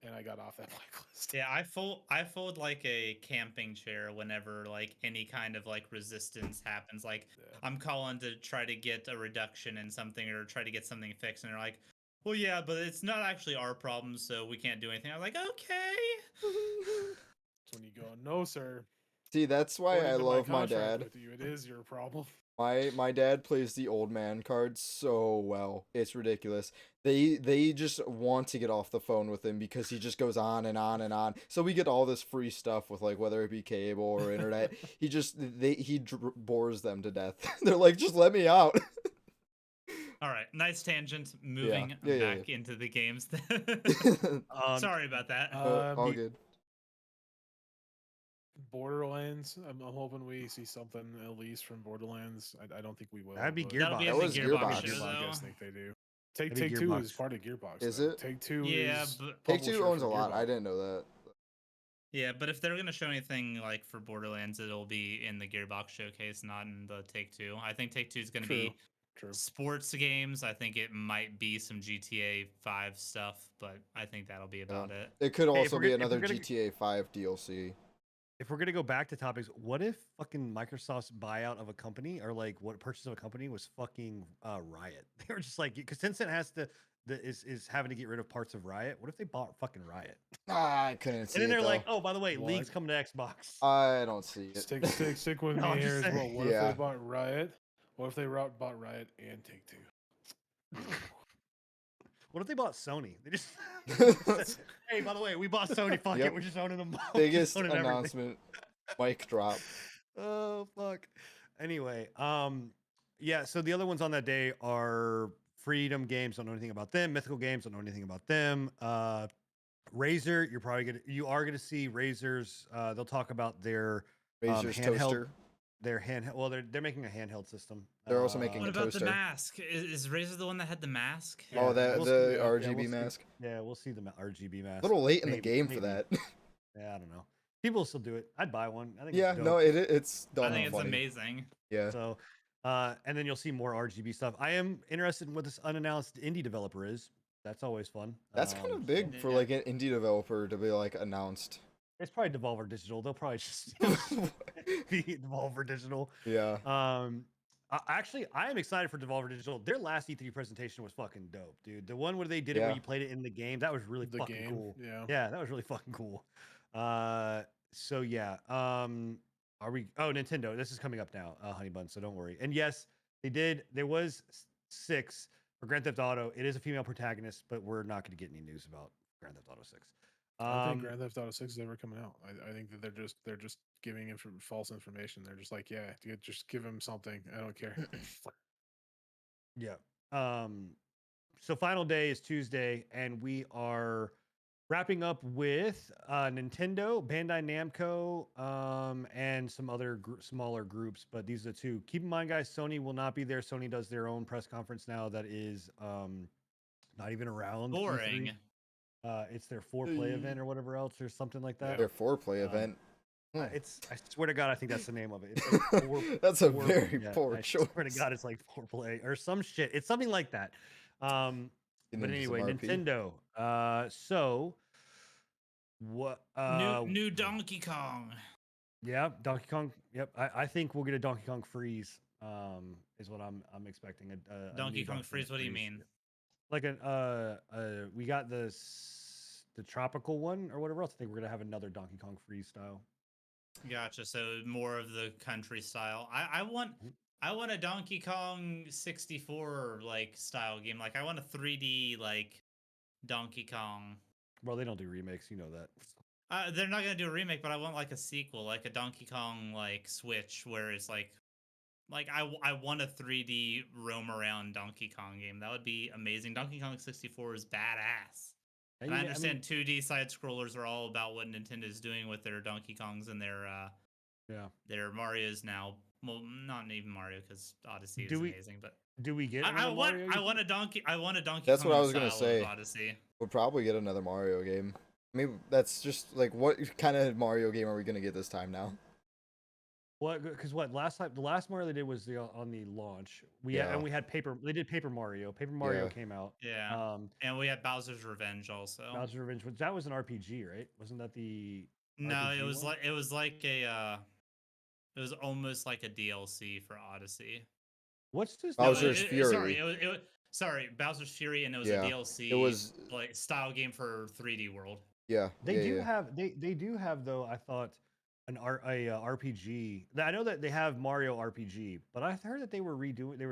and I got off that blacklist. Yeah, I fold like a camping chair whenever like any kind of like resistance happens. Like Yeah. I'm calling to try to get a reduction in something or try to get something fixed, and they're like, "Well, yeah, but it's not actually our problem, so we can't do anything." I'm like, "Okay." That's when you go, "No, sir. See, that's why According I to love my contract dad. with you, it is your problem." My dad plays the old man card so well. It's ridiculous. They just want to get off the phone with him because he just goes on and on and on. So we get all this free stuff with like whether it be cable or internet. he bores them to death. They're like, just let me out. All right, nice tangent. Moving Yeah. back into the games. Sorry about that. All the- good. Borderlands. I'm hoping we see something at least from Borderlands. I don't think we will. That'd be but- Gearbox. That'll be That in the was Gearbox, Gearbox. show, I though. guess think they do. Take That'd be Two Gearbox. is part of Gearbox. Is though. it? Take Two Yeah, is but Take Two publisher owns for a lot. Gearbox. I didn't know that. Yeah, but if they're gonna show anything like for Borderlands, it'll be in the Gearbox showcase, not in the Take Two. I think Take Two is gonna be True. sports games. I think it might be some GTA 5 stuff, but I think that'll be about it. It could Hey, if also we're be gonna- if another we're gonna- GTA 5 DLC. If we're gonna go back to topics, what if fucking Microsoft's buyout of a company or like what purchase of a company was fucking Riot? They were just like, because Tencent has to is having to get rid of parts of Riot. What if they bought fucking Riot? I couldn't see And then it they're like, though. oh, by the way, League's What? coming to Xbox. I don't see it. Stick with No, me I'm here just as well. saying. What if Yeah. they bought Riot? What if they bought Riot and Take Two? What if they bought Sony? They just said, hey, by the way, we bought Sony. Fuck Yep. it, we're just owning them. Biggest owning everything. announcement. Mic drop. Oh fuck. Anyway, yeah. So the other ones on that day are Freedom Games. Don't know anything about them. Mythical Games. Don't know anything about them. Razer. You are gonna see Razer's. They'll talk about their Razor's handheld. toaster. Their handheld. Well, they're making a handheld system. They're also making What a about toaster. the mask? Is Razer the one that had the mask? Oh, Yeah, we'll the see. Yeah, RGB we'll see. mask. Yeah, we'll see the RGB A mask. little late in the Maybe- game for maybe. that. Yeah, I don't know. People will still do it. I'd buy one. I think. Yeah, it's dope. no, it's I dumb think and it's funny. amazing. Yeah. So, and then you'll see more RGB stuff. I am interested in what this unannounced indie developer is. That's always fun. That's kind of so- big for Yeah. like an indie developer to be like announced. It's probably Devolver Digital. They'll probably just be Devolver Digital. Yeah. Actually, I am excited for Devolver Digital. Their last E3 presentation was fucking dope, dude. The one where they did it Yeah. where you played it in the game, that was really The fucking game. cool. Yeah. Yeah, that was really fucking cool. So yeah. Are we? Oh, Nintendo. This is coming up now, Honey Bun. So don't worry. And yes, they did. There was 6 for Grand Theft Auto. It is a female protagonist, but we're not going to get any news about Grand Theft Auto 6. I don't think Grand Theft Auto 6 is ever coming out. I think that they're just giving false information. They're just like, yeah, just give him something. I don't care. Yeah. So final day is Tuesday, and we are Wrapping up with Nintendo, Bandai Namco, and some other smaller groups, but these are the two. Keep in mind, guys, Sony will not be there. Sony does their own press conference now that is not even around E3. Boring. It's their foreplay event or whatever else or something like that. Their foreplay Um, event. It's I swear to God, I think that's the name of it. It's like That's a very yeah, poor I choice. swear to God, it's like foreplay or some shit. It's something like that. Get But into some anyway, RP. Nintendo. So what? New Donkey Kong. Yeah, Donkey Kong. Yep, I think we'll get a Donkey Kong Freeze. Is what I'm expecting. A Donkey new Kong Freeze. What do you mean? Like we got the tropical one or whatever else. I think we're gonna have another Donkey Kong Freeze style. Gotcha. So more of the country style. I want a Donkey Kong 64 like style game. Like I want a 3D like Donkey Kong. Well, they don't do remakes, you know that. They're not gonna do a remake, but I want like a sequel, like a Donkey Kong like Switch, where it's like I want a 3D roam around Donkey Kong game. That would be amazing. Donkey Kong 64 is badass. And I understand 2D side scrollers are all about what Nintendo is doing with their Donkey Kongs and their Mario's now. Well, not even Mario because Odyssey is amazing, but do we get? I want a Donkey. I want a Donkey. That's Kong what I was gonna style say. of Odyssey. We'll probably get another Mario game. Maybe that's just like what kind of Mario game are we gonna get this time now? What? Because the last Mario they did was on the launch. We had Paper. They did Paper Mario. Paper Mario Yeah. came out. Yeah. And we had Bowser's Revenge also. Bowser's Revenge. That was an RPG, right? Wasn't that the? No, RPG it was one? it was almost like a DLC for Odyssey. What's this? Bowser's Fury. Sorry, Bowser's Fury, and it was Yeah, a DLC. it was like style game for 3D World. Yeah. They yeah, do yeah. have they do have though. I thought RPG. I know that they have Mario RPG, but I heard that they were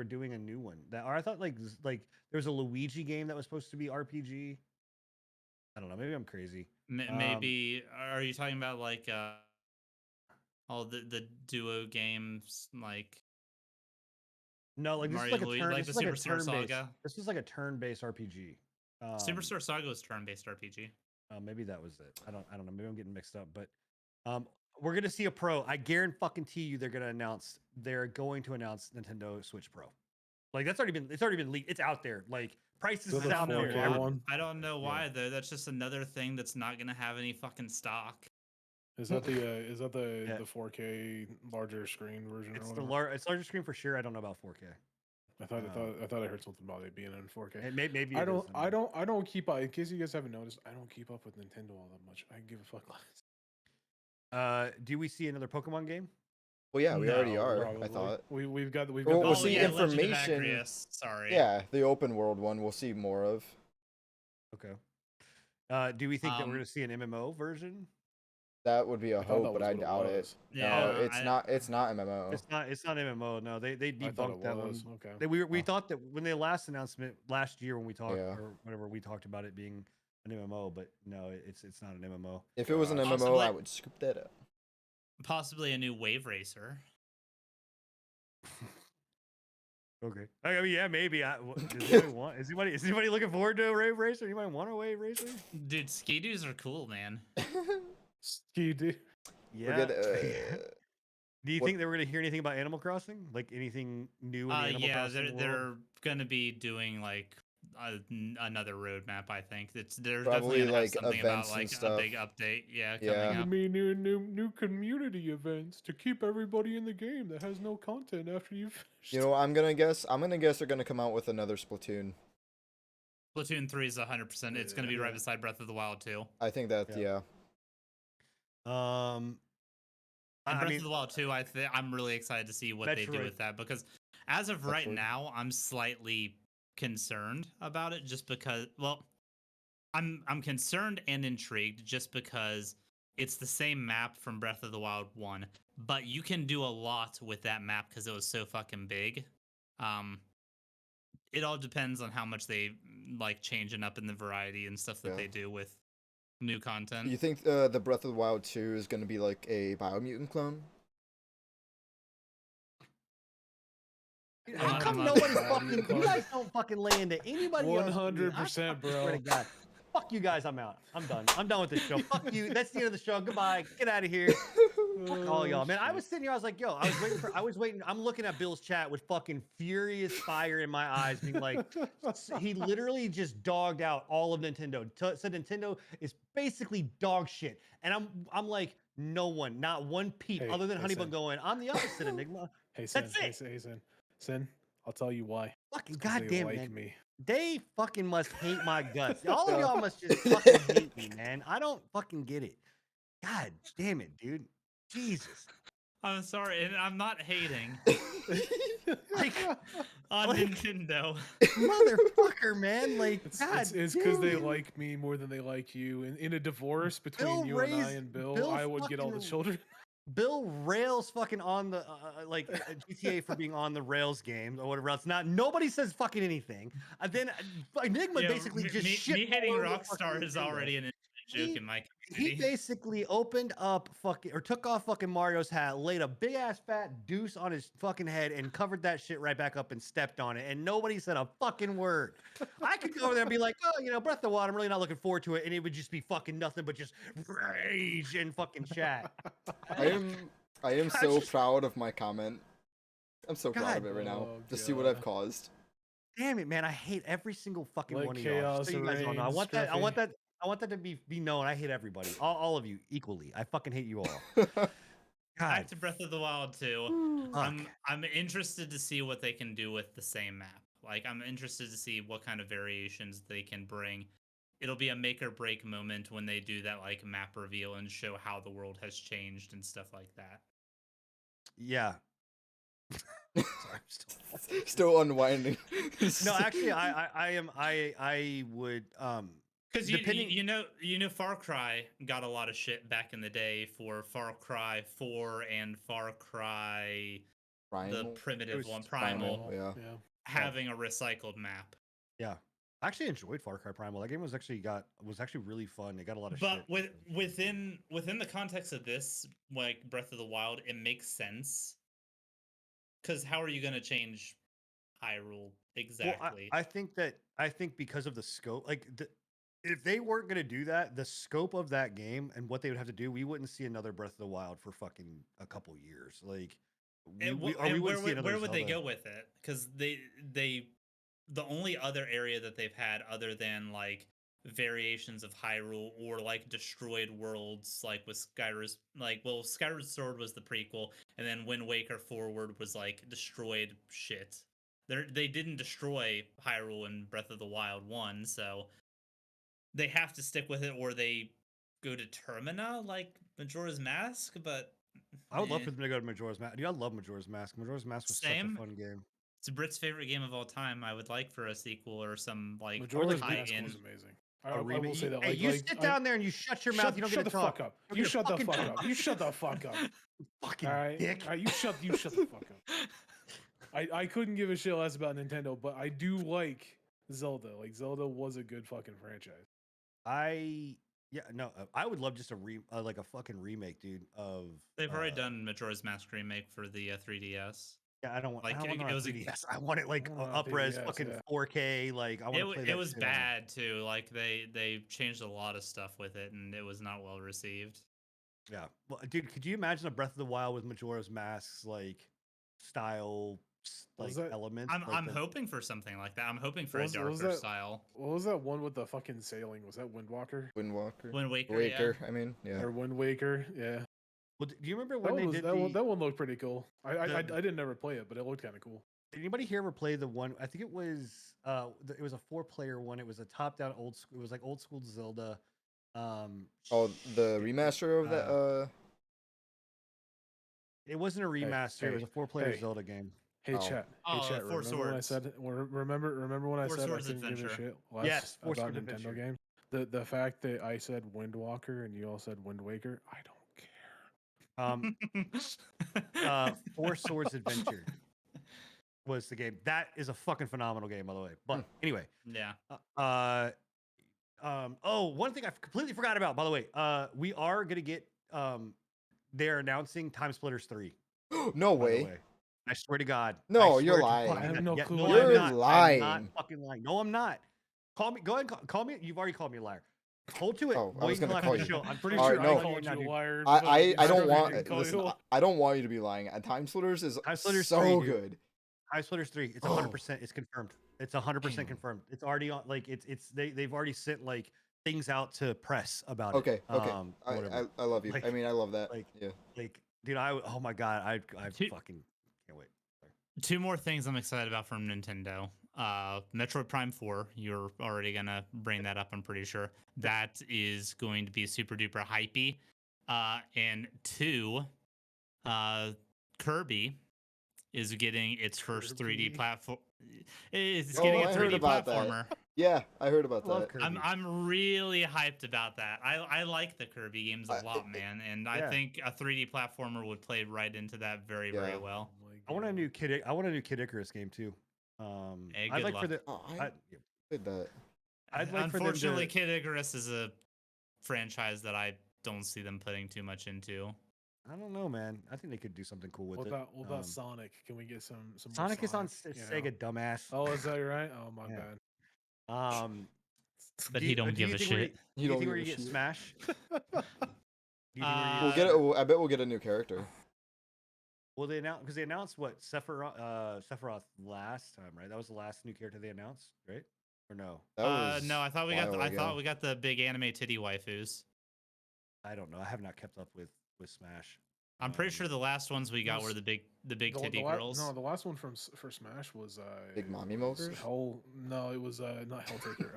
doing a new one. Or I thought like there was a Luigi game that was supposed to be RPG. I don't know. Maybe I'm crazy. Maybe are you talking about like all the duo games like? No, like this Mario is like a turn. like This the is like a Superstar turn-based. Saga. This is like a turn-based RPG. Superstar Saga was turn-based RPG. Maybe that was it. I don't know. Maybe I'm getting mixed up, but we're gonna see a Pro. I guarantee you they're going to announce Nintendo Switch Pro. Like it's already been leaked. It's out there. Like prices is out there. $4K I don't know why though. That's just another thing that's not gonna have any fucking stock. Is that the 4K larger screen version? It's or it's larger screen for sure. I don't know about 4K. I thought I heard something about it being in 4K. Maybe I don't keep up. In case you guys haven't noticed, I don't keep up with Nintendo all that much. I give a fuck less. Do we see another Pokemon game? Well, yeah, we No, already are. Probably. I thought. we've got. Well, we'll see Legend of information. Acreus, sorry. Yeah, the open world one. We'll see more of. Okay. Do we think that we're Um, going to see an MMO version? That would be a I thought that hope, but was I what it doubt it. was. Yeah, No, it's not. It's not MMO. It's not MMO. No, they I thought debunked it that one. was. Okay. We thought that when the last announcement last year when we talked Yeah. or whatever we talked about it being an MMO, but no, it's not an MMO. If it was an MMO, Possibly. I would scoop that up. Possibly a new Wave Racer. Okay. I mean, yeah, maybe. Is anybody looking forward to a Wave Racer? Anybody want a Wave Racer? Dude, ski-doos are cool, man. Ski dude. Yeah. Forget, Do you what- think that we're gonna hear anything about Animal Crossing? Like anything new in the Animal Yeah, Crossing world? they're gonna be doing like another roadmap. I think they're Probably, definitely gonna have like, something events about and like a big stuff. update. Yeah, Yeah. coming You up. mean new community events to keep everybody in the game that has no content after you've finished? You know, I'm gonna guess they're gonna come out with another Splatoon. Splatoon 3 is 100%. It's gonna be right Yeah. beside Breath of the Wild 2. I think that Yeah. yeah. And I Breath mean, of the Wild 2, I'm really excited to see what they do Metroid. with that because as of right Metroid. now, I'm slightly concerned about it just because I'm concerned and intrigued just because it's the same map from Breath of the Wild 1, but you can do a lot with that map because it was so fucking big. It all depends on how much they like changing up in the variety and stuff that Yeah. they do with new content. You think the Breath of the Wild 2 is gonna be like a Biomutant clone? how come 100% nobody bro. fucking you guys don't fucking lay into anybody else? 100%, I swear to bro. God. Fuck you guys. I'm out. I'm done. I'm done with this show. Fuck you. That's the end of the show. Goodbye. Get out of here. Fuck all y'all, man. I was sitting here. I was like, yo, I was waiting. I'm looking at Bill's chat with fucking furious fire in my eyes, being like, he literally just dogged out all of Nintendo. Said Nintendo is basically dog shit, and I'm like, no one, not one peep, Hey, other than hey, Honeybun Sin. going, I'm the opposite, Enigma. Hey, Sin. That's Hey, it. Sin. Hey, Sin. Sin, I'll tell you why. Fucking It's 'cause they goddamn, like man. me. They fucking must hate my guts. All of Yeah. y'all must just fucking hate me, man. I don't fucking get it. God damn it, dude. Jesus. I'm sorry, and I'm not hating Like, on Like- Nintendo. motherfucker, man. Like, It's God because they damn. like me more than they like you. In a divorce between Bill you and I raised- and Bill, Bill I would get all the fucking- children. Bill rails fucking on the GTA for being on the rails game or whatever else. Not nobody says fucking anything. Then Enigma Yeah, basically just shit me all hating over Rockstar fucking is Nintendo. already an joke He- in my He community. basically opened up fucking or took off fucking Mario's hat, laid a big ass fat deuce on his fucking head, and covered that shit right back up and stepped on it. And nobody said a fucking word. I could go over there and be like, oh, you know, Breath of the Wild, I'm really not looking forward to it. And it would just be fucking nothing but just rage in fucking chat. I am I so just- proud of my comment. I'm so proud of God. it right now. Oh, Just see what I've God. caused. Damn it, man! I hate every single fucking Let one of y'all. chaos Just so you guys all know. I reign, want that. I Scruffy. want that. I want that to be known. I hate everybody, all of you equally. I fucking hate you all. God, Back to Breath of the Wild 2. fuck. I'm interested to see what they can do with the same map. Like, I'm interested to see what kind of variations they can bring. It'll be a make or break moment when they do that like map reveal and show how the world has changed and stuff like that. Yeah. Sorry, I'm still. Still unwinding. No, actually, I am. I would. Because Depending- you know Far Cry got a lot of shit back in the day for Far Cry 4 and Far Cry the Primal? primitive was one Primal. Primal Yeah. having a recycled map. Yeah. I actually enjoyed Far Cry Primal. That game was actually really fun. It got a lot of But shit. within the context of this, like Breath of the Wild, it makes sense. Because how are you going to change Hyrule exactly? Well, I think because of the scope, like if they weren't gonna do that, the scope of that game and what they would have to do, we wouldn't see another Breath of the Wild for fucking a couple years. Like, And we where wouldn't see another would they Zelda. go with it? Because the only other area that they've had other than like variations of Hyrule or like destroyed worlds, like with Skyward, like Skyward Sword was the prequel, and then Wind Waker Forward was like destroyed shit. They didn't destroy Hyrule in Breath of the Wild 1, so they have to stick with it, or they go to Termina like Majora's Mask. But I would love eh. for them to go to Majora's Mask. Dude, I love Majora's Mask. Majora's Mask was Same. such a fun game. It's Brit's favorite game of all time. I would like for a sequel or some like Majora's high Mask tie-in. was amazing. A I will remake. say that. Hey, Like, you like, sit I- down there and you shut your mouth. You don't shut get the to talk. fuck up. Don't You get to shut the fucking fuck talk. up. You shut the fuck up. Fucking All right, dick. all right, you shut the fuck up. I couldn't give a shit less about Nintendo, but I do like Zelda. Like Zelda was a good fucking franchise. I would love just like a fucking remake, dude. Of They've already done Majora's Mask remake for the 3DS. Yeah, I don't want. like, I don't want it it on was a- 3DS. I want it like I want it on up-res, 3DS, fucking yeah. 4K. Like I want to play that. It was shit on it. bad too. Like they changed a lot of stuff with it, and it was not well received. Yeah, well, dude, could you imagine a Breath of the Wild with Majora's Mask's like style, Was like that- elements? I'm like the- hoping for something like that. I'm hoping for Was- a was darker that- style. What was that one with the fucking sailing? Was that Windwalker Windwalker. Wind Waker, Waker, I mean, yeah. or Wind Waker? Yeah, Well, do you remember that when one, they was, did that, the? one, that one looked pretty cool. I the- didn't ever play it, but it looked kind of cool. Did anybody here ever play the one? I think it was. It was a 4-player one. It was a top-down old school. It was like old school Zelda. Oh, the remaster of that. It wasn't a remaster. It was a 4-player hey. Zelda game. Hey Oh. chat, Oh, hey chat. Four Remember when I Swords. said? Remember when I Four said I Swords couldn't give a Adventure. shit less Yes, Four about Swords Nintendo Adventure. games? The fact that I said Windwalker and you all said Wind Waker, I don't care. Four Swords Adventure was the game. That is a fucking phenomenal game, by the way. But anyway, yeah. one thing I completely forgot about, by the way. We are gonna get they're announcing Time Splitters 3. No by the way. I swear to God. No, I you're swear to lying. fucking I have no God. clue No, what I'm you're not. I'm lying. not fucking lying. No, I'm not. Call me. Go ahead. Call me. You've already called me a liar. Hold to it. Oh, I was wait until gonna after call the you. show. I'm pretty All sure right, I no. called you a liar. I but don't Scruffy want didn't call listen. you a- I don't want you to be lying. Time Splitters is Time Splitters so 3, dude. good. High Splitters 3. It's Oh. 100%. It's confirmed. It's 100% confirmed. It's already on. Like they've already sent like things out to press about it. Okay. Whatever. I love you. Like- I mean, I love that. like- Yeah. Like, dude, oh my god, I Dude. fucking can't wait. Two more things I'm excited about from Nintendo. Metroid Prime 4, you're already gonna bring that up, I'm pretty sure. That is going to be super duper hypey. And 2, Kirby is getting its first 3D Kirby? platform. It's Oh, getting a I heard 3D about that. platformer. Yeah, I heard about I love that. Kirby. I'm really hyped about that. I like the Kirby games a lot, man, and Yeah. I think a 3D platformer would play right into that very Yeah. very well. Oh my I want a God. new Kid Icarus game too. Hey, I'd good like for luck. the Oh, I, did that. I'd like for them Unfortunately, to- Kid Icarus is a franchise that I don't see them putting too much into. I don't know, man. I think they could do something cool with What it. about what about Um, Sonic? Can we get some more Sonic is on you know? Sega, dumbass. Oh, is that right? Oh my Yeah. bad. But he don't give a think we're- shit. Do You you don't think we're give gonna a get shit. Smash? Do you think we're gonna We'll get get Smash? it. I bet we'll get a new character. Well, they announced because they announced what Sephiroth last time, right? That was the last new character they announced, right? Or no? That was No, I thought we a got. while I thought ago. we got the big anime titty waifus. I don't know. I have not kept up with Smash. I'm pretty Um, sure the last ones we got No, were the big titty la- girls. No, the last one for Smash was Big mommy milkers. Hell, no, it was not Helltaker.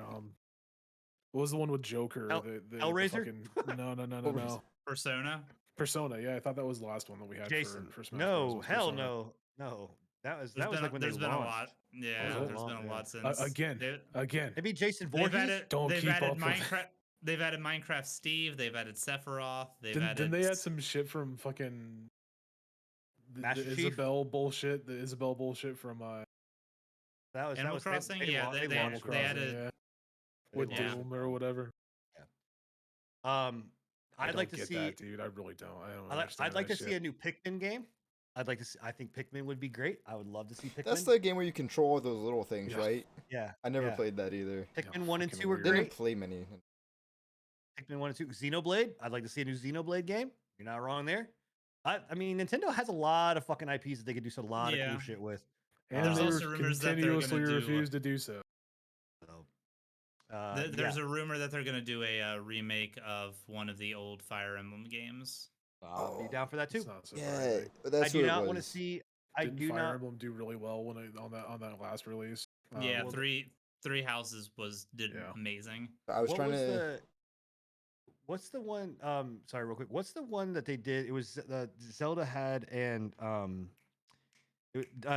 What was the one with Joker? Hell- the Hellraiser? fucking, no, Hellraiser. Persona. Persona. Yeah, I thought that was the last one that we had Jason. for Smash. No, Bros. was hell Persona. no. That was There's been like when there's they been launched. a lot. Yeah, it? there's been a Yeah. lot since. Again. Maybe Jason They've Voorhees. added. Don't They've keep added up with- Minecraft. They've added Minecraft Steve. They've added Sephiroth. They've added. Didn't they add some shit from fucking the Master Chief? Isabel bullshit? The Isabel bullshit from That was Animal Crossing? Yeah, they launched they it. added- yeah, They with launched it. Doom or whatever. I I'd don't like to get see. that, dude. I really don't. I don't. I'd like to understand see that a new Pikmin game. I'd like to see. I think Pikmin would be great. I would love to see Pikmin. That's the game where you control those little things, Yeah. right? yeah. I never yeah. played that either. Pikmin Yeah, 1 and fucking 2 were weird. Didn't great. play many. Pikmin 1 and 2. Xenoblade. I'd like to see a new Xenoblade game. You're not wrong there. I mean, Nintendo has a lot of fucking IPs that they could do a lot of Yeah. cool shit with. And There's they also rumors that they're continuously gonna do, refuse to do so. So, There's yeah. a rumor that they're gonna do a remake of one of the old Fire Emblem games. I'll be down for that too. It's not Yeah, surprising. that's I do what it not want to was. see. I Didn't do Fire not. Emblem do really well when on that last release? Yeah, well, three houses did Yeah. amazing. I was What trying was to. the? What's the one? Sorry, real quick. What's the one that they did? It was Zelda had and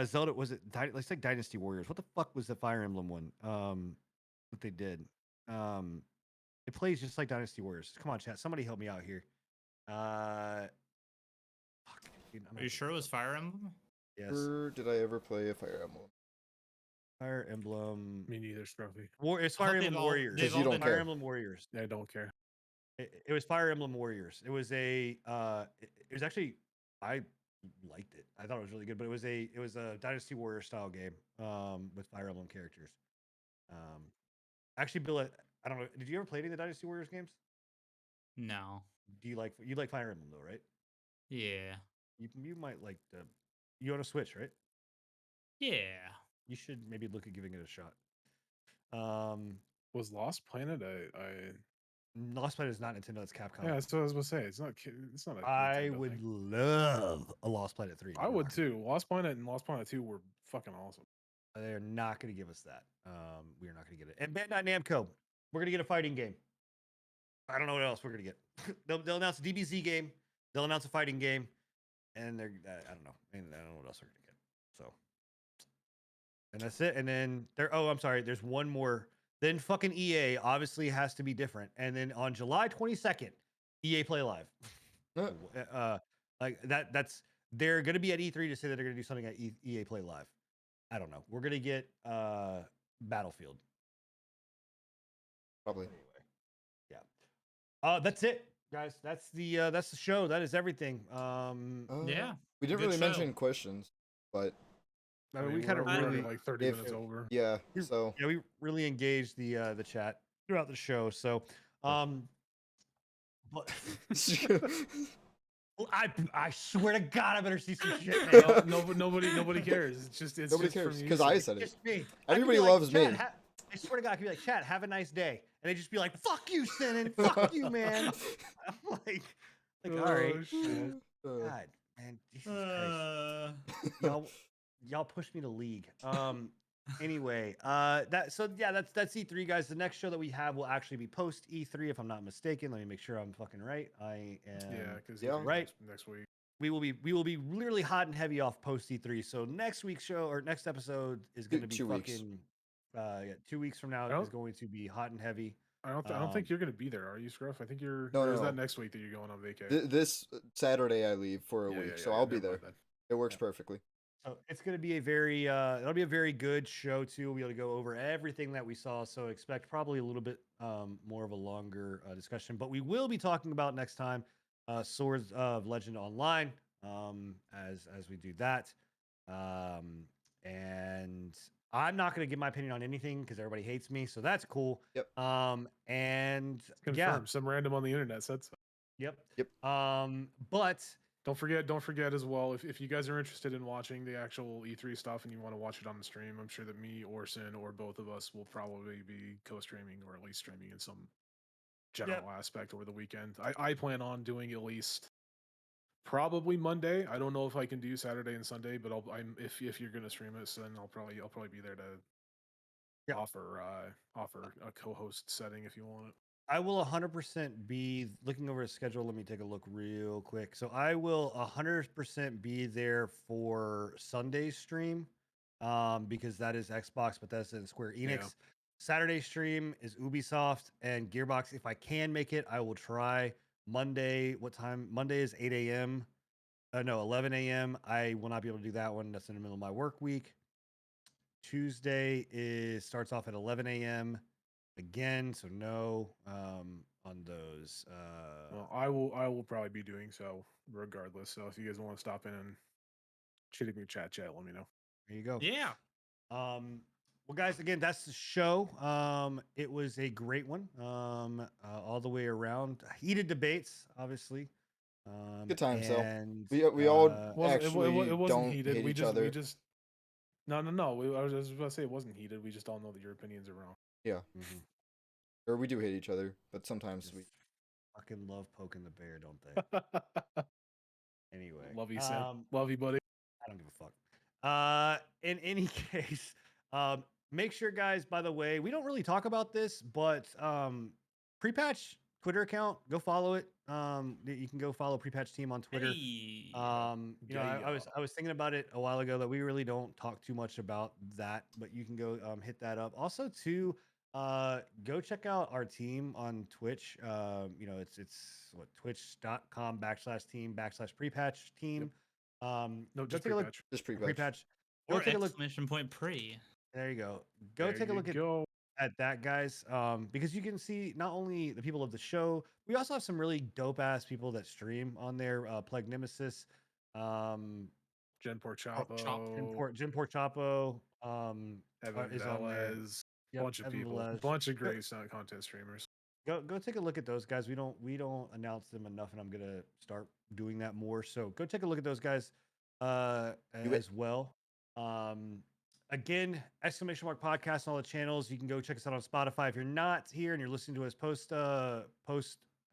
Zelda was it? Let's like Dynasty Warriors. What the fuck was the Fire Emblem one? What they did? It plays just like Dynasty Warriors. Come on, chat. Somebody help me out here. Fuck, dude, I'm Are you sure it was Fire Emblem? Yes. Never did I ever play a Fire Emblem? Fire Emblem. Me neither, Scruffy. It's I hope Fire they've Emblem all- Warriors. they've all you don't been- Fire care. Emblem Warriors. I don't care. It was Fire Emblem Warriors. It was it was actually I liked it. I thought it was really good, but it was a Dynasty Warrior style game with Fire Emblem characters. Actually, Bill, I don't know. Did you ever play any of the Dynasty Warriors games? No. Do you like Fire Emblem though, right? Yeah. You might like the you own a Switch, right? Yeah. You should maybe look at giving it a shot. Was Lost Planet Lost Planet is not Nintendo, it's Capcom. Yeah, that's what I was gonna say. It's not. It's not. A I Nintendo would thing. love a Lost Planet 3. I would too. Lost Planet and Lost Planet 2 were fucking awesome. They're not going to give us that. We are not going to get it. And Bandai Namco, we're going to get a fighting game. I don't know what else we're going to get. they'll announce a DBZ game. They'll announce a fighting game, and they're I don't know. And I don't know what else we're going to get. So, and that's it. And then I'm sorry. There's one more. Then fucking EA obviously has to be different. And then on July 22nd, EA Play Live. Like that's they're going to be at E3 to say that they're going to do something at EA Play Live. I don't know. We're gonna get Battlefield. Probably. Anyway, yeah. That's it, guys. That's the show. That is everything. Yeah. We didn't Good really show. mention questions, but I mean, we we're kind of already really, like 30 if- minutes over. Yeah. we- So yeah, we really engaged the chat throughout the show. So, but well, I swear to God, I better see some shit, man. Nobody cares. It's nobody just cares from you. because I said it. Just me. I could Everybody be like, loves me. "Chat, I swear to God, I could be like, chat, have a nice day. And they just be like, fuck you, Sinan. Fuck you, man. I'm like, all right. Oh, shit. God, man. Jesus Christ. Y'all pushed me to league. Anyway, that's E3, guys. The next show that we have will actually be post E3, if I'm not mistaken. Let me make sure I'm fucking right. I am. Yeah, because Yeah. Right. next week. We will be literally hot and heavy off post E3. So next week's show or next episode is going to be 2 weeks. fucking 2 weeks from now Oh. is going to be hot and heavy. I don't think you're gonna be there, are you, Scruff? I think you're. No, or no, is no. that next week that you're going on vacation? This Saturday I leave for a week, so I'll be there. It works Yeah. perfectly. So it's going to be a very it'll be a very good show too. We'll be able to go over everything that we saw. So expect probably a little bit more of a longer discussion, but we will be talking about next time Swords of Legend Online as we do that. And I'm not going to give my opinion on anything because everybody hates me, so that's cool. Yep. And Confirm. yeah, Some random on the internet said so. yep. Yep. But Don't forget as well, if you guys are interested in watching the actual E3 stuff and you want to watch it on the stream, I'm sure that me or Sin or both of us will probably be co-streaming or at least streaming in some general aspect over the weekend. I plan on doing at least probably Monday. I don't know if I can do Saturday and Sunday, but if you're gonna stream it, then I'll probably be there to offer a co-host setting if you want it. I will 100% be looking over a schedule. Let me take a look real quick. So I will 100% be there for Sunday's stream, because that is Xbox, but that's in Square Enix. Yeah. Saturday stream is Ubisoft and Gearbox. If I can make it, I will try. Monday, what time? Monday is 8 a.m. No, 11 a.m. I will not be able to do that one. That's in the middle of my work week. Tuesday starts off at 11 a.m. again, so no on those. Well, I will probably be doing so regardless. So if you guys want to stop in and shitting me chat, let me know. There you go. Yeah. Well, guys, again, that's the show. It was a great one. All the way around. Heated debates, obviously. Good times, though. and, We all It wasn't don't heated. hate We each just other. no. I was just about to say it wasn't heated. We just all know that your opinions are wrong. Yeah. Mhm. Or we do hate each other, but sometimes Just we. fucking love poking the bear, don't they? Anyway, Love you, Sam. Love you, buddy. I don't give a fuck. In any case, make sure, guys, by the way, we don't really talk about this, but Pre-Patch Twitter account, go follow it. You can go follow Pre-Patch Team on Twitter. Hey. You know, I was thinking about it a while ago that we really don't talk too much about that, but you can go hit that up. Also, too, go check out our team on Twitch. You know, it's what, twitch.com/team/Pre-Patch team. No, go just take a look. pre-patch. Just pre-patch. Pre-Patch. Go Or take a look. exclamation point pre. There you go. Go There take a you look go. at that, guys, because you can see not only the people of the show, we also have some really dope ass people that stream on there. Plague Nemesis, Jen Porchapo, Jim Porchapo, Evan is on there. Velez, Yep, bunch of Evan people, Velez. bunch of great content streamers. Go take a look at those guys. We don't announce them enough, and I'm gonna start doing that more. So go take a look at those guys as well. Again, exclamation mark podcast on all the channels. You can go check us out on Spotify if you're not here and you're listening to us post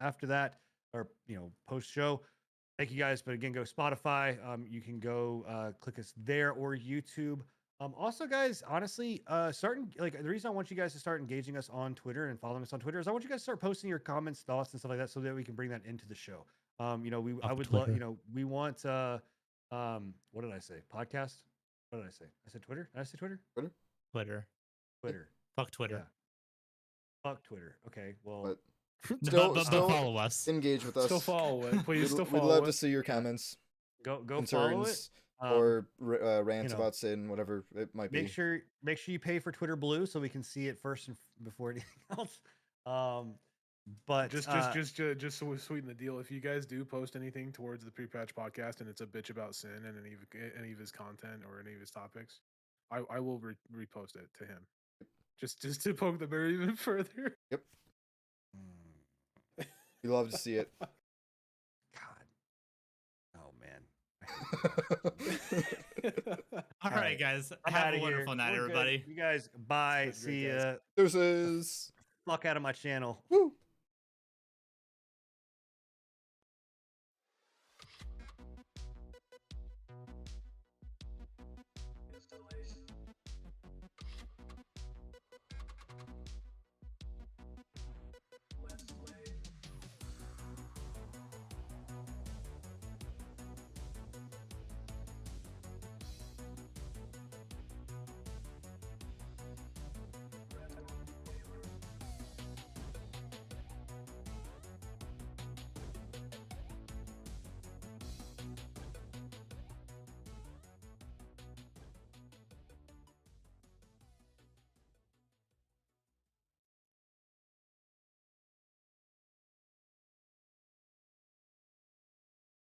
after that, or post show. Thank you, guys. But again, go Spotify. You can go click us there, or YouTube. Also, guys, honestly, the reason I want you guys to start engaging us on Twitter and following us on Twitter is I want you guys to start posting your comments, thoughts, and stuff like that, so that we can bring that into the show. I would love, we want, what did I say? Podcast? What did I say? I said Twitter? Did I say Twitter? Twitter. Twitter. Fuck Twitter. Yeah. Fuck Twitter. Okay. Well, But But still follow us. engage with us. Still follow it, please. We'd, Still we'd follow love it. to see your comments, go follow it. concerns, or rants you know, about Sin, whatever it might Make be. sure you pay for Twitter Blue so we can see it first and before anything else. But just to sweeten the deal, if you guys do post anything towards the Pre-Patch podcast and it's a bitch about Sin and any of his content or any of his topics, I will repost it to him, just to poke the bear even further. Yep. Mm, We love to see it. God. Oh man. All right, guys. I'm Have outta a here. wonderful night, We're good. everybody. You guys, bye. It's been See great, guys. ya. Deuces. Fuck out of my channel. Woo.